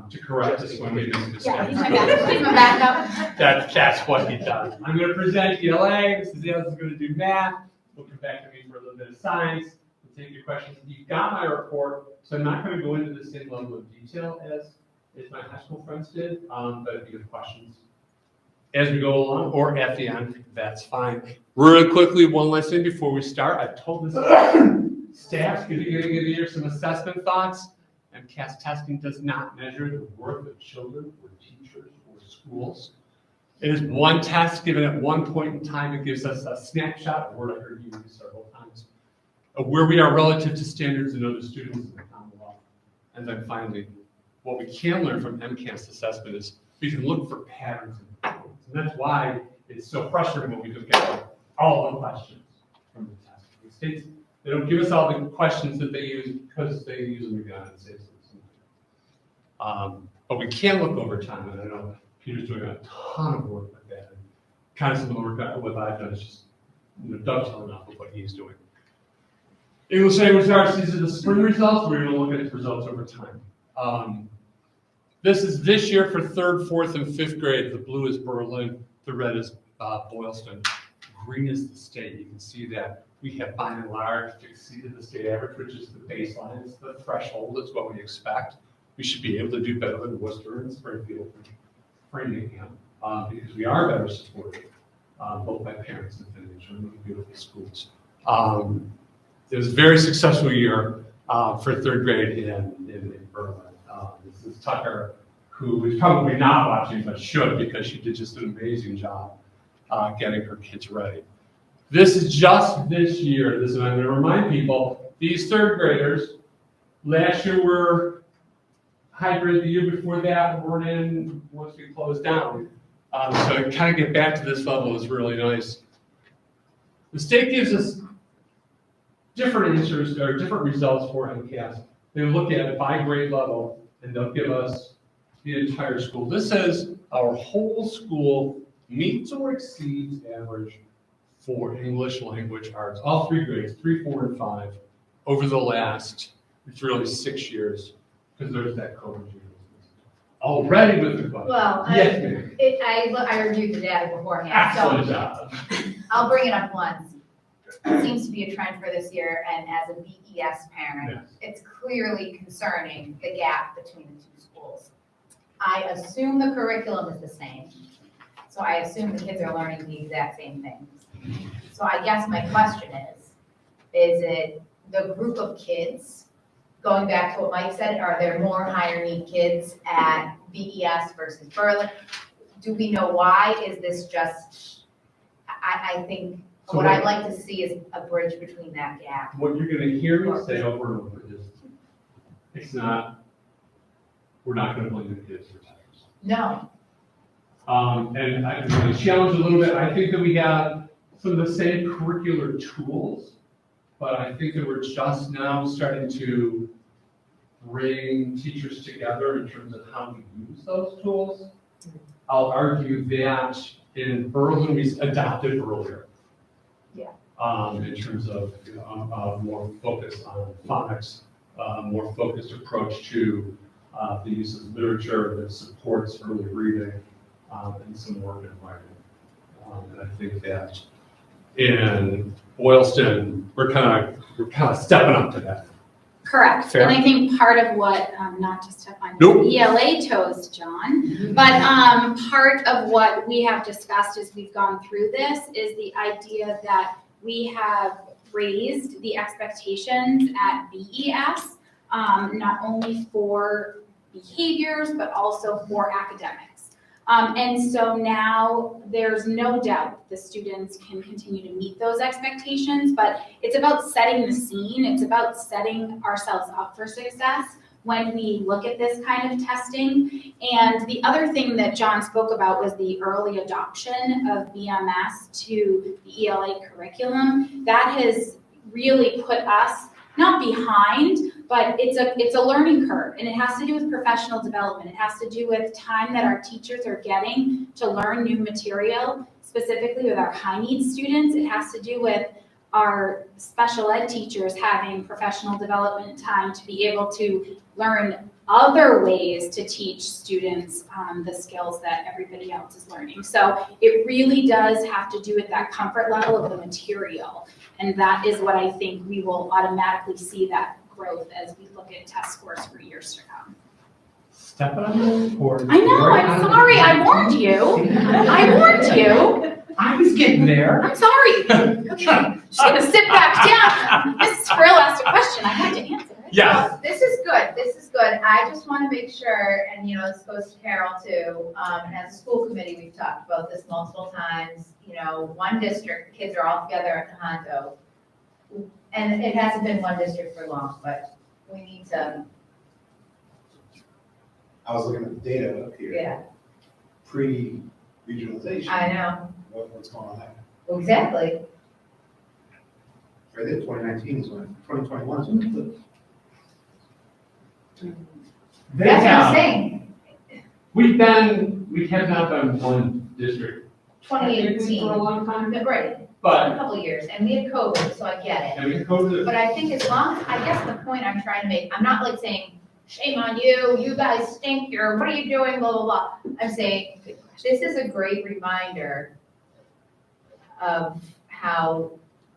[SPEAKER 13] to correct us when we make mistakes.
[SPEAKER 11] Yeah, he's my backup.
[SPEAKER 13] That's what he does. I'm going to present ELA. Mrs. Ailes is going to do math. We'll come back to me for a little bit of science. We'll take your questions. You've got my report, so I'm not going to go into the same level of detail as my high school friends did. But if you have questions as we go along or at the end, that's fine. Really quickly, one last thing before we start. I've told this staff's going to give you some assessment thoughts. MCAS testing does not measure the worth of children or teachers or schools. It is one test given at one point in time. It gives us a snapshot, a word I heard you use several times, of where we are relative to standards and other students in the Commonwealth. And then finally, what we can learn from MCAS assessment is we can look for patterns and patterns. And that's why it's so frustrating when we don't get all the questions from the test. The states, they don't give us all the questions that they use because they use them again and say something. But we can look over time, and I know Peter's doing a ton of work with that. And kind of some of the work that what I've done is just dovetailing off of what he's doing. English language arts, these are the spring results. We're going to look at its results over time. This is this year for 3rd, 4th, and 5th grade. The blue is Berlin, the red is Boylston, green is the state. You can see that we have by and large exceeded the state average, which is the baseline, it's the threshold, it's what we expect. We should be able to do better than Worcester and Springfield and Framingham because we are better supported, both by parents and financially, beautiful schools. It was a very successful year. for third grade in Berlin. This is Tucker, who is probably not watching, but should, because she did just an amazing job getting her kids ready. This is just this year. This is, I'm going to remind people, these third graders, last year were hybrid, the year before that weren't in once we closed down. So to kind of get back to this level is really nice. The state gives us different answers or different results for MCAS. They look at it by grade level and they'll give us the entire school. This says our whole school meets or exceeds average for English language arts, all three grades, 3, 4, and 5, over the last, it's really 6 years, because there's that COVID year. Already with the budget.
[SPEAKER 7] Well,
[SPEAKER 13] Yes, ma'am.
[SPEAKER 7] I reviewed the data beforehand,
[SPEAKER 13] Excellent
[SPEAKER 7] so
[SPEAKER 13] job.
[SPEAKER 7] I'll bring it up once. It seems to be a trend for this year, and as a BES parent,
[SPEAKER 13] Yes.
[SPEAKER 7] it's clearly concerning the gap between the two schools. I assume the curriculum is the same, so I assume the kids are learning the exact same things. So I guess my question is it the group of kids, going back to what Mike said, are there more higher need kids at BES versus Berlin? Do we know why? Is this just, I think,
[SPEAKER 13] So
[SPEAKER 7] what
[SPEAKER 13] what-
[SPEAKER 7] I'd like to see is a bridge between that gap.
[SPEAKER 13] What you're gonna hear me say over and over is, it's not, we're not gonna blame the kids for tires.
[SPEAKER 7] No.
[SPEAKER 13] And I'm going to challenge a little bit. I think that we have some of the same curricular tools, but I think that we're just now starting to bring teachers together in terms of how we use those tools. I'll argue that in Berlin, we adopted earlier.
[SPEAKER 7] Yeah.
[SPEAKER 13] In terms of more focus on phonics, more focused approach to the use of literature that supports early reading. And some work in writing. And I think that in Boylston, we're kind of stepping up to that.
[SPEAKER 11] Correct.
[SPEAKER 13] Fair.
[SPEAKER 11] And I think part of what, not to step on
[SPEAKER 13] Nope.
[SPEAKER 11] ELA toes, John, but part of what we have discussed as we've gone through this is the idea that we have raised the expectations at BES, not only for behaviors, but also for academics. And so now there's no doubt the students can continue to meet those expectations, but it's about setting the scene. It's about setting ourselves up for success when we look at this kind of testing. And the other thing that John spoke about was the early adoption of BMS to the ELA curriculum. That has really put us not behind, but it's a learning curve, and it has to do with professional development. It has to do with time that our teachers are getting to learn new material, specifically with our high needs students. It has to do with our special ed teachers having professional development time to be able to learn other ways to teach students the skills that everybody else is learning. So it really does have to do with that comfort level of the material. And that is what I think we will automatically see that growth as we look at test scores for years to come.
[SPEAKER 13] Step on it, or?
[SPEAKER 11] I know, I'm sorry, I warned you. I warned you.
[SPEAKER 13] I was getting there.
[SPEAKER 11] I'm sorry. Okay, just gonna sit back down. Mrs. Skrill asked a question, I had to answer it.
[SPEAKER 13] Yes.
[SPEAKER 7] Well, this is good, this is good. I just want to make sure, and this goes to Carol too, as a school committee, we've talked about this multiple times. One district, the kids are all together at Tohoto. And it hasn't been one district for long, but we need to,
[SPEAKER 2] I was looking at the data up here.
[SPEAKER 7] yeah,
[SPEAKER 2] Pre-regionalization.
[SPEAKER 7] I know,
[SPEAKER 2] What's going on there?
[SPEAKER 7] exactly.
[SPEAKER 2] Right there, 2019 is when, 2021 is when it flipped.
[SPEAKER 13] They
[SPEAKER 7] That's what I'm
[SPEAKER 13] have,
[SPEAKER 7] saying,
[SPEAKER 13] we have not been one district.
[SPEAKER 7] 2018.
[SPEAKER 13] For a long time.
[SPEAKER 7] Right, a
[SPEAKER 13] But,
[SPEAKER 7] couple of years, and we had COVID, so I get it.
[SPEAKER 13] I mean, COVID,
[SPEAKER 7] But I think as long, I guess the point I'm trying to make, I'm not like saying, shame on you, you guys stink, what are you doing, blah, blah, blah. I'm saying, this is a great reminder of how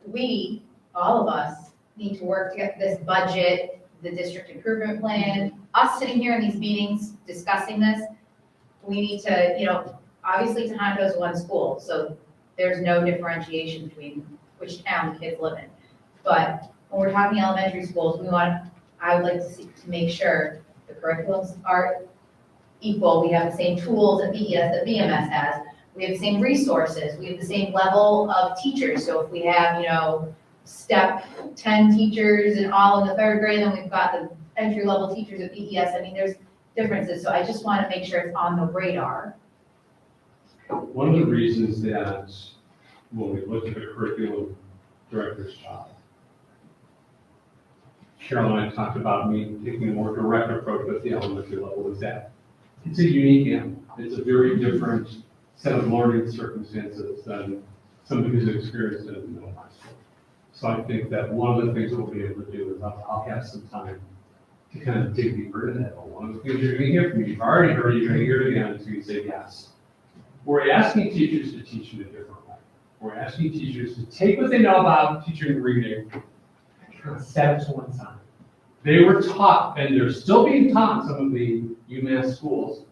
[SPEAKER 7] we, all of us, need to work to get this budget, the district improvement plan, us sitting here in these meetings discussing this, we need to, obviously Tohoto is one school, so there's no differentiation between which town the kids live in. But when we're talking elementary schools, we want I would like to see, to make sure the curriculums are equal, we have the same tools at BES that VMS has, we have the same resources, we have the same level of teachers, so if we have, step 10 teachers and all in the 3rd grade, then we've got the entry-level teachers at BES, I mean, there's differences, so I just want to make sure it's on the radar.
[SPEAKER 13] One of the reasons that when we look at the curriculum director's job, Carol and I talked about me taking a more direct approach at the elementary level is that it's a unique animal. It's a very different set of learning circumstances than somebody who's experienced it in middle high school. So I think that one of the things we'll be able to do is I'll have some time to kind of dig deeper into that. One of the things you're going to hear from me, you've already heard it, you're going to hear it again until you say yes. We're asking teachers to teach in a different way. We're asking teachers to take what they know about teaching and reading and kind of set it to one side. They were taught, and they're still being taught in some of the UMass schools,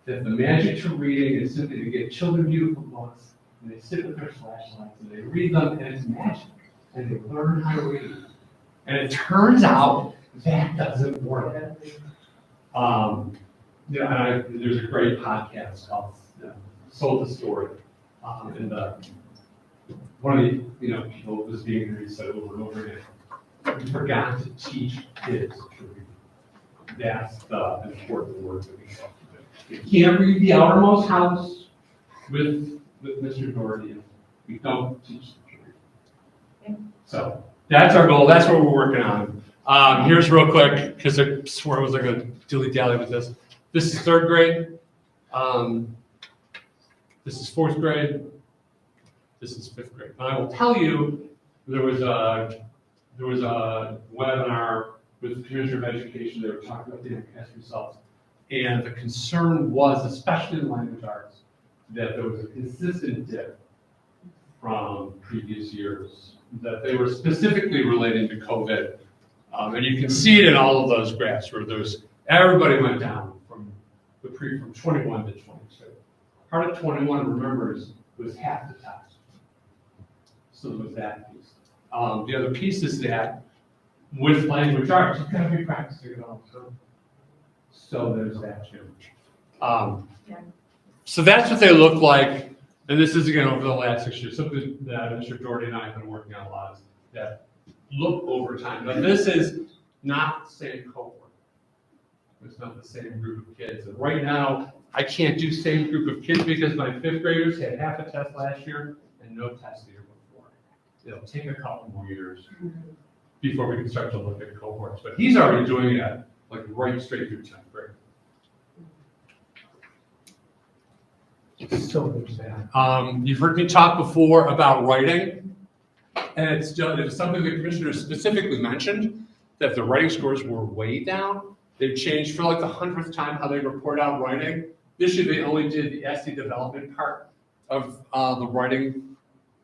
[SPEAKER 13] that the magic to reading is simply to get children beautiful books, and they sit with their flashlights, and they read them, and it's magic, and they learn how to read. And it turns out that doesn't work. There's a great podcast called Sold the Story, and one of the people was being interviewed said over and over again, we forgot to teach kids to read. That's the important word that we have to do. You can't read the outermost house with Mr. Doherty. We don't teach them to read. So that's our goal. That's what we're working on. Here's real quick, because I swore I was going to dilly-dally with this. This is 3rd grade. This is 4th grade. This is 5th grade. And I will tell you, there was a webinar with the Commissioner of Education. They were talking about the MCAS results. And the concern was, especially in language arts, that there was a consistent dip from previous years, that they were specifically relating to COVID. And you can see it in all of those graphs where everybody went down from 21 to 22. Part of 21, remember, was half the test. So there was that piece. The other piece is that with language arts, you've got to be practicing it all the time. So there's that challenge. So that's what they look like. And this is, again, over the last 6 years. Something that Mr. Doherty and I have been working on a lot is that look over time. But this is not the same cohort. It's not the same group of kids. And right now, I can't do same group of kids because my 5th graders had half a test last year and no test the year before. It'll take a couple more years before we can start to look at cohorts. But he's already doing it like right straight through 10th grade. So there's that. You've heard me talk before about writing, and it's something the commissioner specifically mentioned, that the writing scores were way down. They've changed for like the 100th time how they report out writing. This year they only did the essay development part of the writing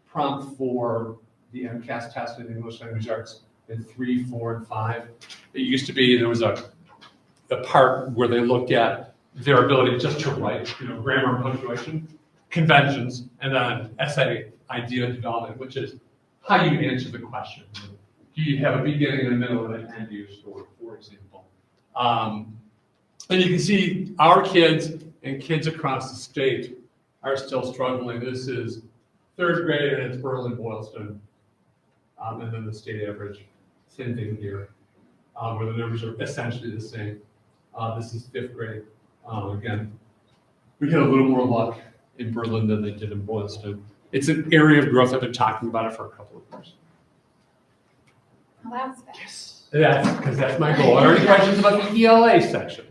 [SPEAKER 13] prompt for the MCAS test in English language arts in 3, 4, and 5. It used to be, there was a part where they looked at their ability just to write, grammar and punctuation, conventions, and then essay idea development, which is how you answer the question. Do you have a beginning, a middle, and an end to your story, for example? And you can see our kids and kids across the state are still struggling. This is 3rd grade, and it's Berlin Boylston, and then the state average, same thing here, where the numbers are essentially the same. This is 5th grade. Again, we had a little more luck in Berlin than they did in Boylston. It's an area of growth. I've been talking about it for a couple of years.
[SPEAKER 11] Well, that's good.
[SPEAKER 13] Yes. Because that's my goal. Are there any questions about the ELA section?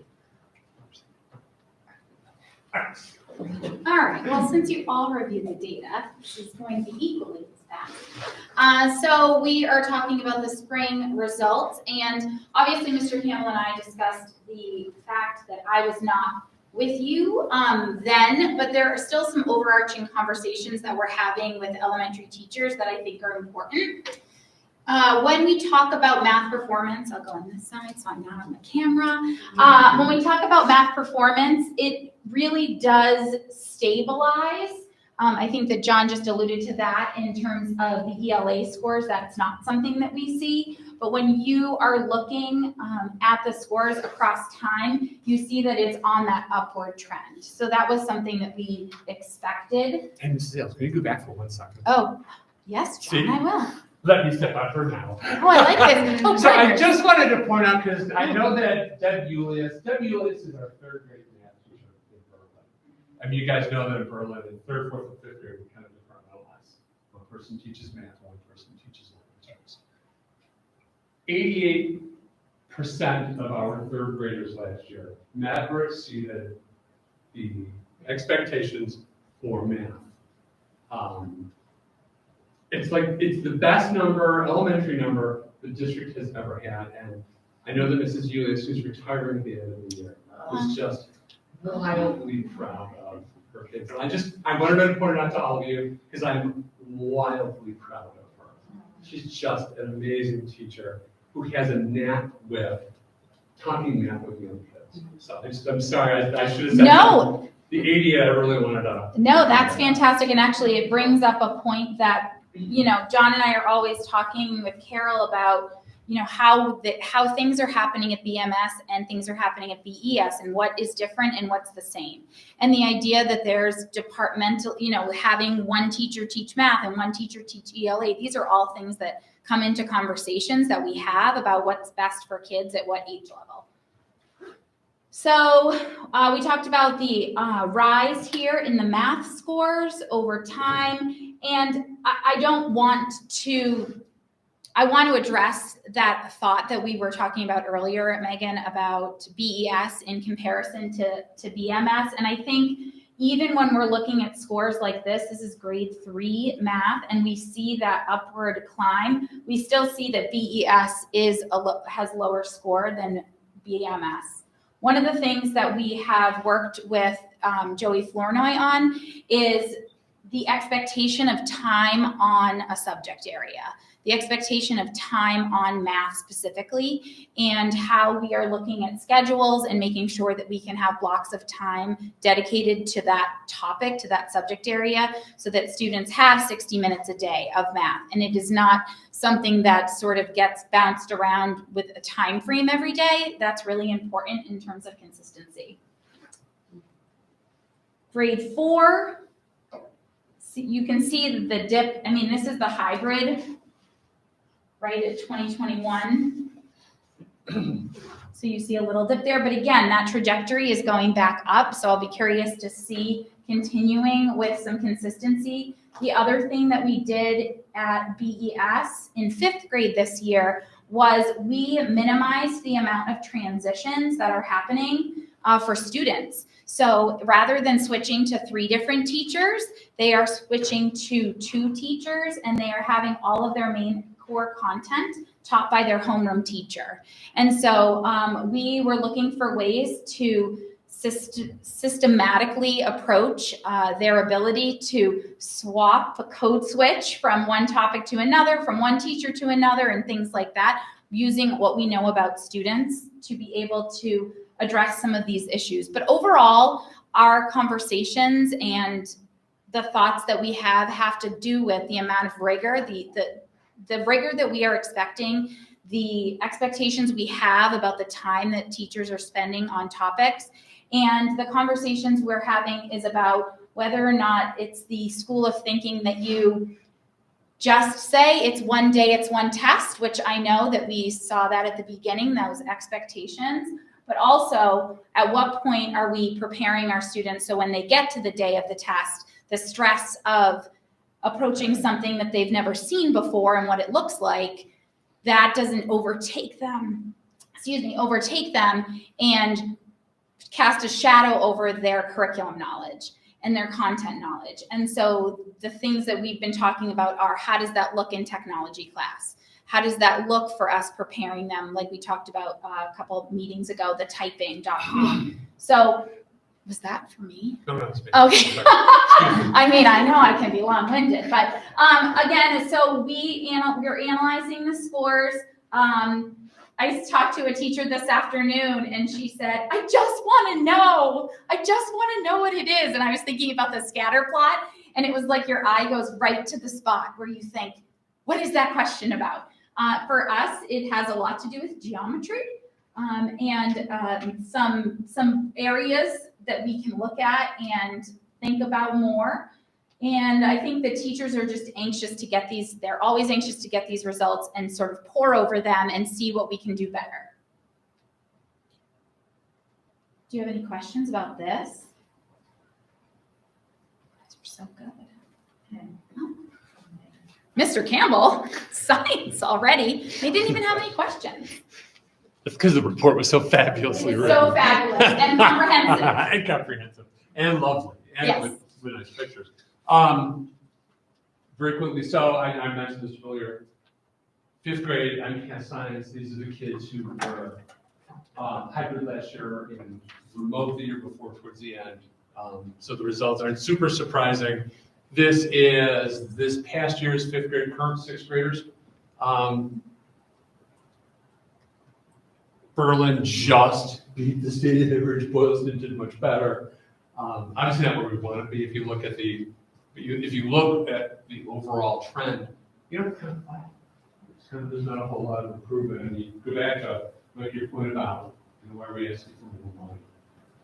[SPEAKER 11] All right, well, since you all reviewed the data, this is going to be equally as fast. So we are talking about the spring results, and obviously Mr. Campbell and I discussed the fact that I was not with you then, but there are still some overarching conversations that we're having with elementary teachers that I think are important. When we talk about math performance, I'll go on this side so I'm not on the camera. When we talk about math performance, it really does stabilize I think that John just alluded to that in terms of the ELA scores. That's not something that we see. But when you are looking at the scores across time, you see that it's on that upward trend. So that was something that we expected.
[SPEAKER 13] And Mrs. Ailes, can you go back for 1 second?
[SPEAKER 11] Oh, yes, John,
[SPEAKER 13] See?
[SPEAKER 11] I will.
[SPEAKER 13] Let me step up for now.
[SPEAKER 11] Oh, I like this. Oh,
[SPEAKER 13] So I
[SPEAKER 11] partners.
[SPEAKER 13] just wanted to point out, because I know that Deb Julius is our 3rd grade math teacher in Berlin. I mean, you guys know that in Berlin, in 3rd, 4th, and 5th grade, we kind of departmentalize. One person teaches math, one person teaches language arts. 88% of our 3rd graders last year never exceeded the expectations for math. It's the best number, elementary number, the district has ever had. And I know that Mrs. Julius, who's retiring at the end of the year, was just wildly proud of her kids. And I wanted to point it out to all of you because I'm wildly proud of her. She's just an amazing teacher who has a knack with talking math with young kids. So I'm sorry, I should have said
[SPEAKER 11] No.
[SPEAKER 13] that. The 80, I really wanted to.
[SPEAKER 11] No, that's fantastic. And actually, it brings up a point that, you know, John and I are always talking with Carol about, you know, how things are happening at BMS and things are happening at BES and what is different and what's the same. And the idea that there's departmental, you know, having one teacher teach math and one teacher teach ELA, these are all things that come into conversations that we have about what's best for kids at what age level. So we talked about the rise here in the math scores over time, and I want to address that thought that we were talking about earlier, Megan, about BES in comparison to BMS. And I think even when we're looking at scores like this is grade 3 math, and we see that upward climb, we still see that BES has lower score than BMS. One of the things that we have worked with Joey Flournoy on is the expectation of time on a subject area, the expectation of time on math specifically, and how we are looking at schedules and making sure that we can have blocks of time dedicated to that topic, to that subject area, so that students have 60 minutes a day of math. And it is not something that sort of gets bounced around with a time frame every day. That's really important in terms of consistency. Grade 4, you can see the dip. I mean, this is the hybrid, right at 2021. So you see a little dip there, but again, that trajectory is going back up. So I'll be curious to see continuing with some consistency. The other thing that we did at BES in 5th grade this year was we minimized the amount of transitions that are happening for students. So rather than switching to 3 different teachers, they are switching to 2 teachers, and they are having all of their main core content taught by their homeroom teacher. And so we were looking for ways to systematically approach their ability to swap, code switch from one topic to another, from one teacher to another, and things like that, using what we know about students to be able to address some of these issues. But overall, our conversations and the thoughts that we have to do with the amount of rigor, the rigor that we are expecting, the expectations we have about the time that teachers are spending on topics, and the conversations we're having is about whether or not it's the school of thinking that you just say it's one day, it's one test, which I know that we saw that at the beginning, those expectations, but also at what point are we preparing our students so when they get to the day of the test, the stress of approaching something that they've never seen before and what it looks like, that doesn't overtake them and cast a shadow over their curriculum knowledge and their content knowledge. And so the things that we've been talking about are, how does that look in technology class? How does that look for us preparing them? Like we talked about a couple of meetings ago, the typing.com. So was that for me?
[SPEAKER 13] No, it's me.
[SPEAKER 11] Okay. I mean, I know I can be long-winded, but again, so we're analyzing the scores. I talked to a teacher this afternoon and she said, I just want to know what it is. And I was thinking about the scatter plot.
[SPEAKER 17] And it was like your eye goes right to the spot where you think, what is that question about? For us, it has a lot to do with geometry and some areas that we can look at and think about more. And I think the teachers are just anxious to get these, they're always anxious to get these results and sort of pore over them and see what we can do better. Do you have any questions about this? These are so good. Oh. Mr. Campbell, science already. They didn't even have any questions.
[SPEAKER 13] That's because the report was so fabulously
[SPEAKER 17] It's
[SPEAKER 13] written.
[SPEAKER 17] so fabulous and comprehensive.
[SPEAKER 13] And comprehensive and lovely and
[SPEAKER 17] Yes.
[SPEAKER 13] with nice pictures. Very quickly, so I mentioned this earlier. 5th grade, MCAS science, these are the kids who were hybrid last year and remote the year before towards the end. So the results aren't super surprising. This is this past year's 5th grade, current 6th graders. Berlin just beat the state average. Boylston did much better. Obviously not where we want to be. If you look at the overall trend, kind of flat. There's not a whole lot of improvement. And you go back to like your point about why are we asking for more money?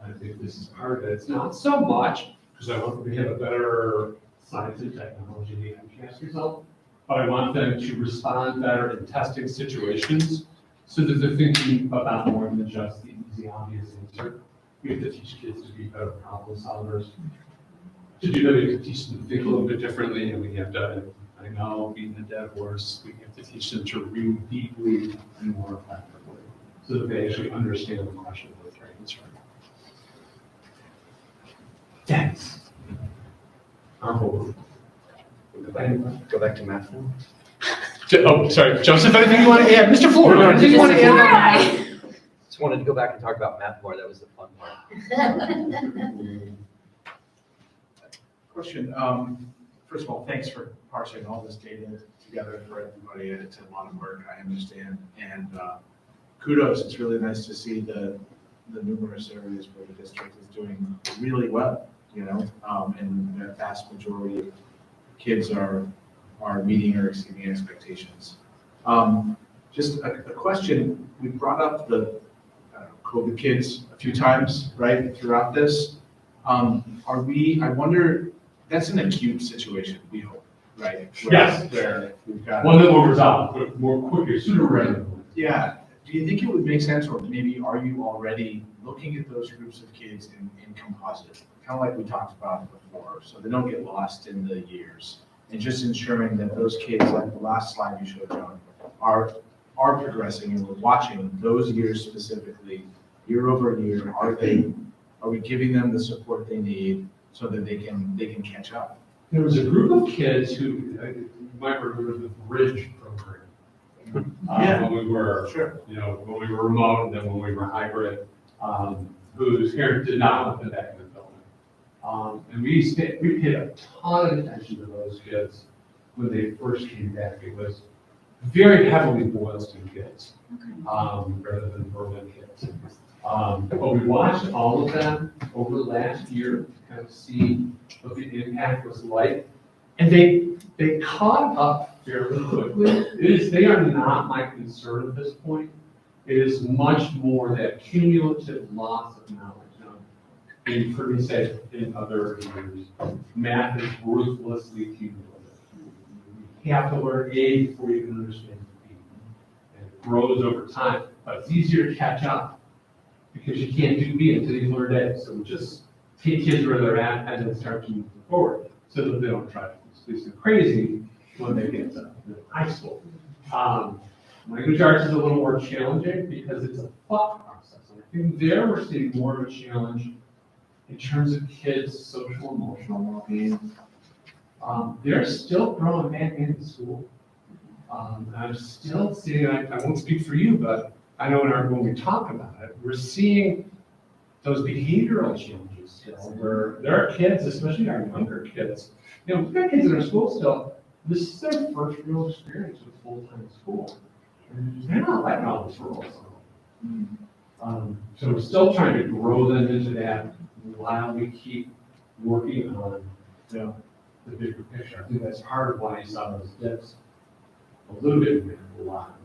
[SPEAKER 13] I think this is part of it. It's not so much because I want them to have a better science and technology MCAS result, but I want them to respond better in testing situations so that they're thinking about more than just the easy, obvious answer. We have to teach kids to be better problem solvers. To do that, we have to teach them to think a little bit differently, and we have to, I know, beating a dead horse, we have to teach them to read deeply and more effectively so that they actually understand the question that they're trying to answer. Thanks.
[SPEAKER 18] Go back to math now.
[SPEAKER 13] Oh, sorry, Joseph, anything you want to add? Mr. Floor, anything you want to add?
[SPEAKER 18] Just wanted to go back and talk about math more. That was the fun part.
[SPEAKER 5] Question, first of all, thanks for parsing all this data together for everybody. It's a lot of work, I understand. And kudos, it's really nice to see the numerous areas where the district is doing really well, and the vast majority of kids are meeting or exceeding expectations. Just a question, we brought up the COVID kids a few times, right, throughout this. I wonder, that's an acute situation, we hope, right?
[SPEAKER 13] Yes.
[SPEAKER 5] Where we've got.
[SPEAKER 13] One that will resolve more quickly, sooner rather than later.
[SPEAKER 5] Yeah, do you think it would make sense, or maybe are you already looking at those groups of kids in composite? Kind of like we talked about before, so they don't get lost in the years. And just ensuring that those kids, like the last slide you showed, John, are progressing, and we're watching those years specifically, year over year. Are we giving them the support they need so that they can catch up?
[SPEAKER 13] There was a group of kids who, you might remember the Bridge program. When we were, when we were remote and then when we were hybrid, whose parents did not want them back in the building. And we paid a ton of attention to those kids when they first came back. It was very heavily Boylston kids, rather than Berlin kids. But we watched all of them over the last year to kind of see what the impact was like. And they caught up fairly quickly. They are not my concern at this point. It is much more that cumulative loss of knowledge. And you've heard me say in other years, math is ruthlessly cumulative. You have to learn A before you can understand B. And it grows over time, but it's easier to catch up because you can't do B until you learn A. So just take kids where they're at and then start to move forward so that they don't try to squeeze them crazy when they get to high school. Language arts is a little more challenging because it's a thought process. And I think there we're seeing more of a challenge in terms of kids' social emotional well-being. They're still growing back into school. I'm still seeing, I won't speak for you, but I know when we talk about it, we're seeing those behavioral changes still, where there are kids, especially our younger kids, we've got kids in our school still, this is their first real experience with full-time school. And they're not letting all this roll. So we're still trying to grow them into that while we keep working on the bigger picture. I think that's part of why you saw those dips a little bit, bigger, a lot.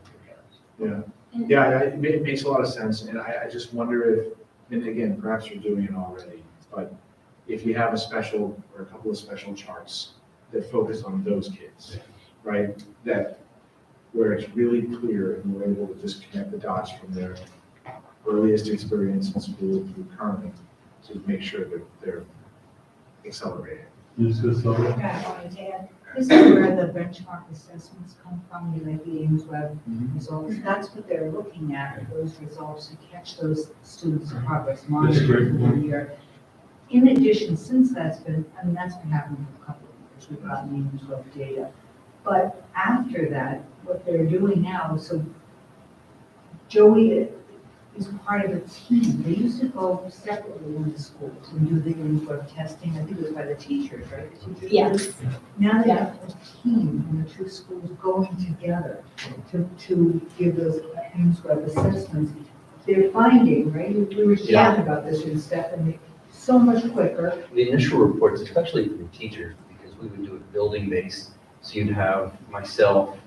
[SPEAKER 5] Yeah, it makes a lot of sense, and I just wonder if, and again, perhaps you're doing it already, but if you have a special or a couple of special charts that focus on those kids, right? That, where it's really clear and we're able to just connect the dots from their earliest experience in school through current to make sure that they're accelerating.
[SPEAKER 13] Ms. Costello?
[SPEAKER 9] Yeah, I wanted to add, this is where the benchmark assessments come from, you know, the Ames Web results. That's what they're looking at, those results, to catch those students' progress monitoring one year. In addition, since that's been happening for a couple of years, we've gotten Ames Web data. But after that, what they're doing now, so Joey is part of a team. They used to go separately in the schools and do the Ames Web testing. I think it was by the teachers, right? The teachers.
[SPEAKER 14] Yes.
[SPEAKER 9] Now they have a team in the two schools going together to give those Ames Web assessments. They're finding, right? We were just talking about this with Stephanie, so much quicker.
[SPEAKER 18] The initial reports, especially from teachers, because we would do it building-based, so you'd have myself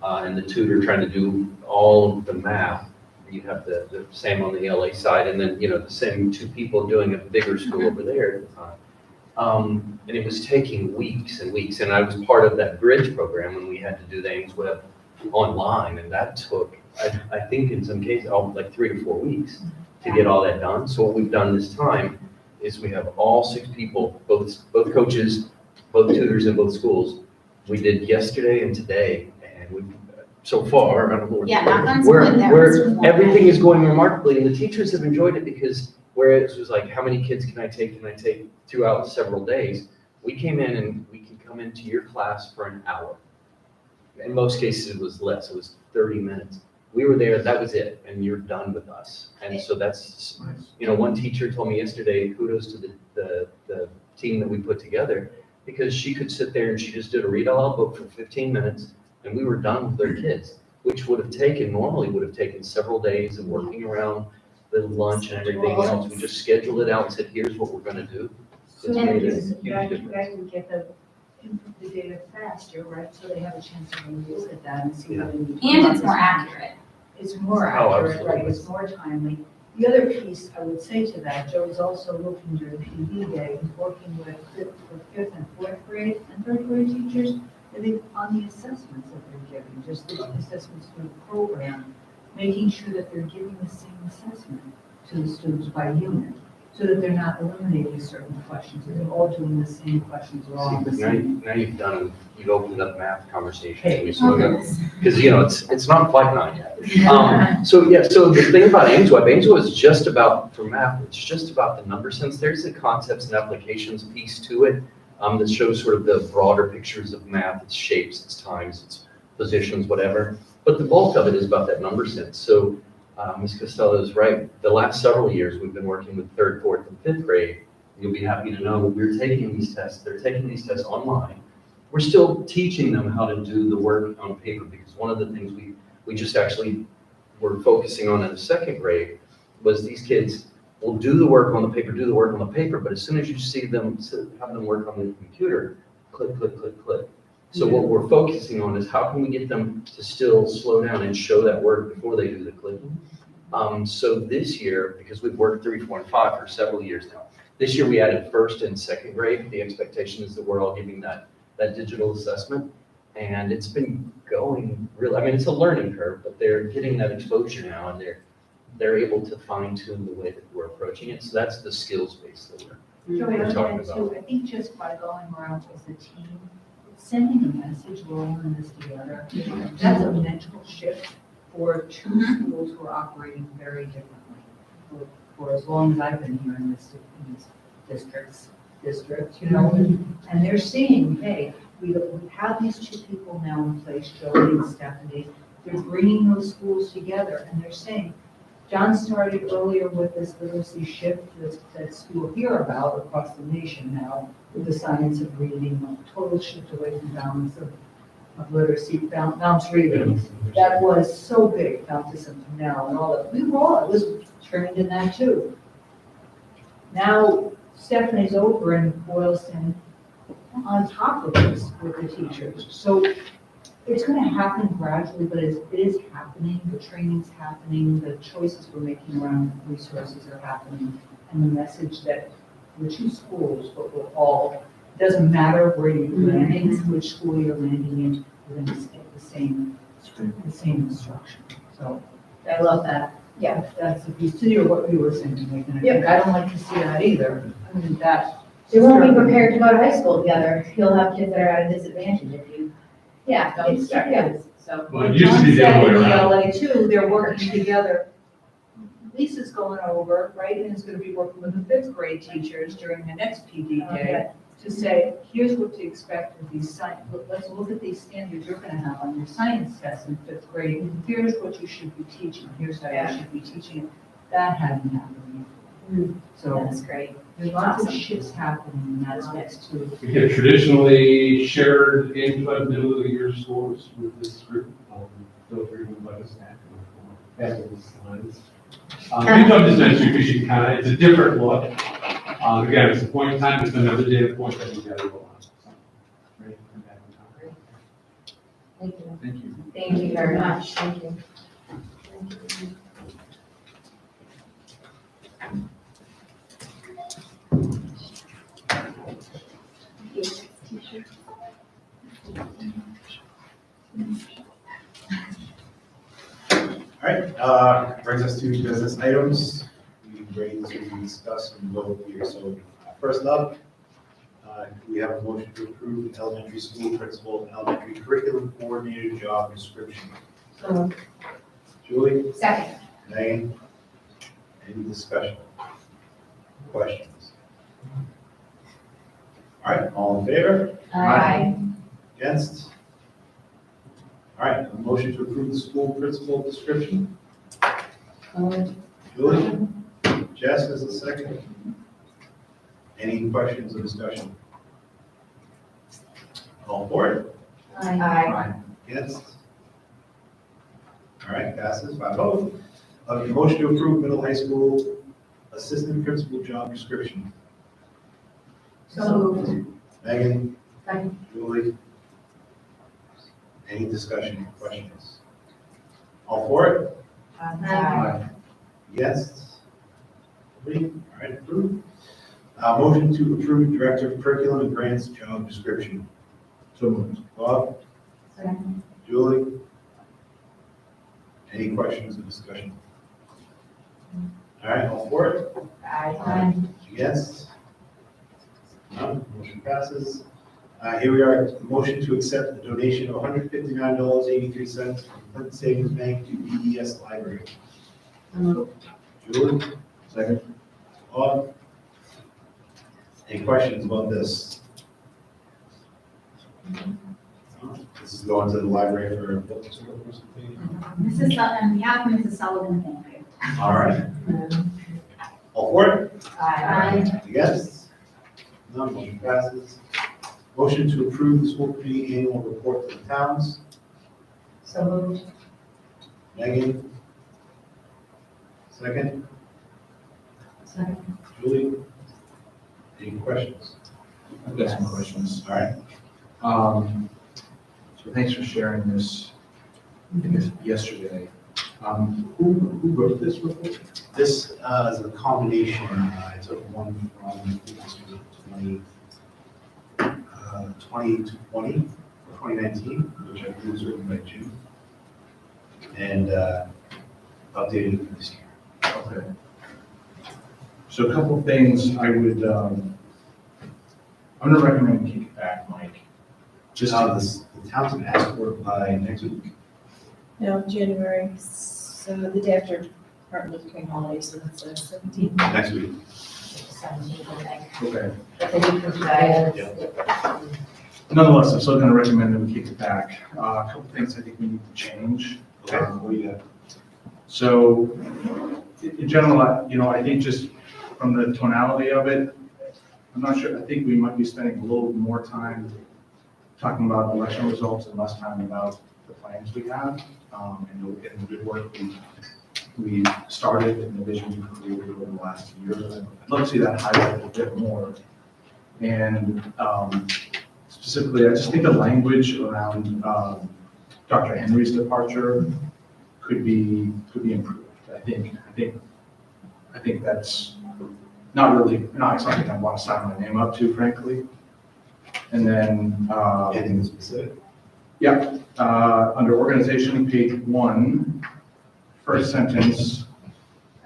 [SPEAKER 18] and the tutor trying to do all of the math. You'd have the same on the LA side, and then, you know, the same two people doing a bigger school over there at the time. And it was taking weeks and weeks, and I was part of that bridge program when we had to do the Ames Web online, and that took, I think in some cases, like 3 to 4 weeks to get all that done. So what we've done this time is we have all 6 people, both coaches, both tutors in both schools. We did yesterday and today, and we, so far, I don't know.
[SPEAKER 11] Yeah, knock on wood there.
[SPEAKER 18] Everything is going remarkably, and the teachers have enjoyed it because whereas it was like, how many kids can I take throughout several days? We came in and we can come into your class for an hour. In most cases, it was less, it was 30 minutes. We were there, that was it, and you're done with us. And so that's, you know, one teacher told me yesterday, kudos to the team that we put together, because she could sit there and she just did a read aloud book for 15 minutes, and we were done with their kids, which normally would have taken several days of working around the lunch and everything else. We just scheduled it out and said, here's what we're gonna do.
[SPEAKER 9] So
[SPEAKER 18] It's
[SPEAKER 9] that
[SPEAKER 18] made a
[SPEAKER 9] gives
[SPEAKER 18] huge
[SPEAKER 9] you
[SPEAKER 18] difference.
[SPEAKER 9] guys can get the data faster, right? So they have a chance to revisit that and see what they need.
[SPEAKER 11] And it's more accurate.
[SPEAKER 9] It's more
[SPEAKER 18] Oh,
[SPEAKER 9] accurate, right?
[SPEAKER 18] absolutely.
[SPEAKER 9] It's more timely. The other piece I would say to that, Joe is also looking during PD day, he's working with fifth and fourth grade and third grade teachers, I think, on the assessments that they're giving, just the assessments through the program, making sure that they're giving the same assessment to the students by unit, so that they're not eliminating certain questions, they're all doing the same questions, they're all on the same.
[SPEAKER 18] Now you've opened up math conversations. Because, you know, it's not quite 9 yet. So the thing about Ames Web is just about, for math, it's just about the number sense. There's the concepts and applications piece to it that shows sort of the broader pictures of math, its shapes, its times, its positions, whatever. But the bulk of it is about that number sense. So Ms. Costello is right. The last several years, we've been working with 3rd, 4th, and 5th grade. You'll be happy to know we're taking these tests. They're taking these tests online. We're still teaching them how to do the work on paper, because one of the things we just actually were focusing on in the 2nd grade was these kids will do the work on the paper, but as soon as you see them, have them work on the computer, click, click, click, click. So what we're focusing on is how can we get them to still slow down and show that work before they do the clicking. So this year, because we've worked 3, 4, and 5 for several years now, this year we added 1st and 2nd grade. The expectation is that we're all giving that digital assessment, and it's been going really, I mean, it's a learning curve, but they're getting that exposure now, and they're able to fine tune the way that we're approaching it. So that's the skills base that we're talking about.
[SPEAKER 9] I think just by going around as a team, sending a message, we're all in this together, that's a mental shift for 2 schools who are operating very differently. For as long as I've been here in this district, you know, and they're seeing, hey, we have these 2 people now in place, Joey and Stephanie. They're bringing those schools together, and they're saying, John started earlier with this literacy shift that you'll hear about across the nation now, with the science of reading, a total shift away from balance of literacy, balance reading. That was so big, Fountism now, and all that. We were all, it was trained in that too. Now, Stephanie's over in Boylston, on top of this with the teachers. So it's gonna happen gradually, but it is happening, the training's happening, the choices we're making around resources are happening. And the message that we're two schools, but we're all, doesn't matter where you're landing, which school you're landing in, we're gonna get the same instruction. So
[SPEAKER 3] I love that.
[SPEAKER 9] yeah, that's a piece to you, what you were saying, like, and I think I don't like to see that either. I mean, that.
[SPEAKER 3] They won't be prepared to go to high school together. You'll have kids that are at a disadvantage if you don't start kids, so.
[SPEAKER 13] Well, it used to be the other way around.
[SPEAKER 9] LA too, they're working together. Lisa's going over, right, and is gonna be working with the fifth grade teachers during the next PD day to say, here's what to expect with these let's look at these standards you're gonna have on your science tests in fifth grade. Here's what you should be teaching, here's how you should be teaching it. That hadn't happened yet. So
[SPEAKER 3] That's great.
[SPEAKER 9] there's lots of shifts happening, and that's next to.
[SPEAKER 13] We have traditionally shared input middle of the year scores with this group, filtering by the staff. Fabulous lines. We don't just mention because you kind of, it's a different look. Again, it's a point in time, it's another data point that we got to go on. So, ready to come back in time.
[SPEAKER 3] Thank you.
[SPEAKER 5] Thank you.
[SPEAKER 3] Thank you very much. Thank you.
[SPEAKER 2] All right, brings us to business items. We ready to discuss and vote here. So first up, we have a motion to approve the elementary school principal and elementary curriculum coordinator job description. Julie?
[SPEAKER 7] Second.
[SPEAKER 2] Megan? Any discussion? Questions? All right, all in favor?
[SPEAKER 7] Aye.
[SPEAKER 2] Against? All right, a motion to approve the school principal description. Julie? Jess is the second. Any questions or discussion? All for it?
[SPEAKER 3] Aye.
[SPEAKER 2] Against? All right, passes by vote. A motion to approve middle high school assistant principal job description.
[SPEAKER 3] So moved.
[SPEAKER 2] Megan?
[SPEAKER 3] Second.
[SPEAKER 2] Julie? Any discussion, questions? All for it?
[SPEAKER 3] Aye.
[SPEAKER 2] Yes? Three, all right, approved. Motion to approve Director of Curriculum and Grants job description.
[SPEAKER 5] So moved.
[SPEAKER 2] Bob?
[SPEAKER 3] Second.
[SPEAKER 2] Julie? Any questions or discussion? All right, all for it?
[SPEAKER 3] Aye.
[SPEAKER 2] Yes? None, motion passes. Here we are, motion to accept the donation of $159.83 from Clinton Savings Bank to BES Library. Julie?
[SPEAKER 5] Second.
[SPEAKER 2] Bob? Any questions about this? This is going to the library for books or something?
[SPEAKER 11] Mrs. Sutton, on behalf of Mrs. Sullivan, thank you.
[SPEAKER 2] All right. All for it?
[SPEAKER 3] Aye.
[SPEAKER 2] Yes? None, motion passes. Motion to approve the school committee annual report to the towns.
[SPEAKER 3] So moved.
[SPEAKER 2] Megan? Second?
[SPEAKER 3] Second.
[SPEAKER 2] Julie? Any questions?
[SPEAKER 5] I've got some questions.
[SPEAKER 2] All right.
[SPEAKER 5] So thanks for sharing this, I guess, yesterday. Who wrote this report?
[SPEAKER 2] This is a combination, I took one from 2020, 2019, which I believe was written by June, and updated for this year.
[SPEAKER 5] Okay. So a couple of things I would, I'm gonna recommend kick it back, Mike.
[SPEAKER 2] Just the town's gonna ask for it by next week.
[SPEAKER 8] No, January, so the day after Martin Luther King holiday, so that's the 17th.
[SPEAKER 2] Next week.
[SPEAKER 3] 17th, I think.
[SPEAKER 5] Okay.
[SPEAKER 3] But the week from today.
[SPEAKER 2] Yeah.
[SPEAKER 5] Nonetheless, I'm still gonna recommend that we kick it back. A couple things I think we need to change.
[SPEAKER 2] Okay, what do you got?
[SPEAKER 5] So, in general, I think just from the tonality of it, I'm not sure, I think we might be spending a little more time talking about election results and less time about the plans we have, and the good work we started and the vision we created over the last year. I'd love to see that highlighted a bit more. And specifically, I just think the language around Dr. Henry's departure could be improved. I think that's not something I want to sign my name up to, frankly. And then,
[SPEAKER 2] Anything specific?
[SPEAKER 5] yeah, under organization, page 1, first sentence,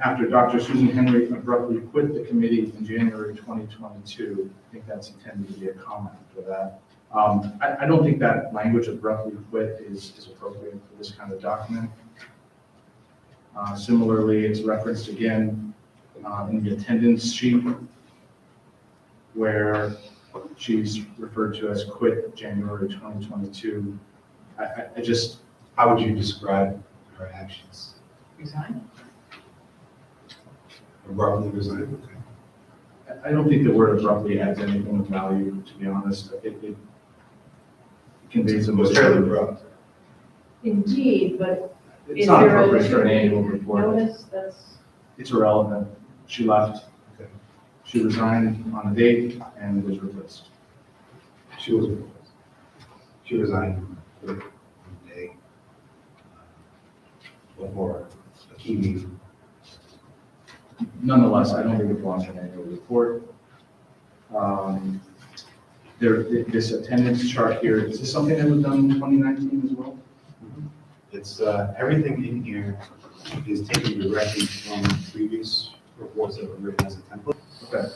[SPEAKER 5] after Dr. Susan Henry abruptly quit the committee in January 2022, I think that's intended to be a comment for that. I don't think that language abruptly quit is appropriate for this kind of document. Similarly, it's referenced again in the attendance sheet where she's referred to as quit January 2022. I just,
[SPEAKER 2] How would you describe her actions?
[SPEAKER 10] Resign?
[SPEAKER 2] Abruptly resigned? Okay.
[SPEAKER 5] I don't think the word abruptly adds anything of value, to be honest. It conveys a
[SPEAKER 2] It was fairly abrupt.
[SPEAKER 6] Indeed, but
[SPEAKER 5] It's
[SPEAKER 6] is
[SPEAKER 5] not
[SPEAKER 6] there a
[SPEAKER 5] appropriate for an
[SPEAKER 6] 2
[SPEAKER 5] annual
[SPEAKER 6] week
[SPEAKER 5] report.
[SPEAKER 6] notice? That's,
[SPEAKER 5] It's irrelevant. She left.
[SPEAKER 2] Okay.
[SPEAKER 5] She resigned on a date and was replaced.
[SPEAKER 2] She resigned for the day before a key meeting.
[SPEAKER 5] Nonetheless, I don't think it belongs in an annual report. This attendance chart here, is this something that was done in 2019 as well?
[SPEAKER 2] It's, everything in here is taken directly from previous reports that were written as a template.
[SPEAKER 5] Okay.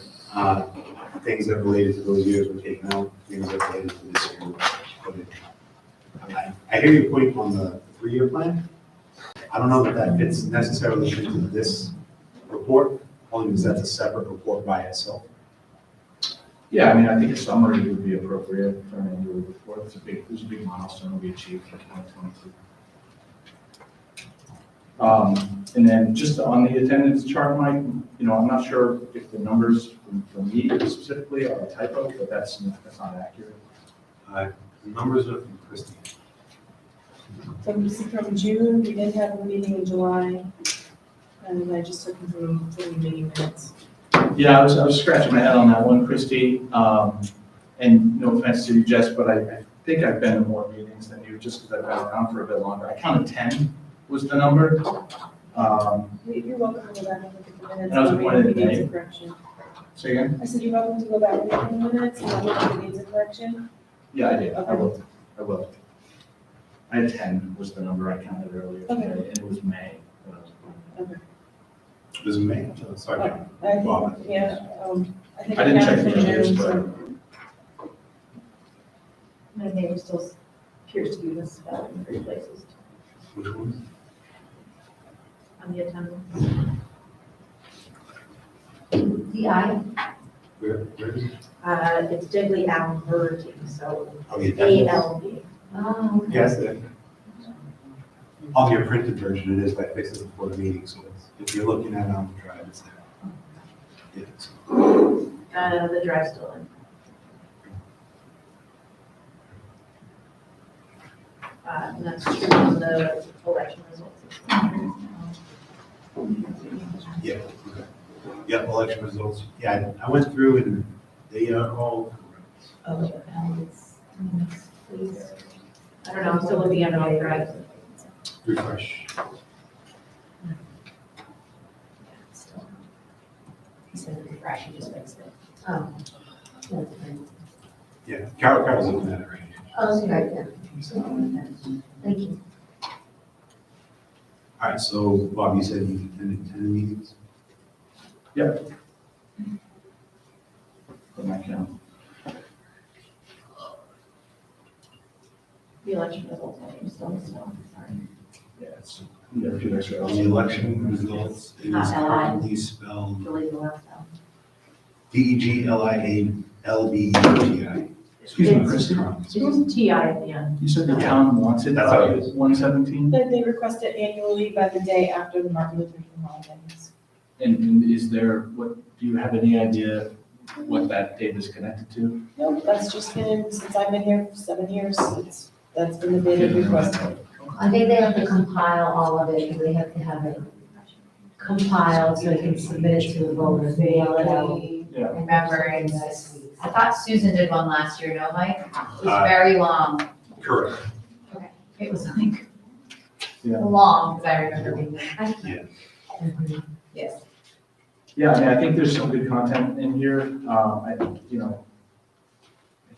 [SPEAKER 2] Things that related to those years were taken out, things that related to this year were put in. I hear your point on the 3-year plan. I don't know that that fits necessarily into this report, only because that's a separate report by itself.
[SPEAKER 5] Yeah, I mean, I think a summary would be appropriate for an annual report. It was a big milestone we achieved in 2022. And then just on the attendance chart, Mike, I'm not sure if the numbers for me specifically are a typo, but that's not accurate.
[SPEAKER 2] The numbers are from Christie.
[SPEAKER 14] From June, we did have a meeting in July, and I just took them from the meeting minutes.
[SPEAKER 5] Yeah, I was scratching my head on that one, Christie. And no offense to you, Jess, but I think I've been to more meetings than you, just because I've been around for a bit longer. I counted 10 was the number.
[SPEAKER 14] You're welcome to go back and look at the minutes.
[SPEAKER 5] And I was appointed in
[SPEAKER 14] Maybe needs
[SPEAKER 5] May.
[SPEAKER 14] a correction.
[SPEAKER 5] Say again?
[SPEAKER 14] I said you're welcome to go back and look at the minutes, and look if it needs a correction.
[SPEAKER 5] Yeah, I did. I
[SPEAKER 14] Okay.
[SPEAKER 5] will. I had 10 was the number I counted earlier
[SPEAKER 14] Okay.
[SPEAKER 5] today, and it was May. when I was appointed.
[SPEAKER 14] Okay.
[SPEAKER 2] It was May, sorry.
[SPEAKER 14] I
[SPEAKER 2] Bob.
[SPEAKER 14] think, yeah, I think
[SPEAKER 5] I didn't
[SPEAKER 14] counted
[SPEAKER 5] check
[SPEAKER 14] from
[SPEAKER 5] the others,
[SPEAKER 14] June,
[SPEAKER 5] but
[SPEAKER 14] so-
[SPEAKER 6] my name still appears to be misspelled in 3 places
[SPEAKER 2] Which one?
[SPEAKER 6] on the attendance.
[SPEAKER 3] DI,
[SPEAKER 2] Where is it?
[SPEAKER 6] It's Digley Alberti, so
[SPEAKER 2] Oh, yeah, definitely.
[SPEAKER 6] ALB.
[SPEAKER 3] oh, okay.
[SPEAKER 2] Yes, on your printed version, it is, but I fixed it before the meeting, so if you're looking at it on the drive, it's there. Yeah, it's-
[SPEAKER 6] The drive's still in. And that's true on the election results.
[SPEAKER 2] Yeah, okay. Yeah, election results. Yeah, I went through and they are all
[SPEAKER 6] Oh, and please. I don't know, I'm still looking at it on the drive.
[SPEAKER 2] refresh.
[SPEAKER 3] He said refresh, he just fixed it. Oh. That's fine.
[SPEAKER 2] Yeah, Carol's looking at it right now.
[SPEAKER 3] Oh, okay, yeah. Thank you.
[SPEAKER 2] All right, so Bob, you said you attended 10 meetings?
[SPEAKER 5] Yep. Put my count.
[SPEAKER 6] The election results, I'm still misspelled, sorry.
[SPEAKER 5] Yeah, it's, you got a few extra
[SPEAKER 2] On
[SPEAKER 5] L's.
[SPEAKER 2] the election results, it is
[SPEAKER 6] LI.
[SPEAKER 2] currently spelled
[SPEAKER 6] Delete the last L.
[SPEAKER 2] DEGLIALBERTI.
[SPEAKER 5] Excuse me, Christie,
[SPEAKER 6] It's TI at the end.
[SPEAKER 5] you said the town wants it
[SPEAKER 2] That's how
[SPEAKER 5] by
[SPEAKER 2] it is.
[SPEAKER 5] 117?
[SPEAKER 14] They request it annually by the day after the Martin Luther King holidays.
[SPEAKER 5] And is there, do you have any idea what that date is connected to?
[SPEAKER 14] Nope, that's just been, since I've been here for 7 years, that's been the day they requested.
[SPEAKER 3] I think they have to compile all of it, because they have to have it compiled so they can submit it to the voters, mail it out.
[SPEAKER 5] Yeah.
[SPEAKER 7] remembering this. I thought Susan did one last year, no, Mike? It was
[SPEAKER 2] Uh,
[SPEAKER 7] very long.
[SPEAKER 2] Correct.
[SPEAKER 7] It was like
[SPEAKER 5] Yeah.
[SPEAKER 7] long, because I remember being there.
[SPEAKER 2] Yeah.
[SPEAKER 7] Yes.
[SPEAKER 5] Yeah, I mean, I think there's some good content in here. I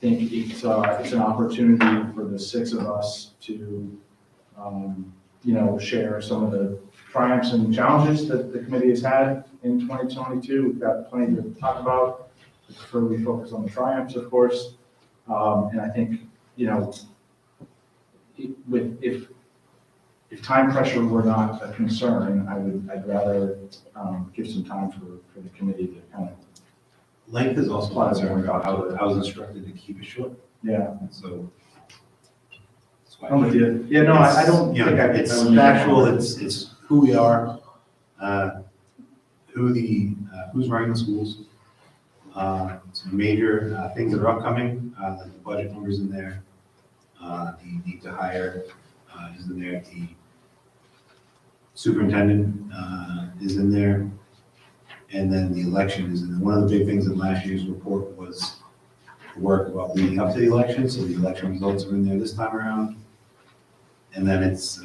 [SPEAKER 5] think it's an opportunity for the six of us to, share some of the triumphs and challenges that the committee has had in 2022. We've got plenty to talk about. I prefer we focus on the triumphs, of course. And I think, if time pressure were not a concern, I'd rather give some time for the committee to kind of.
[SPEAKER 2] Length is also a concern about I was instructed to keep it short,
[SPEAKER 5] Yeah.
[SPEAKER 2] and so. that's why-
[SPEAKER 5] I'm with you. Yeah, no, I don't
[SPEAKER 2] You
[SPEAKER 5] think
[SPEAKER 2] know,
[SPEAKER 5] I.
[SPEAKER 2] it's
[SPEAKER 5] I would-
[SPEAKER 2] factual, it's who we are, who's running the schools. Some major things that are upcoming, like the budget numbers in there, the need to hire is in there, the superintendent is in there, and then the election is in there. One of the big things in last year's report was the work about leading up to the election, so the election results are in there this time around. And then it's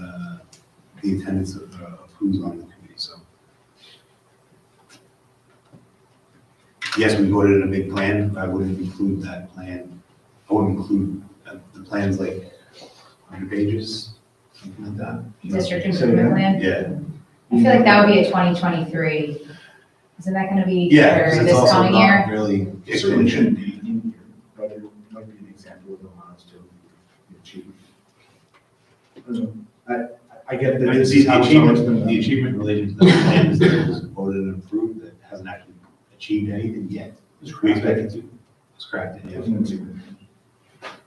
[SPEAKER 2] the attendance of who's on the committee, so. Yes, we voted in a big plan, I wouldn't include that plan. I wouldn't include, the plan's like 100 pages, something like that.
[SPEAKER 7] District improvement plan?
[SPEAKER 2] Yeah.
[SPEAKER 7] I feel like that would be a 2023. Isn't that gonna be
[SPEAKER 2] Yeah,
[SPEAKER 7] for
[SPEAKER 2] 'cause it's
[SPEAKER 7] this
[SPEAKER 2] also
[SPEAKER 7] coming
[SPEAKER 2] not
[SPEAKER 7] year?
[SPEAKER 2] really.
[SPEAKER 5] It certainly shouldn't be in here, but it might be an example of the ones to achieve. I get that this is how it's always been done.
[SPEAKER 2] The achievement related to the plans that was voted and approved that hasn't actually achieved anything yet. We expect it to. It's cracked, yeah.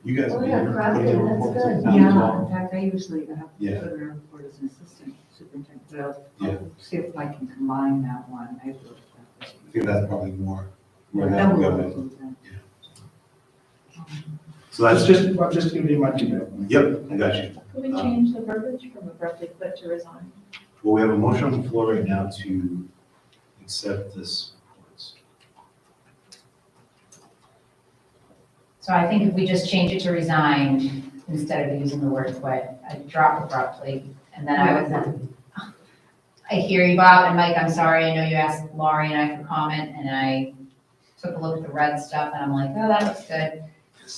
[SPEAKER 2] You guys.
[SPEAKER 9] Oh,
[SPEAKER 2] have
[SPEAKER 9] yeah,
[SPEAKER 2] been
[SPEAKER 9] crafted,
[SPEAKER 2] putting in
[SPEAKER 9] that's
[SPEAKER 2] reports
[SPEAKER 9] good.
[SPEAKER 2] like that as
[SPEAKER 9] Yeah,
[SPEAKER 2] well.
[SPEAKER 9] in fact, I usually have to
[SPEAKER 2] Yeah.
[SPEAKER 9] put in a report as an assistant superintendent, but
[SPEAKER 2] Yeah.
[SPEAKER 9] I'll see if I can combine that one. I will.
[SPEAKER 2] I think that's probably more. where
[SPEAKER 9] That
[SPEAKER 2] that
[SPEAKER 9] will
[SPEAKER 2] would go.
[SPEAKER 9] include that.
[SPEAKER 2] So that's
[SPEAKER 5] just giving you my feedback.
[SPEAKER 2] Yep, I got you.
[SPEAKER 6] Could we change the verbiage from abruptly quit to resign?
[SPEAKER 2] Well, we have a motion on the floor right now to accept this.
[SPEAKER 7] So I think if we just change it to resigned, instead of using the word quit, I'd drop abruptly, and then I would, I hear you, Bob, and Mike, I'm sorry, I know you asked Laurie and I for comment, and I took a look at the red stuff, and I'm like, oh, that looks good.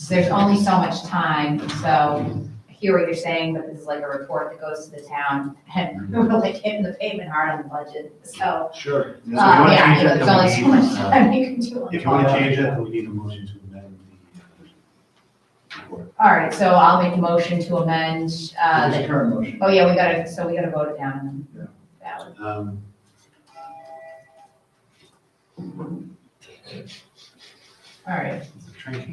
[SPEAKER 7] There's only so much time, so I hear what you're saying, but this is like a report that goes to the town, and we're like hitting the pavement hard on the budget, so.
[SPEAKER 5] Sure.
[SPEAKER 7] Yeah, there's only so much time you can do on
[SPEAKER 2] If you want to
[SPEAKER 7] call.
[SPEAKER 2] change that, then we need a motion to amend the report.
[SPEAKER 7] All right, so I'll make a motion to amend,
[SPEAKER 5] There's a
[SPEAKER 7] the,
[SPEAKER 5] current motion.
[SPEAKER 7] oh yeah, we gotta vote it down and then ballot. All right. He's like,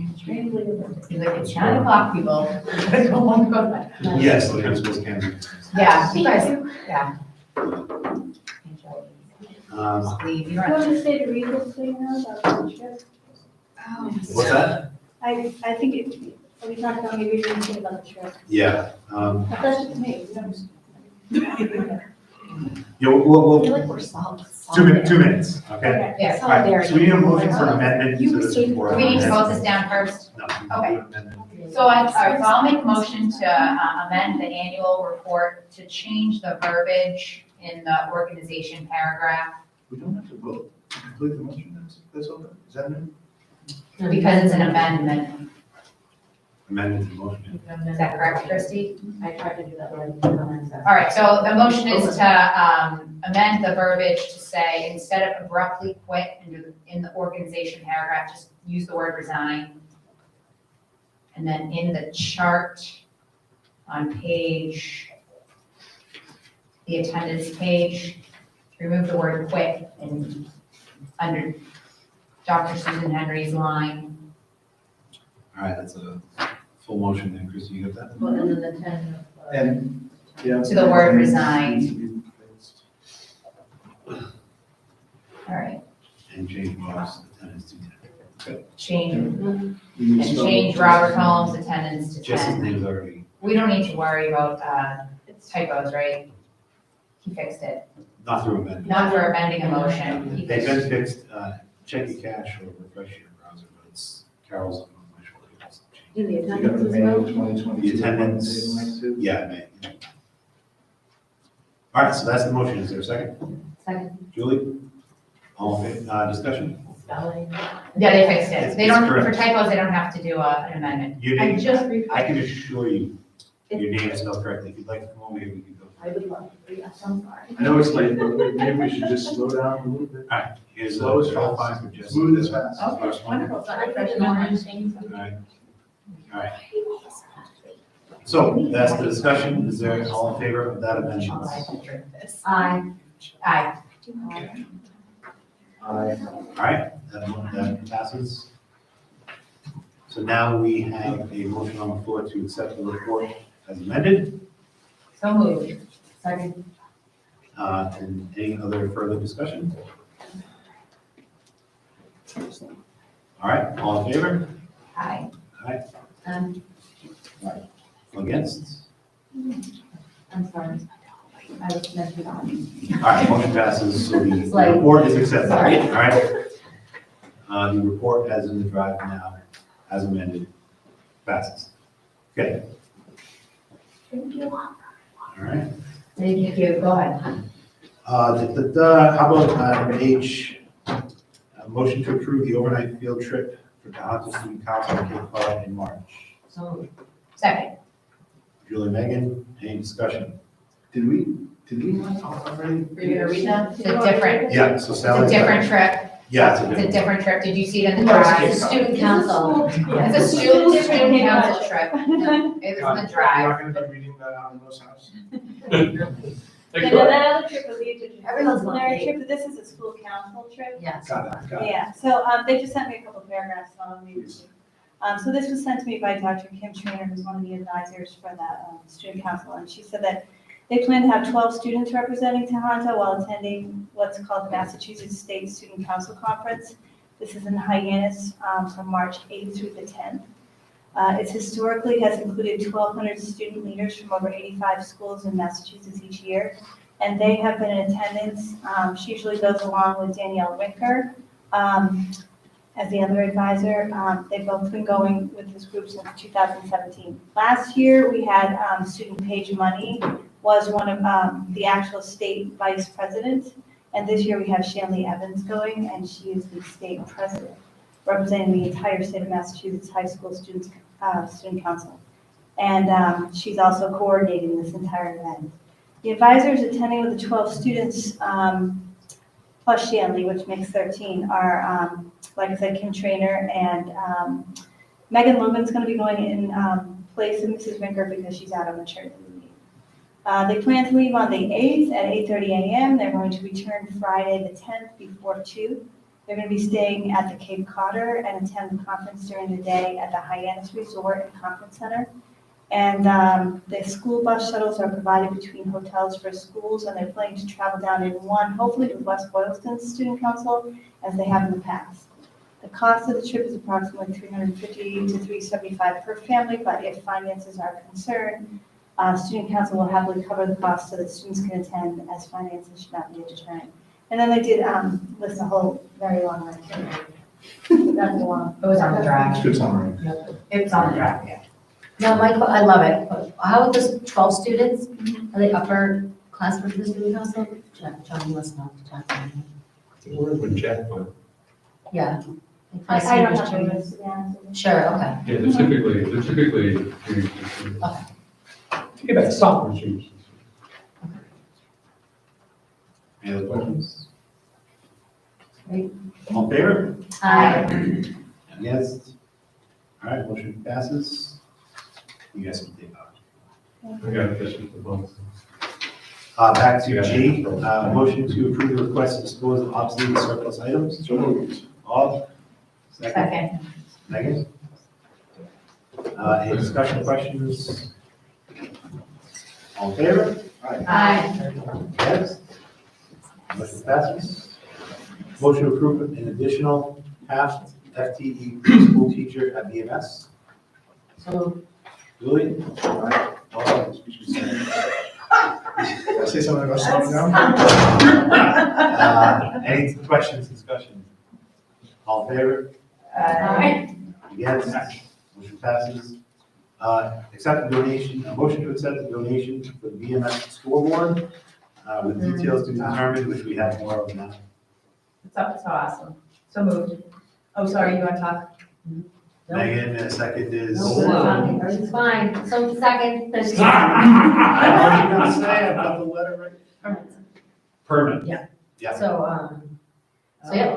[SPEAKER 7] it's 9:00, people. We gotta go home, go to bed.
[SPEAKER 2] Yes, the principals can. be.
[SPEAKER 7] Yeah, you guys, yeah.
[SPEAKER 16] You
[SPEAKER 7] Leave, you're
[SPEAKER 16] want
[SPEAKER 7] on.
[SPEAKER 16] to say the Regals thing now about the trip?
[SPEAKER 2] What's that?
[SPEAKER 16] I think it, are we talking about maybe doing something about the trip?
[SPEAKER 2] Yeah,
[SPEAKER 16] But that's just me, you know.
[SPEAKER 2] yeah, we'll,
[SPEAKER 11] feel like we're solid.
[SPEAKER 2] 2 minutes, okay?
[SPEAKER 7] Yeah,
[SPEAKER 2] All right, so we need a motion for an amendment to
[SPEAKER 11] You
[SPEAKER 2] this
[SPEAKER 11] received-
[SPEAKER 2] report.
[SPEAKER 7] Do we need to vote this down first?
[SPEAKER 2] No.
[SPEAKER 7] Okay.
[SPEAKER 2] Amendment.
[SPEAKER 7] So all right, so I'll make a motion to amend the annual report to change the verbiage in the organization paragraph,
[SPEAKER 2] We don't have to vote. Complete the motion, that's all, is that new?
[SPEAKER 7] because it's an amendment.
[SPEAKER 2] Amendment to the motion.
[SPEAKER 7] Is that correct, Christie?
[SPEAKER 3] I tried to do that already.
[SPEAKER 7] All right, so the motion is to amend the verbiage to say, instead of abruptly quit in the organization paragraph, just use the word resign. And then in the chart on the attendance page, remove the word quit and under Dr. Susan Henry's line.
[SPEAKER 2] All right, that's a full motion then, Christie, you got that?
[SPEAKER 6] Well, and then the 10.
[SPEAKER 5] And, yeah.
[SPEAKER 7] To the word resigned. All right,
[SPEAKER 2] And change Bob's attendance to 10.
[SPEAKER 7] change, and change Robert Holmes' attendance to
[SPEAKER 2] Jesse's
[SPEAKER 7] 10.
[SPEAKER 2] name's already,
[SPEAKER 7] We don't need to worry about typos, right? He fixed it.
[SPEAKER 2] not through amendment.
[SPEAKER 7] Not for amending a motion. He
[SPEAKER 2] They've
[SPEAKER 7] fixed
[SPEAKER 2] been fixed, check your cache or refresh your browser, but it's Carol's on my shoulder. It's changed.
[SPEAKER 6] In the
[SPEAKER 5] You got
[SPEAKER 6] attendance
[SPEAKER 5] the
[SPEAKER 6] as
[SPEAKER 5] May
[SPEAKER 6] well?
[SPEAKER 5] 2022.
[SPEAKER 2] The attendance, yeah, May. All right, so that's the motion. Is there a second?
[SPEAKER 3] Second.
[SPEAKER 2] Julie? All in favor, discussion?
[SPEAKER 7] Yeah, they fixed it.
[SPEAKER 2] It's
[SPEAKER 7] They don't, for
[SPEAKER 2] correct.
[SPEAKER 7] typos, they don't have to do an amendment.
[SPEAKER 2] Your
[SPEAKER 6] I
[SPEAKER 2] name,
[SPEAKER 6] just
[SPEAKER 2] I
[SPEAKER 6] refreshed.
[SPEAKER 2] can assure you, your name is spelled correctly. If you'd like to come over here, we can go.
[SPEAKER 6] I would love to, yes, I'm sorry.
[SPEAKER 5] I know it's late, but maybe we should just slow down a little bit.
[SPEAKER 2] All right, here's
[SPEAKER 5] Slow as
[SPEAKER 2] all
[SPEAKER 5] fast.
[SPEAKER 2] fine for just.
[SPEAKER 5] Smooth as fast.
[SPEAKER 6] Okay, wonderful. So I refreshed my mind.
[SPEAKER 2] All right. All right. So that's the discussion. Is there all in favor of that amendment?
[SPEAKER 3] Aye.
[SPEAKER 7] Aye.
[SPEAKER 2] All right, that passes. So now we have a motion on the floor to accept the report as amended.
[SPEAKER 7] So moved.
[SPEAKER 3] Second.
[SPEAKER 2] And any other further discussion? All right, all in favor?
[SPEAKER 7] Aye.
[SPEAKER 2] Aye.
[SPEAKER 3] Right.
[SPEAKER 2] Against?
[SPEAKER 6] I'm sorry. I was meant to be on.
[SPEAKER 2] All right, motion passes, so the
[SPEAKER 3] It's like-
[SPEAKER 2] report is accepted.
[SPEAKER 3] Sorry.
[SPEAKER 2] All right. The report as in the drive now, as amended, passes. Okay,
[SPEAKER 6] Thank you.
[SPEAKER 2] all right.
[SPEAKER 3] Thank you. Go ahead.
[SPEAKER 2] How about item H, a motion to approve the overnight field trip for Tohoto Student Council to Cape Cod in March.
[SPEAKER 3] So,
[SPEAKER 7] Second.
[SPEAKER 2] Julie, Megan, any discussion?
[SPEAKER 5] Did we talk already?
[SPEAKER 6] Are you gonna read that?
[SPEAKER 7] It's a different,
[SPEAKER 2] Yeah, so
[SPEAKER 7] it's
[SPEAKER 2] Sally.
[SPEAKER 7] a different trip.
[SPEAKER 2] Yeah, it's a
[SPEAKER 7] It's a
[SPEAKER 2] different.
[SPEAKER 7] different trip. Did you see it in the
[SPEAKER 5] Yes.
[SPEAKER 7] drive?
[SPEAKER 3] it's a student council.
[SPEAKER 7] It's a student council trip. No, it was in the
[SPEAKER 5] You're
[SPEAKER 7] drive.
[SPEAKER 5] not gonna be reading that out in those house?
[SPEAKER 16] Yeah, no, that other trip was the
[SPEAKER 3] Everyone's
[SPEAKER 16] interdisciplinary
[SPEAKER 3] lucky.
[SPEAKER 16] trip, but this is a school council trip.
[SPEAKER 3] Yes.
[SPEAKER 5] Got it.
[SPEAKER 16] Yeah, so they just sent me a couple paragraphs on me. So this was sent to me by Dr. Kim Trainer, who's one of the advisors for the student council, and she said that they plan to have 12 students representing Tohoto while attending what's called the Massachusetts State Student Council Conference. This is in Hyannis from March 8th through the 10th. It historically has included 1,200 student leaders from over 85 schools in Massachusetts each year, and they have been in attendance. She usually goes along with Danielle Winker as the other advisor. They've both been going with this group since 2017. Last year, we had student Paige Money was one of the actual state vice president, and this year we have Shanley Evans going, and she is the state president, representing the entire state of Massachusetts High School Student Council. And she's also coordinating this entire event. The advisors attending with the 12 students, plus Shanley, which makes 13, are, like I said, Kim Trainer, and Megan Logan's going to be going in place of Mrs. Winker because she's out on maternity leave. They plan to leave on the 8th at 8:30 a.m. They're going to return Friday the 10th before 2. They're going to be staying at the Cape Codder and attend the conference during the day at the Hyannis Resort and Conference Center. And the school bus shuttles are provided between hotels for schools, and they're planning to travel down in one, hopefully with West Boylston Student Council, as they have in the past. The cost of the trip is approximately $350 to $375 per family, but if finances are concerned, Student Council will happily cover the cost so that students can attend, as finances should not be a deterrent. And then they did list a whole very long itinerary. That's a long.
[SPEAKER 7] It was on the drive.
[SPEAKER 5] It's good summary.
[SPEAKER 7] It was on the drive, yeah.
[SPEAKER 3] No, Michael, I love it. But how are the 12 students? Are they upper classmen for the student council? John must not talk to me.
[SPEAKER 13] Where would Jack went?
[SPEAKER 3] Yeah.
[SPEAKER 1] I don't have the list, to be honest with you.
[SPEAKER 3] Sure, okay.
[SPEAKER 13] Yeah, they're typically. Think about sophomore students.
[SPEAKER 2] Any other questions?
[SPEAKER 3] Great.
[SPEAKER 2] All in favor?
[SPEAKER 3] Aye.
[SPEAKER 2] Against? All right, motion passes. You guys can take that.
[SPEAKER 13] I got this with the books.
[SPEAKER 2] Back to G, motion to approve the request to dispose of obsolete and surplus items.
[SPEAKER 5] So moved.
[SPEAKER 2] Bob?
[SPEAKER 7] Second.
[SPEAKER 2] Megan? Any discussion, questions? All in favor?
[SPEAKER 7] Aye.
[SPEAKER 2] Yes. Motion passes. Motion to approve an additional half FTE school teacher at BMS.
[SPEAKER 3] So,
[SPEAKER 2] Julie?
[SPEAKER 5] Can I say something about slowing down?
[SPEAKER 2] Any questions, discussion? All in favor? Against? Motion passes. Accept the donation, a motion to accept the donation for the BMS scoreboard, with details to be determined, which we have more of now.
[SPEAKER 7] It's so awesome. So moved. Oh, sorry, you want to talk?
[SPEAKER 2] Megan, and a second is.
[SPEAKER 3] It's fine, so second, there's.
[SPEAKER 2] I know what you're gonna say, I've got the letter right. Permit.
[SPEAKER 3] Yeah.
[SPEAKER 2] Yeah.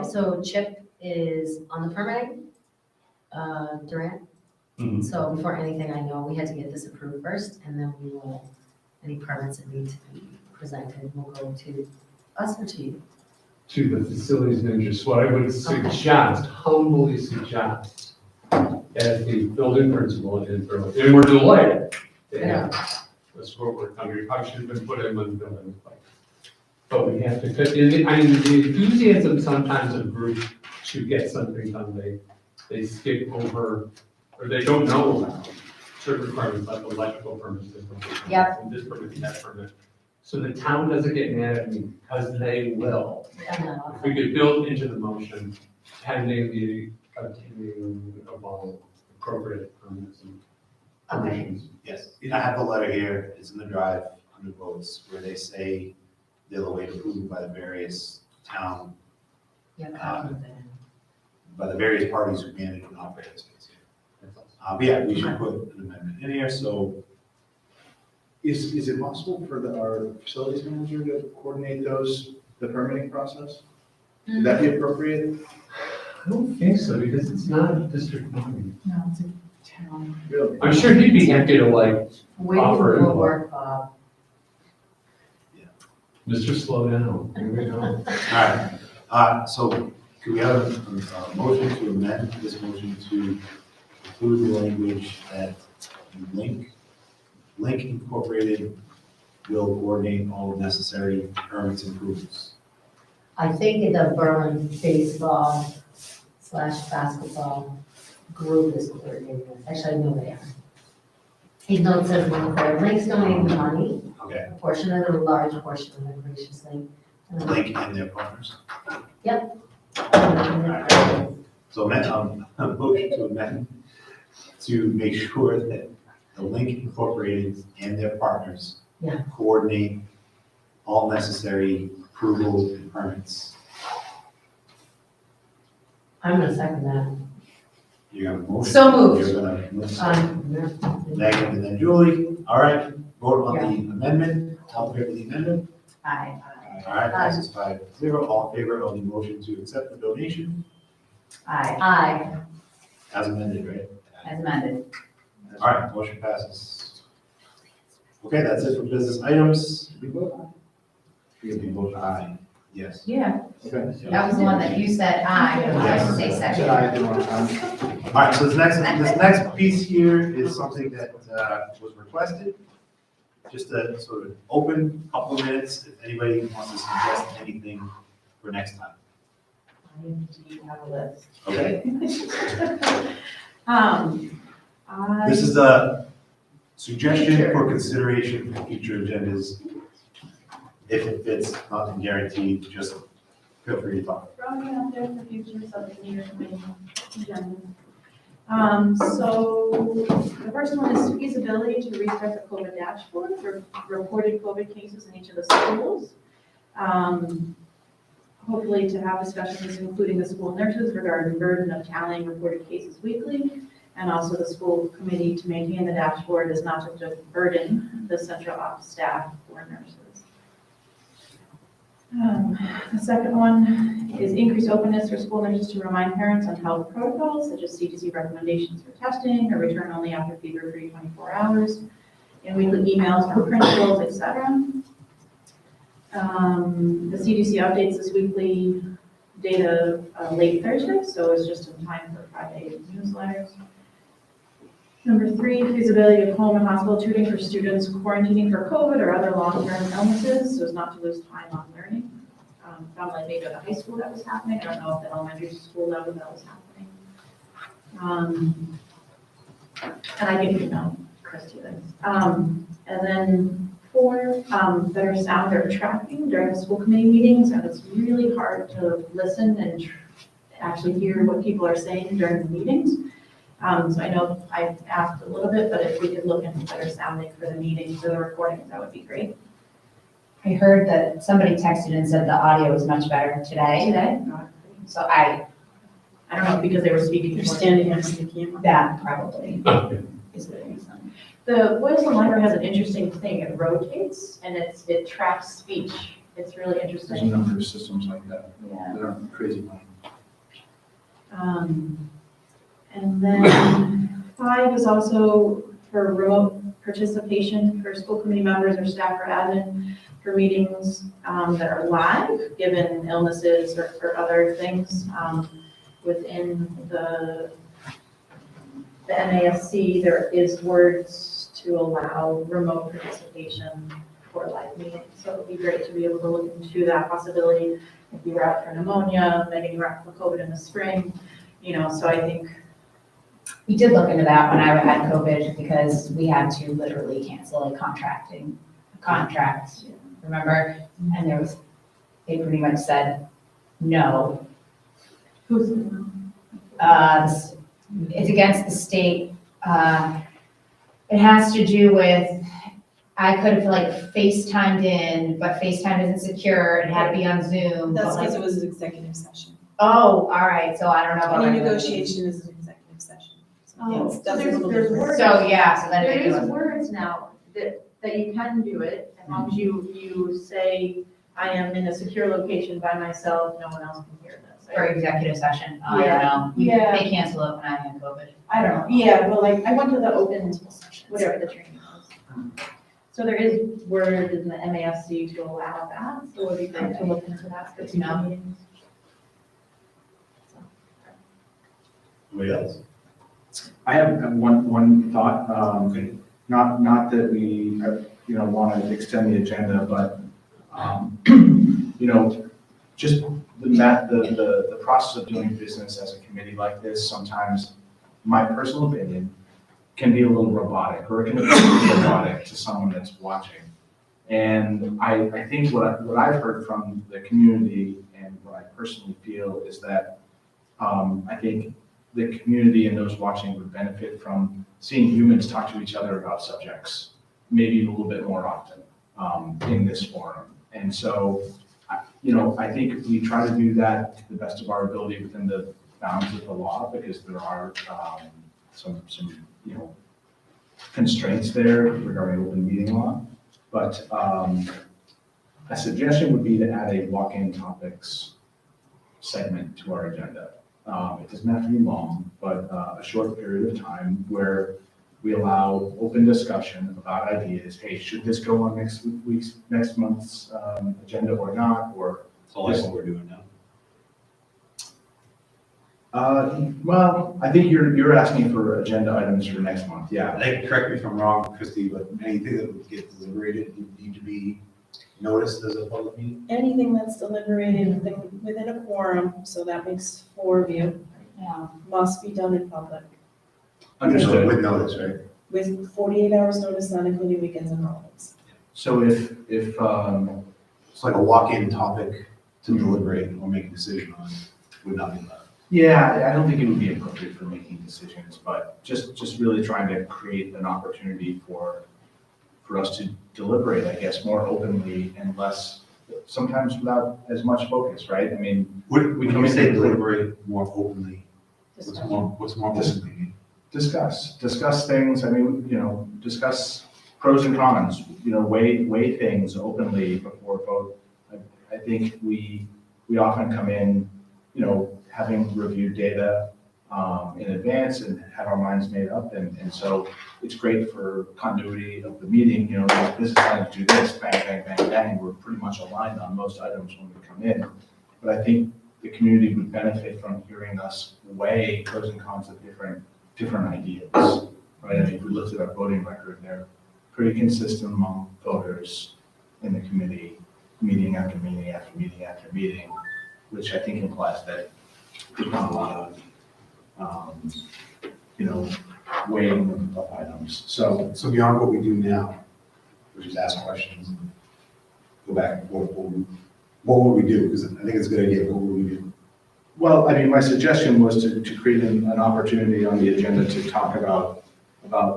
[SPEAKER 3] So Chip is on the permitting, Durant.
[SPEAKER 2] Mhm.
[SPEAKER 3] So before anything, I know we had to get this approved first, and then we will, any permits that need to be presented will go to us or to you.
[SPEAKER 13] To the facilities manager, so what I would suggest, humbly suggest, as the building principal in Berlin, and we're delighted to have the scoreboard coming, we probably should have been put in when the building was like. But we have to, I mean, the enthusiasm sometimes of groups to get something done, they skip over, or they don't know about certain requirements like electrical permits.
[SPEAKER 3] Yep.
[SPEAKER 13] And this permit, and that permit. So the town doesn't get mad at me, because they will. If we could build into the motion pending the obtaining of all appropriate permits and permissions.
[SPEAKER 2] Yes, I have the letter here, it's in the drive, under votes, where they say they'll await approval by the various town, by the various parties who manage and operate the space here. But yeah, we should put an amendment in here, so.
[SPEAKER 5] Is it possible for our facilities manager to coordinate the permitting process? Would that be appropriate?
[SPEAKER 13] I don't think so, because it's not a district meeting.
[SPEAKER 9] No, it's a town.
[SPEAKER 5] Really?
[SPEAKER 13] I'm sure he'd be happy to like
[SPEAKER 3] Waiting
[SPEAKER 13] offer
[SPEAKER 3] for
[SPEAKER 13] input.
[SPEAKER 3] work, Bob.
[SPEAKER 13] Mr. Slow Down, here we go.
[SPEAKER 2] All right, so can we have a motion to amend this motion to include the language that Link Incorporated will coordinate all necessary permits and approvals?
[SPEAKER 3] I think the Berlin baseball / basketball group is coordinating this. Actually, I know they are. Even though it says one for Link's donating the money,
[SPEAKER 2] Okay,
[SPEAKER 3] a portion of it, a large portion of it graciously.
[SPEAKER 2] Link and their partners.
[SPEAKER 3] Yep.
[SPEAKER 2] So a motion to amend to make sure that the Link Incorporated and their partners
[SPEAKER 3] Yeah.
[SPEAKER 2] coordinate all necessary approvals and permits.
[SPEAKER 3] I'm gonna second that.
[SPEAKER 2] You have a motion?
[SPEAKER 3] So moved.
[SPEAKER 2] You're gonna Megan and then Julie. All right, vote on the amendment. All in favor of the amendment?
[SPEAKER 7] Aye.
[SPEAKER 2] All right, passes 5-0. All in favor of the motion to accept the donation
[SPEAKER 7] Aye.
[SPEAKER 2] as amended, right?
[SPEAKER 7] As amended.
[SPEAKER 2] All right, motion passes. Okay, that's it for business items.
[SPEAKER 5] Did we vote?
[SPEAKER 2] We vote aye. Yes.
[SPEAKER 7] Yeah.
[SPEAKER 5] Okay.
[SPEAKER 7] That was the one that you said aye, and I
[SPEAKER 2] Yes.
[SPEAKER 7] say second.
[SPEAKER 5] Said I didn't want to.
[SPEAKER 2] All right, so this next piece here is something that was requested. Just a sort of open couple of minutes, if anybody wants to suggest anything for next time.
[SPEAKER 6] I have a list.
[SPEAKER 2] Okay?
[SPEAKER 6] I.
[SPEAKER 2] This is a suggestion for consideration for future agendas. If it fits, nothing guaranteed, just feel free to talk.
[SPEAKER 1] Throwing it out there for future subcommittee agenda. So the first one is feasibility to restart the COVID dashboard for reported COVID cases in each of the schools. Hopefully to have discussions including the school nurses regarding the burden of tallying reported cases weekly, and also the school committee to maintain the dashboard is not to just burden the central office staff or nurses. The second one is increased openness for school nurses to remind parents on health protocols such as CDC recommendations for testing or return only after fever-free 24 hours, and weekly emails from principals, etc. The CDC updates this weekly data late Thursday, so it's just in time for Friday newsletters. Number 3, feasibility of home and hospital tutoring for students quarantining for COVID or other long-term illnesses, so as not to lose time on learning. Found like maybe at the high school that was happening. I don't know if the elementary school level that was happening. And I didn't even know Chris do this. And then 4, better sound or tracking during the school committee meetings, and it's really hard to listen
[SPEAKER 6] actually hear what people are saying during the meetings. So I know I've asked a little bit, but if we could look into better sounding for the meetings or the recordings, that would be great.
[SPEAKER 7] I heard that somebody texted and said the audio was much better today.
[SPEAKER 6] Today?
[SPEAKER 7] So I
[SPEAKER 6] don't know, because they were speaking.
[SPEAKER 14] You're standing next to the camera.
[SPEAKER 7] that probably
[SPEAKER 6] Is the reason. The Boylston Library has an interesting thing, it rotates and it tracks speech. It's really
[SPEAKER 5] There's a
[SPEAKER 6] interesting.
[SPEAKER 5] number of systems like that.
[SPEAKER 6] Yeah.
[SPEAKER 5] That are crazy money.
[SPEAKER 6] And then 5 is also for remote participation for school committee members or staff or admin for meetings that are live, given illnesses or other things within the MASC. There is words to allow remote participation for live meetings. So it would be great to be able to look into that possibility. If you were out for pneumonia, Megan, you were out for COVID in the spring, so I think.
[SPEAKER 7] we did look into that when I had COVID because we had to literally cancel a contract, remember? And they pretty much said, no.
[SPEAKER 6] Who's?
[SPEAKER 7] It's against the state. It has to do with, I could have like FaceTimed in, but FaceTime isn't secure. It had to be on Zoom.
[SPEAKER 14] That's
[SPEAKER 7] but, like-
[SPEAKER 14] because it was an executive session.
[SPEAKER 7] Oh, all right. So I don't know about
[SPEAKER 14] Any
[SPEAKER 7] that.
[SPEAKER 14] negotiation is an executive session. So,
[SPEAKER 6] Oh,
[SPEAKER 14] yes,
[SPEAKER 6] so
[SPEAKER 14] that's a
[SPEAKER 6] there's
[SPEAKER 14] little
[SPEAKER 6] words.
[SPEAKER 14] different.
[SPEAKER 7] So, yeah, so then
[SPEAKER 6] There
[SPEAKER 7] it
[SPEAKER 6] is
[SPEAKER 7] was-
[SPEAKER 6] words now that you can do it, as long as you say, I am in a secure location by myself, no one else can hear this.
[SPEAKER 7] For executive session. I
[SPEAKER 6] Yeah.
[SPEAKER 7] don't know.
[SPEAKER 6] Yeah.
[SPEAKER 7] They canceled it when I had COVID.
[SPEAKER 6] I don't know, yeah, but like, I went to the open, whatever the training was. So there is word in the MASC to allow that, so it would be great to look into that.
[SPEAKER 7] Good to know.
[SPEAKER 2] Anybody else?
[SPEAKER 5] I have one thought, not that we, want to extend the agenda, but, just the process of doing business as a committee like this, sometimes, my personal opinion, can be a little robotic, or it can be robotic to someone that's watching. And I think what I've heard from the community and what I personally feel is that, I think the community and those watching would benefit from seeing humans talk to each other about subjects, maybe a little bit more often in this forum. And so, I think we try to do that to the best of our ability within the bounds of the law, because there are some constraints there regarding open meeting law. But a suggestion would be to add a walk-in topics segment to our agenda. It doesn't have to be long, but a short period of time where we allow open discussion about ideas. Hey, should this go on next month's agenda or not? Or
[SPEAKER 2] So like what we're doing now.
[SPEAKER 5] Well, I think you're asking for agenda items for next month. Yeah.
[SPEAKER 2] I think, correct me if I'm wrong, Christie, but anything that would get deliberated would need to be noticed as a public meeting?
[SPEAKER 14] Anything that's deliberated within a quorum, so that makes 4 of you, must be done in public
[SPEAKER 5] Understood.
[SPEAKER 2] With notice, right?
[SPEAKER 14] with 48 hours notice, not including weekends and holidays.
[SPEAKER 5] So if
[SPEAKER 2] It's like a walk-in topic to deliberate or make a decision on, would not be allowed.
[SPEAKER 5] Yeah, I don't think it would be appropriate for making decisions, but just really trying to create an opportunity for us to deliberate, I guess, more openly and less, sometimes without as much focus, right? I mean,
[SPEAKER 2] We can say deliberate more openly. What's more openly mean?
[SPEAKER 5] Discuss things, I mean, discuss pros and cons, weigh things openly before vote. I think we often come in, having reviewed data in advance and have our minds made up. And so it's great for continuity of the meeting, these business items do this, bang, bang, bang, bang. We're pretty much aligned on most items when we come in. But I think the community would benefit from hearing us weigh pros and cons of different ideas, right? I mean, if we looked at our voting record, they're pretty consistent among voters in the committee, meeting after meeting after meeting after meeting, which I think implies that there's not a lot of, weighing of items. So
[SPEAKER 2] beyond what we do now, which is ask questions, go back, what would we do? Because I think it's a good idea, what would we do?
[SPEAKER 5] Well, I mean, my suggestion was to create an opportunity on the agenda to talk about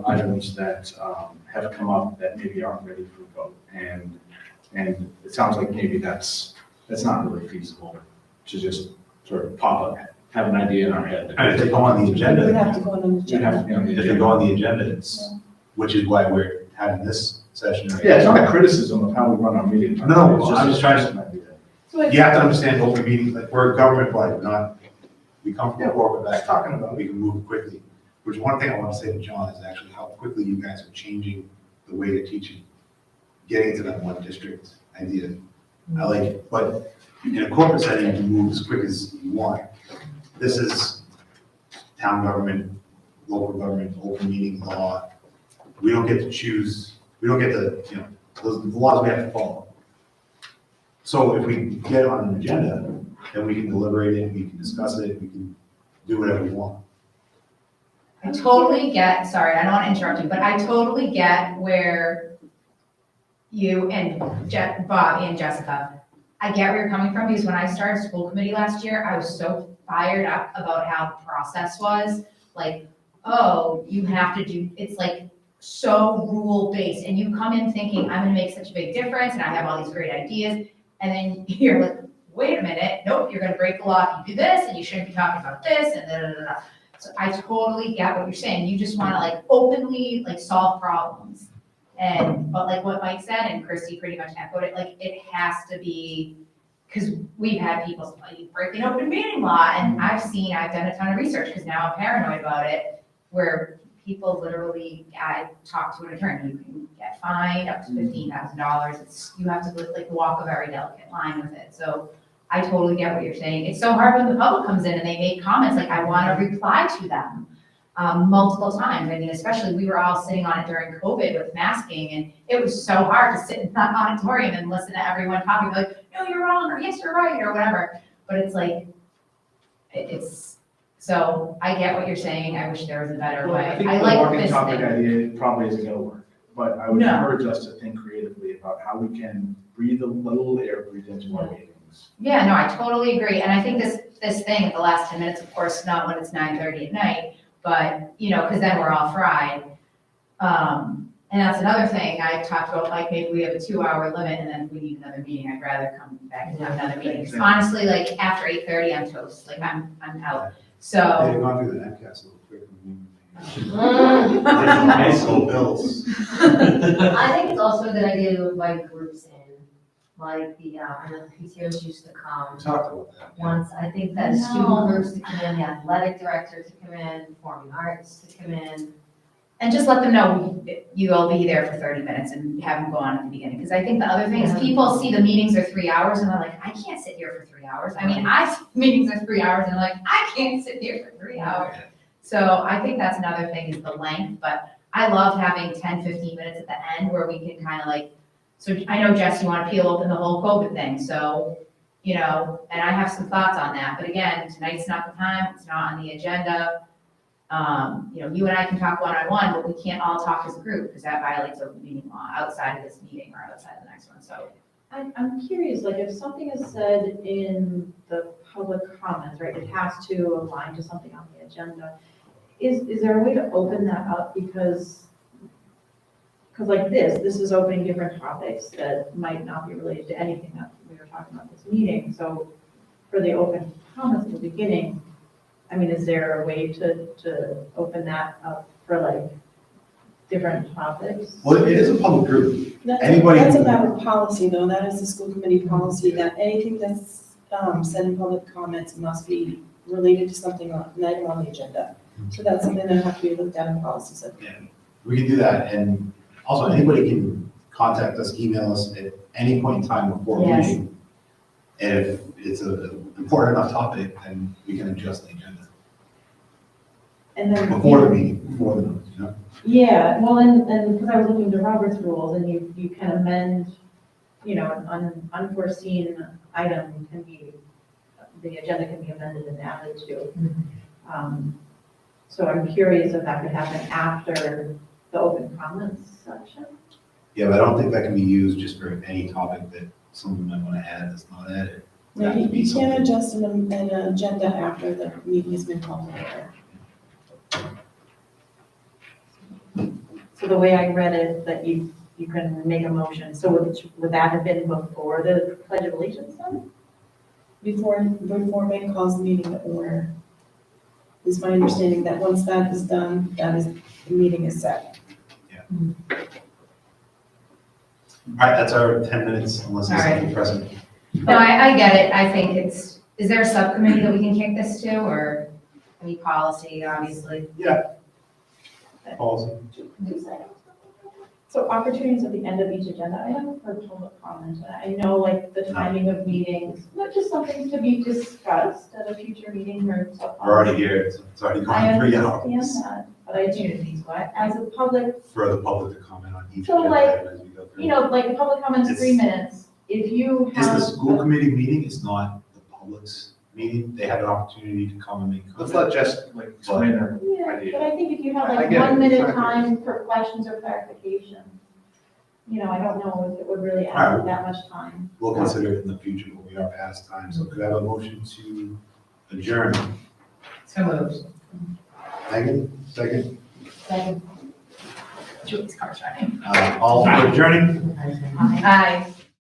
[SPEAKER 5] items that have come up that maybe aren't ready for vote. And it sounds like maybe that's not really feasible to just sort of pop up, have an idea in our head.
[SPEAKER 2] And if they go on the agenda.
[SPEAKER 9] It would have to go on the
[SPEAKER 5] You'd have to
[SPEAKER 9] agenda.
[SPEAKER 5] be on the
[SPEAKER 2] If they
[SPEAKER 5] agenda.
[SPEAKER 2] go on the agenda, it's, which is why we're having this session. right
[SPEAKER 5] Yeah, it's
[SPEAKER 2] now.
[SPEAKER 5] not a criticism of how we run our meeting.
[SPEAKER 2] No,
[SPEAKER 5] It's
[SPEAKER 2] I'm just trying to-
[SPEAKER 5] an idea.
[SPEAKER 1] So I
[SPEAKER 2] You have to understand open meetings, like we're a government body, we're not, we come from a corporate
[SPEAKER 5] Just
[SPEAKER 2] background,
[SPEAKER 5] talking about it.
[SPEAKER 2] we can move quickly. Which one thing I want to say to John is actually how quickly you guys are changing the way you're teaching, getting to that one district idea. I like it, but in a corporate setting, you can move as quick as you want. This is town government, local government, open meeting law. We don't get to choose, we don't get to, the laws we have to follow. So if we get it on an agenda, then we can deliberate it, we can discuss it, we can do whatever we want.
[SPEAKER 7] I totally get, sorry, I don't want to interrupt you, but I totally get where you and Bob and Jessica, I get where you're coming from, because when I started school committee last year, I was so fired up about how the process was. Like, oh, you have to do, it's like so rule-based, and you come in thinking, I'm gonna make such a big difference, and I have all these great ideas, and then you're like, wait a minute, nope, you're gonna break the law if you do this, and you shouldn't be talking about this, and da, da, da, da. So I totally get what you're saying. You just want to like openly like solve problems. But like what Mike said, and Christy pretty much echoed it, like it has to be, because we've had people like breaking open meeting law, and I've done a ton of research, because now I'm paranoid about it, where people literally, I talked to an attorney, you can get fined up to $15,000. You have to like walk a very delicate line with it. So I totally get what you're saying. It's so hard when the public comes in and they make comments, like I want to reply to them multiple times. I mean, especially we were all sitting on it during COVID with masking, and it was so hard to sit in that auditorium and listen to everyone talking, like, no, you're wrong, or yes, you're right, or whatever. But it's like, so I get what you're saying. I wish there was a better
[SPEAKER 5] Well,
[SPEAKER 7] way.
[SPEAKER 5] I think
[SPEAKER 7] I
[SPEAKER 5] the
[SPEAKER 7] like
[SPEAKER 5] walking
[SPEAKER 7] this
[SPEAKER 5] topic
[SPEAKER 7] thing.
[SPEAKER 5] idea probably isn't gonna work, but I would
[SPEAKER 7] No.
[SPEAKER 5] encourage us to think creatively about how we can breathe a little air into our meetings.
[SPEAKER 7] Yeah, no, I totally agree. And I think this thing at the last 10 minutes, of course, not when it's 9:30 at night, but, because then we're all fried. And that's another thing I talked about, like maybe we have a 2-hour limit, and then if we need another meeting, I'd rather come back and have another meeting. 'Cause honestly, like after 8:30, I'm toast, like I'm out. So.
[SPEAKER 2] They've gone through the Netcast a little quicker. High school bills.
[SPEAKER 3] I think it's also a good idea to invite groups in, like I know the PTOs used to come.
[SPEAKER 2] We talked about that.
[SPEAKER 3] Once, I think that student groups to come in, the athletic director to come in, performing arts to come in.
[SPEAKER 7] And just let them know you'll be there for 30 minutes and have them go on at the beginning. Because I think the other thing is people see the meetings are 3 hours and they're like, I can't sit here for 3 hours. I mean, meetings are 3 hours and they're like, I can't sit here for 3 hours. So I think that's another thing is the length, but I love having 10, 15 minutes at the end where we can kind of like, so I know Jess, you want to peel open the whole COVID thing. So, and I have some thoughts on that. But again, tonight's not the time. It's not on the agenda. You and I can talk one-on-one, but we can't all talk as a group because that violates open meeting law outside of this meeting or outside of the next one, so.
[SPEAKER 6] I'm curious, like if something is said in the public comments, right, it has to align to something on the agenda. Is there a way to open that up because like this is opening different topics that might not be related to anything that we were talking about this meeting. So for the open comments at the beginning, I mean, is there a way to open that up for like different topics?
[SPEAKER 2] Well, it is a public group.
[SPEAKER 9] That's
[SPEAKER 2] Anybody
[SPEAKER 9] a
[SPEAKER 2] can-
[SPEAKER 9] matter of policy, though. That is the school committee policy, that anything that's said in public comments must be related to something on, an item on the agenda. So that's something that have to be looked at in policy subcommittee.
[SPEAKER 2] We can do that, and also anybody can contact us, email us at any point in time before a
[SPEAKER 3] Yes.
[SPEAKER 2] meeting. And if it's an important enough topic, then we can adjust the agenda
[SPEAKER 6] And then.
[SPEAKER 2] before the meeting, before the notice,
[SPEAKER 6] Yeah, well, and because I was looking to Robert's rules and you can amend, an unforeseen item can be, the agenda can be amended and added to. So I'm curious if that could happen after the open comments section.
[SPEAKER 2] Yeah, but I don't think that can be used just for any topic that someone might want to add that's not added.
[SPEAKER 14] No, you can't adjust an agenda after the meeting has been called to order.
[SPEAKER 6] So the way I read it, that you can make a motion, so would that have been before the Pledge of Allegiance then?
[SPEAKER 14] Before May calls the meeting to order. Is my understanding that once that is done, the meeting is set.
[SPEAKER 2] All right, that's our 10 minutes, unless there's
[SPEAKER 7] All right.
[SPEAKER 2] something present.
[SPEAKER 7] No, I get it. I think is there a subcommittee that we can kick this to, or any policy, obviously?
[SPEAKER 2] Policy.
[SPEAKER 1] So opportunities at the end of each agenda item for public comment. I know like the timing of meetings, not just something to be discussed at a future meeting or so.
[SPEAKER 2] We're already here, it's already
[SPEAKER 1] I
[SPEAKER 2] gone 3
[SPEAKER 1] understand
[SPEAKER 2] hours
[SPEAKER 1] that, but I do,
[SPEAKER 6] Opportunities, what?
[SPEAKER 1] as a public,
[SPEAKER 2] for the public to comment on each
[SPEAKER 1] So,
[SPEAKER 2] agenda
[SPEAKER 1] like,
[SPEAKER 2] item as we go through.
[SPEAKER 1] you know, like the public comments,
[SPEAKER 2] It's-
[SPEAKER 1] 3 minutes. If you
[SPEAKER 2] It's the
[SPEAKER 1] have.
[SPEAKER 2] school committee meeting, it's not the public's meeting, they have an opportunity to come and make
[SPEAKER 5] Let's
[SPEAKER 2] comments.
[SPEAKER 5] let Jess like explain her
[SPEAKER 1] Yeah,
[SPEAKER 5] idea.
[SPEAKER 1] but I think if you have
[SPEAKER 5] I
[SPEAKER 1] like
[SPEAKER 5] get it,
[SPEAKER 1] 1 minute
[SPEAKER 5] exactly.
[SPEAKER 1] time for questions or clarification, you know, I don't know if it would really
[SPEAKER 2] All
[SPEAKER 1] add
[SPEAKER 2] right.
[SPEAKER 1] that much time.
[SPEAKER 2] We'll consider it in the future, but we are past time, so could I have a motion to adjourn?
[SPEAKER 7] So moved.
[SPEAKER 2] Megan, second?
[SPEAKER 7] Second.
[SPEAKER 10] Julie's car shining.
[SPEAKER 2] All for adjourning?
[SPEAKER 7] Aye.